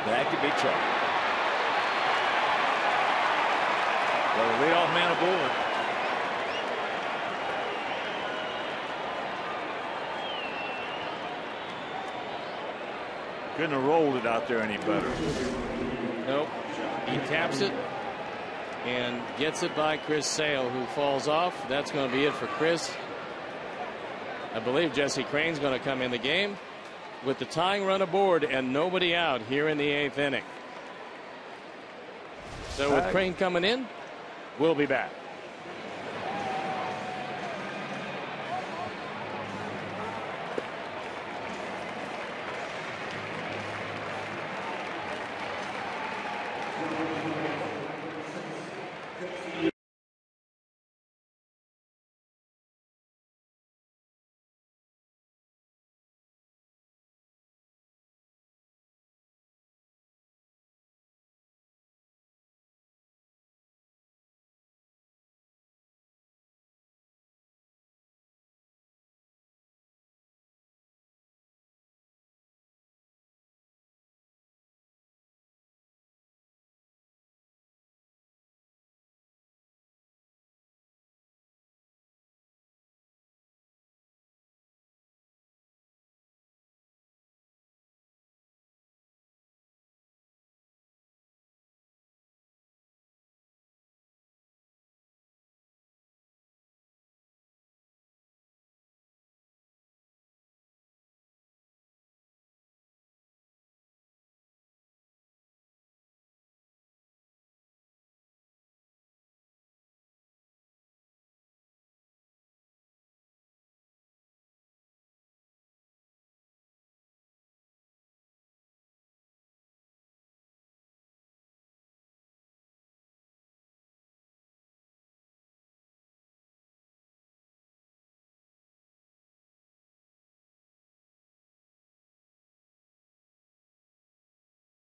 That could be trouble. Well, the leadoff man aboard. Couldn't have rolled it out there any better. Nope. He taps it and gets it by Chris Sale, who falls off. That's going to be it for Chris. I believe Jesse Crane's going to come in the game with the tying run aboard and nobody out here in the 8th inning. So with Crane coming in, we'll be back.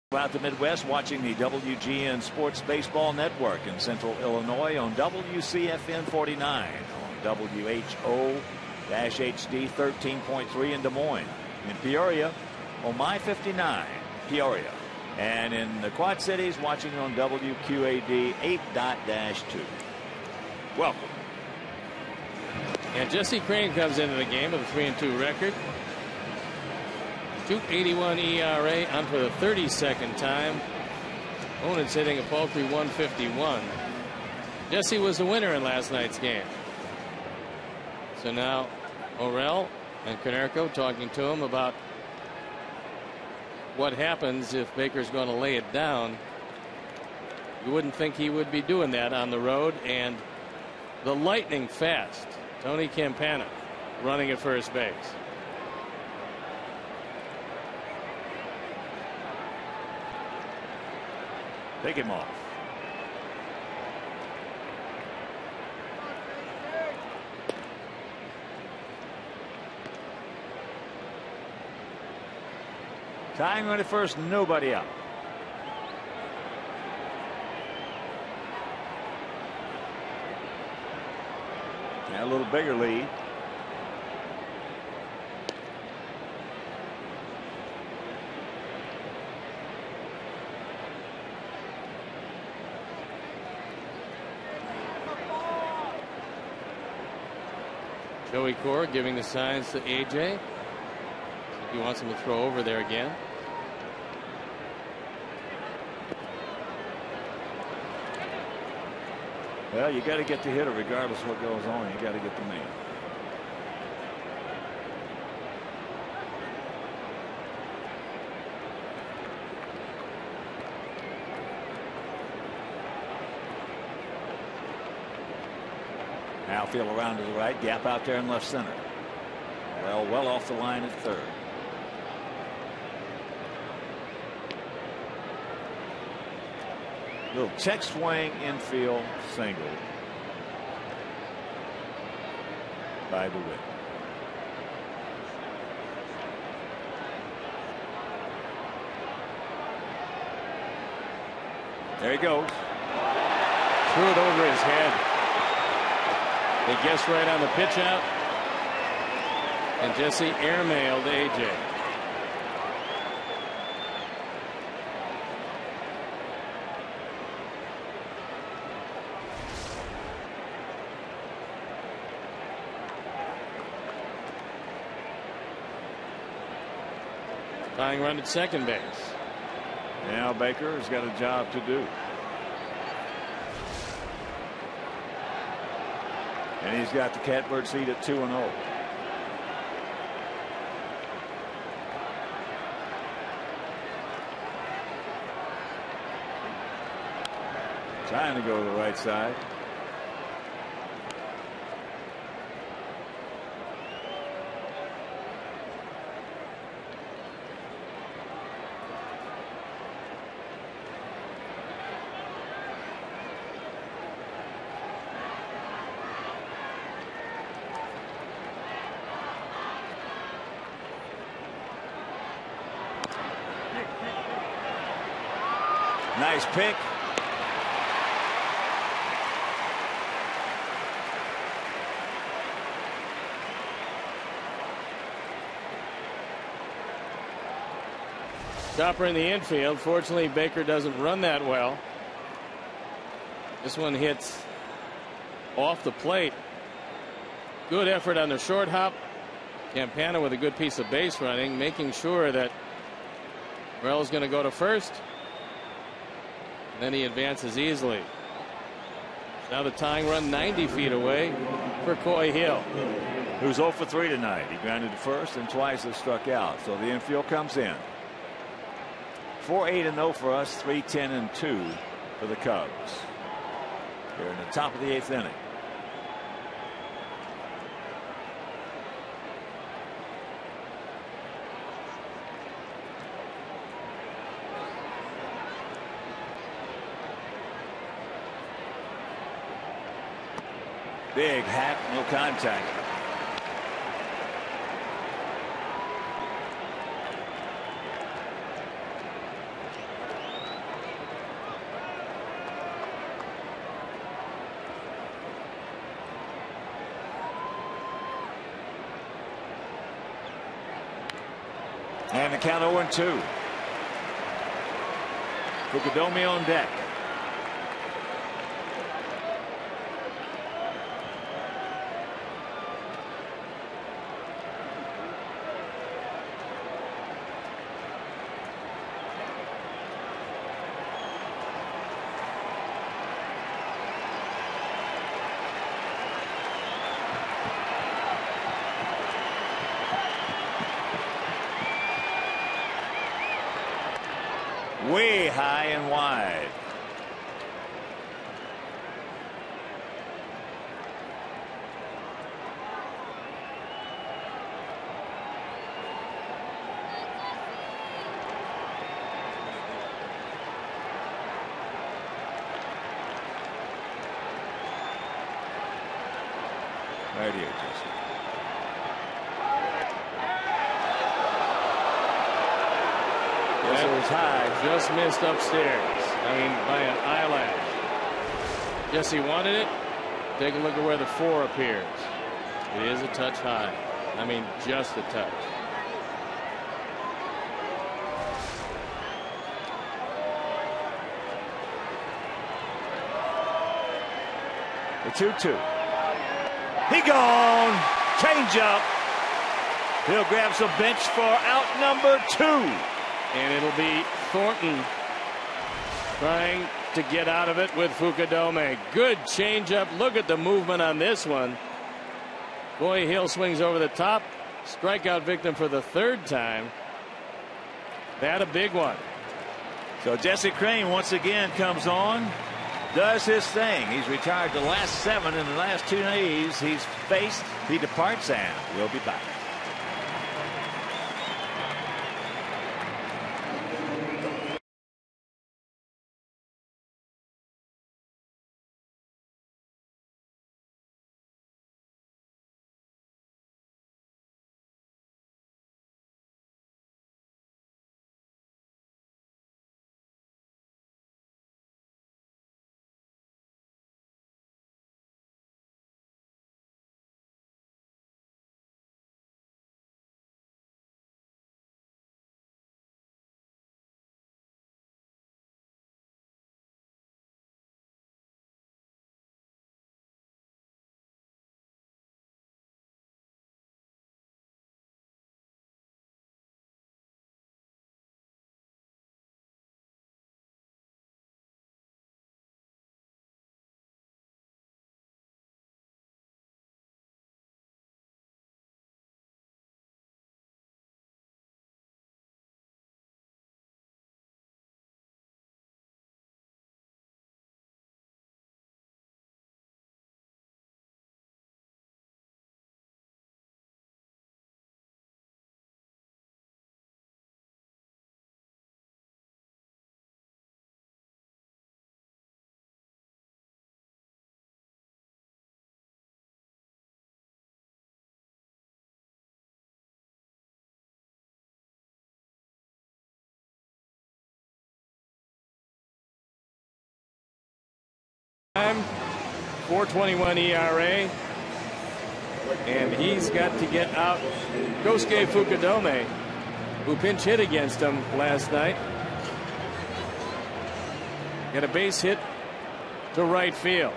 Throughout the Midwest, watching the WGN Sports Baseball Network in Central Illinois on WCFN 49, on WHO-HD 13.3 in Des Moines, in Peoria on My 59 Peoria, and in the Quad Cities watching on WQAD 8.2. Welcome. And Jesse Crain comes into the game with a 3-2 record. 2.81 ERA on for the 32nd time. Opponent's hitting a paltry 151. Jesse was the winner in last night's game. So now Orel and Konerko talking to him about what happens if Baker's going to lay it down. You wouldn't think he would be doing that on the road. And the lightning fast Tony Campana running at first base. Take him off. Tying run at first, nobody out. Now a little bigger lead. Joey Cora giving the signs to AJ. He wants him to throw over there again. Well, you got to get the hitter regardless of what goes on. You got to get the man. Outfield around to the right, gap out there in left center. Well off the line at third. Little check swing, infield single by DeWitt. There he goes. Threw it over his head. They guessed right on the pitch out. And Jesse airmailed AJ. Tying run at second base. Now Baker has got a job to do. And he's got the catbird seat at 2-0. Trying to go to the right side. Nice pick. Chopper in the infield. Fortunately, Baker doesn't run that well. This one hits off the plate. Good effort on the short hop. Campana with a good piece of base running, making sure that Morel is going to go to first. And then he advances easily. Now the tying run 90 feet away for Coy Hill, who's 0 for 3 tonight. He grounded to first and twice has struck out. So the infield comes in. 4-8-0 for us, 3-10-2 for the Cubs. They're in the top of the 8th inning. Big hack, no contact. the count 0-2. Fukudome on deck. Way high and wide. Right here, Jesse. Yes, it was high. Just missed upstairs. I mean, by an eyelash. Jesse wanted it. Take a look at where the 4 appears. It is a touch high. I mean, just a touch. The 2-2. He gone. Change up. He'll grab some bench for out number 2. And it'll be Thornton trying to get out of it with Fukudome. Good changeup. Look at the movement on this one. Boy, Hill swings over the top. Strikeout victim for the 3rd time. That a big one. So Jesse Crain once again comes on, does his thing. He's retired the last 7 in the last 2 days he's faced. He departs and we'll be back. Time, 4.21 ERA, and he's got to get out Kosuke Fukudome, who pinch hit against him last night. Got a base hit to right field.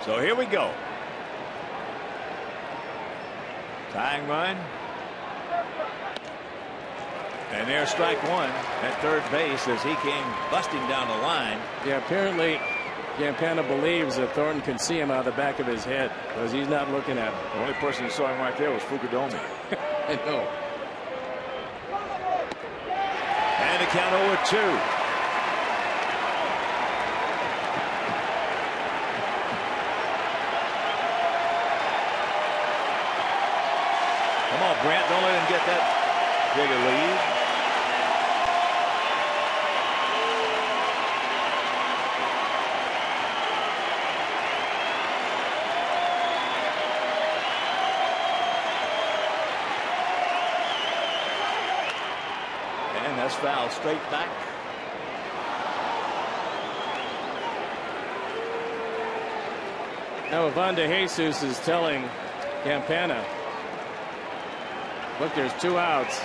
So here we go. Tying run. And there's strike 1 at third base as he came busting down the line. Yeah, apparently Campana believes that Thornton can see him out of the back of his head because he's not looking at him. The only person who saw him right there was Fukudome. I know. And the count 0-2. Come on, Brant, don't let him get that big a lead. And that's foul straight back. Now Ivan De Jesus is telling Campana, look, there's 2 outs.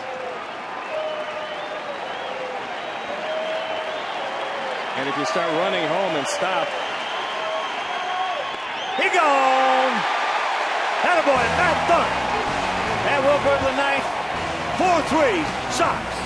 And if you start running home and stop. He gone. Attaboy, Matt Dunn. And we'll go to the ninth. 4-3 Sox.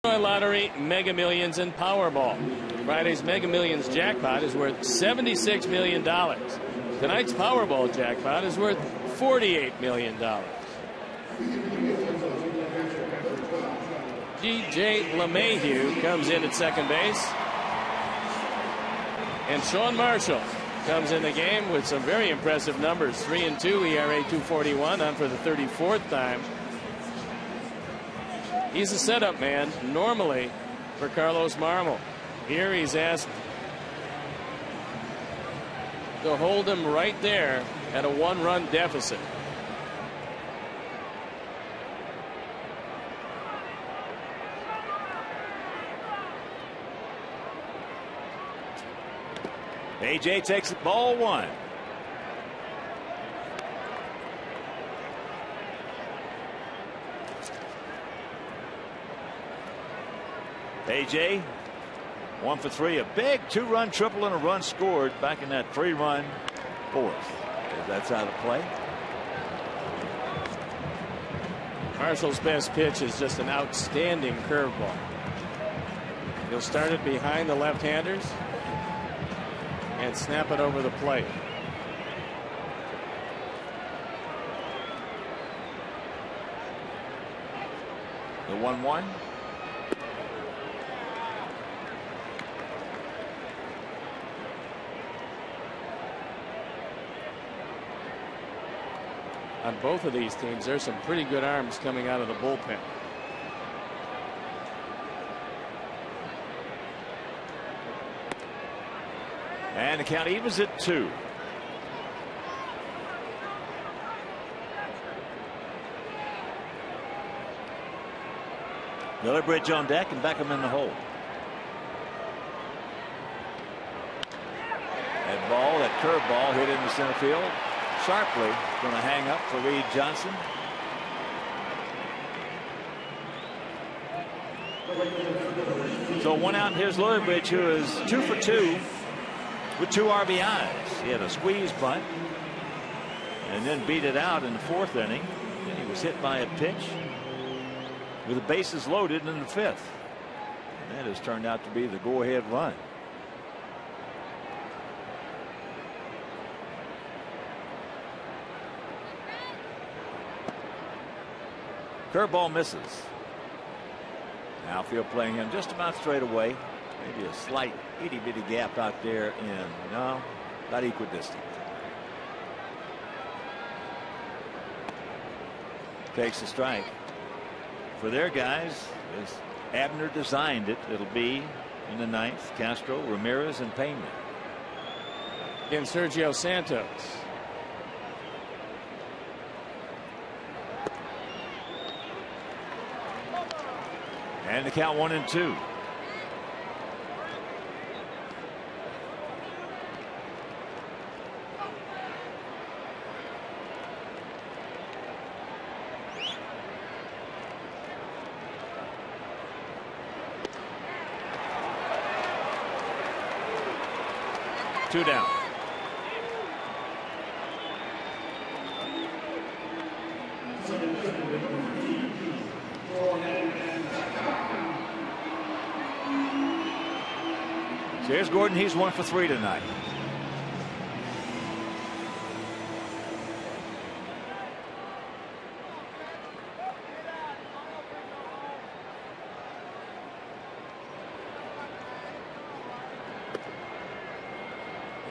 Lottery Mega Millions and Powerball. Friday's Mega Millions jackpot is worth $76 million. Tonight's Powerball jackpot is worth $48 million. G.J. LeMahieu comes in at second base. And Sean Marshall comes in the game with some very impressive numbers. 3-2 ERA 2.41 on for the 34th time. He's a setup man normally for Carlos Marmol. Here he's asked to hold him right there at a 1-run deficit. AJ takes it, ball 1. AJ 1 for 3, a big 2-run triple and a run scored back in that 3-run fourth. That's out of play. Marshall's best pitch is just an outstanding curveball. He'll start it behind the left-handers and snap it over the plate. The 1-1. On both of these teams, there's some pretty good arms coming out of the bullpen. And the count evens at 2. Miller Bridge on deck and Beckham in the hole. That ball, that curve ball hit into center field sharply. Going to hang up for Reed Johnson. So 1 out, and here's Lillibridge, who is 2 for 2 with 2 RBIs. He had a squeeze bunt and then beat it out in the 4th inning. Then he was hit by a pitch with the bases loaded in the 5th. And that has turned out to be the go-ahead run. Curveball misses. Outfield playing him just about straight away. Maybe a slight itty bitty gap out there in, no, about equidistant. Takes a strike. For their guys, as Abner designed it, it'll be in the ninth, Castro, Ramirez, and Pena. Again, Sergio Santos. And the count 1-2. Two down. So here's Gordon. He's 1 for 3 tonight.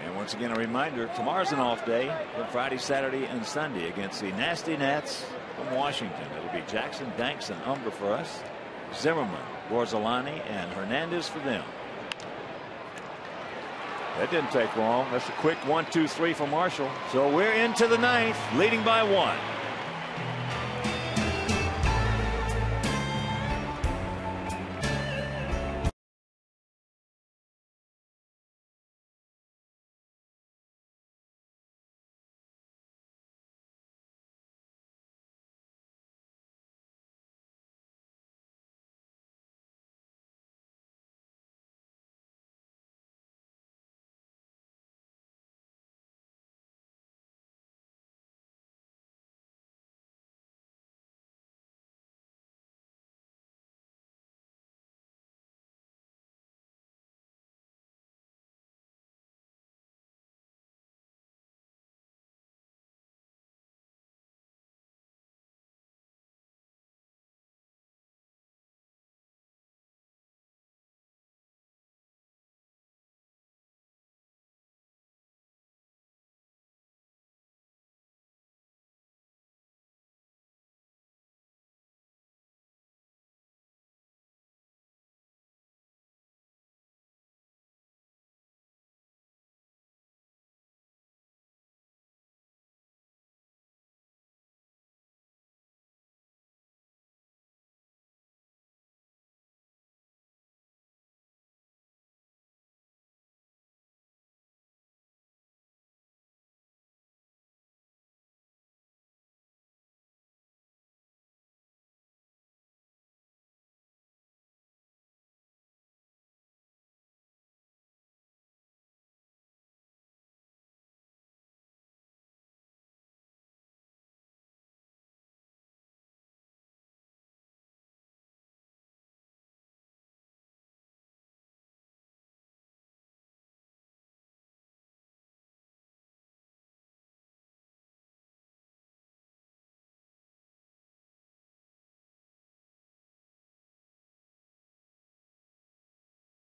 And once again, a reminder, tomorrow's an off day, but Friday, Saturday, and Sunday against the Nasty Nats from Washington. It'll be Jackson, Danks, and Umbra for us. Zimmerman, Borzolani, and Hernandez for them. That didn't take long. That's a quick 1-2-3 for Marshall. So we're into the ninth, leading by 1.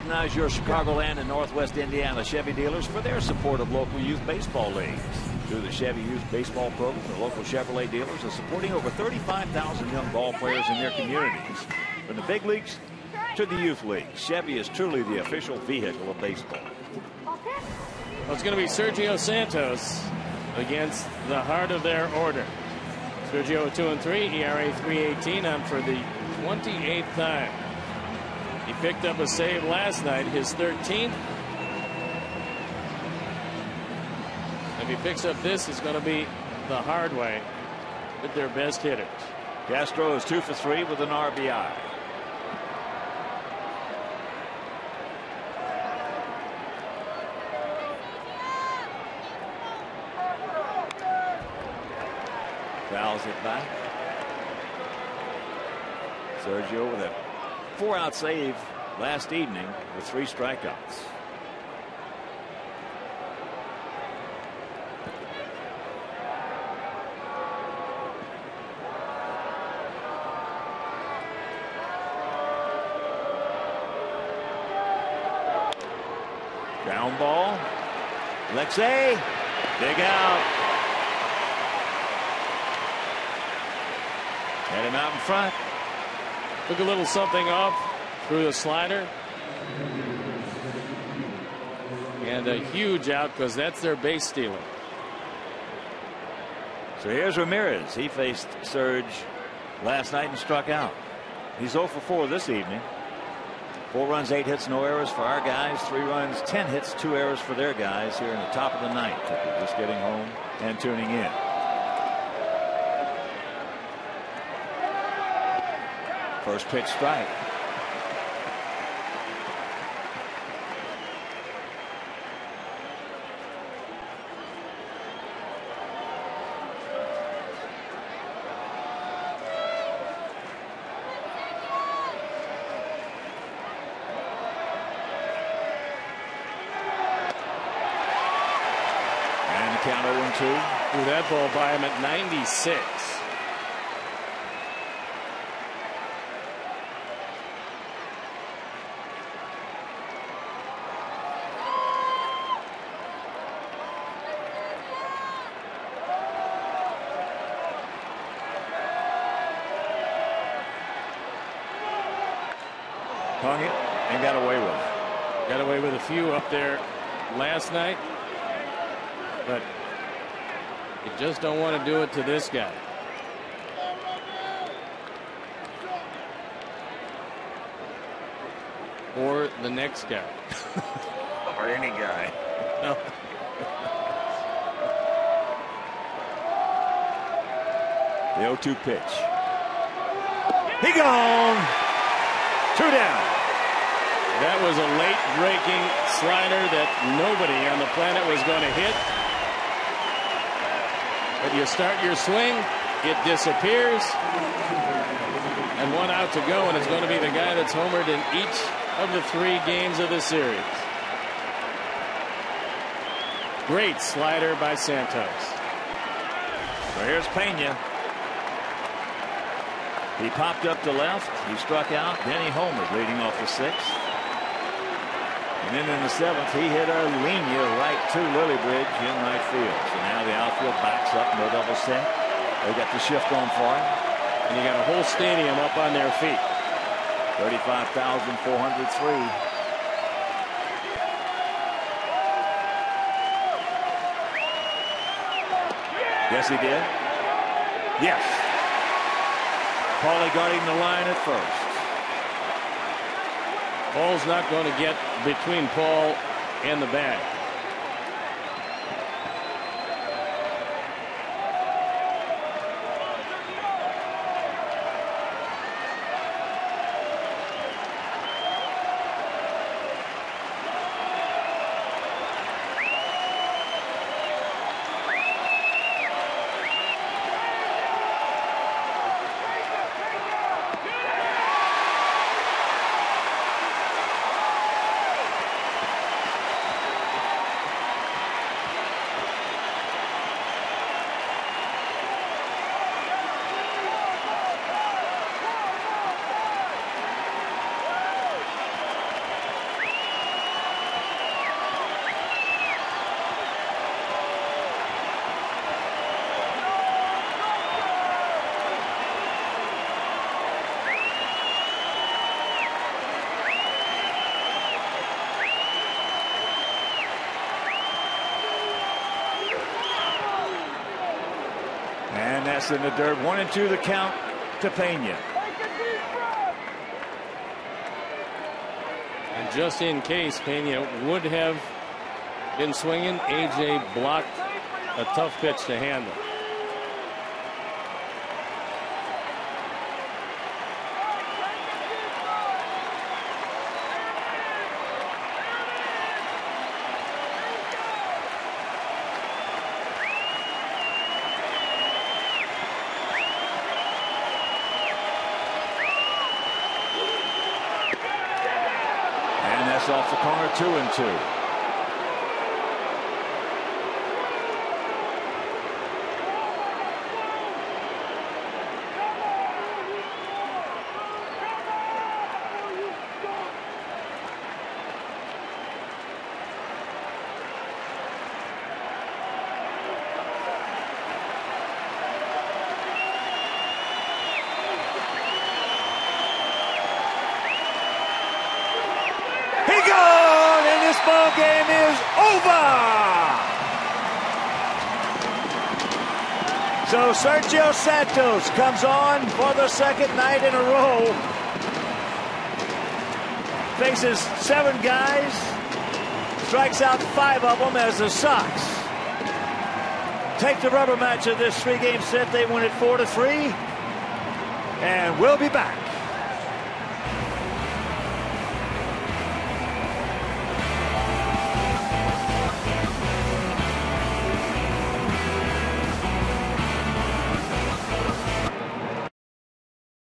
Recognize your Chicagoland and Northwest Indiana Chevy dealers for their support of local youth baseball leagues. Through the Chevy Youth Baseball Program, the local Chevrolet dealers are supporting over 35,000 young ball players in their communities. From the big leagues to the youth leagues, Chevy is truly the official vehicle of baseball. Well, it's going to be Sergio Santos against the heart of their order. Sergio 2-3, ERA 3.18 on for the 28th time. He picked up a save last night, his 13th. If he picks up this, it's going to be the hard way with their best hitters. Castro is 2 for 3 with an RBI. Fouls it back. Sergio with a 4-out save last evening with 3 strikeouts. Ground ball. Alexei. Dig out. Had him out in front. Took a little something off through the slider. And a huge out because that's their base stealer. So here's Ramirez. He faced Surge last night and struck out. He's 0 for 4 this evening. 4 runs, 8 hits, no errors for our guys. 3 runs, 10 hits, 2 errors for their guys here in the top of the ninth. If you're just getting home and tuning in. First pitch strike. Count 0-2. Threw that ball by him at 96. Hung it and got away with it. Got away with a few up there last night. But you just don't want to do it to this guy. Or the next guy. Or any guy. No. The 0-2 pitch. He gone. 2 down. That was a late breaking slider that nobody on the planet was going to hit. But you start your swing, it disappears, and 1 out to go, and it's going to be the guy that's homered in each of the 3 games of the series. Great slider by Santos. So here's Pena. He popped up to left. He struck out. Then he homered, leading off the 6th. And then in the 7th, he hit a linea right to Lillybridge in right field. So now the outfield backs up, no double set. They got the shift on for him. And you got a whole stadium up on their feet. 35,403. Yes, he did. Yes. Paulie guarding the line at first. Paul's not going to get between Paul and the bag. That's in the dirt. 1-2 the count to Pena. And just in case Pena would have been swinging, AJ blocked a tough pitch to handle. Off the corner, 2-2. ball game is over. So Sergio Santos comes on for the second night in a row. Faces 7 guys. Strikes out 5 of them as the Sox take the rubber match of this 3-game set. They win it 4-3. And we'll be back.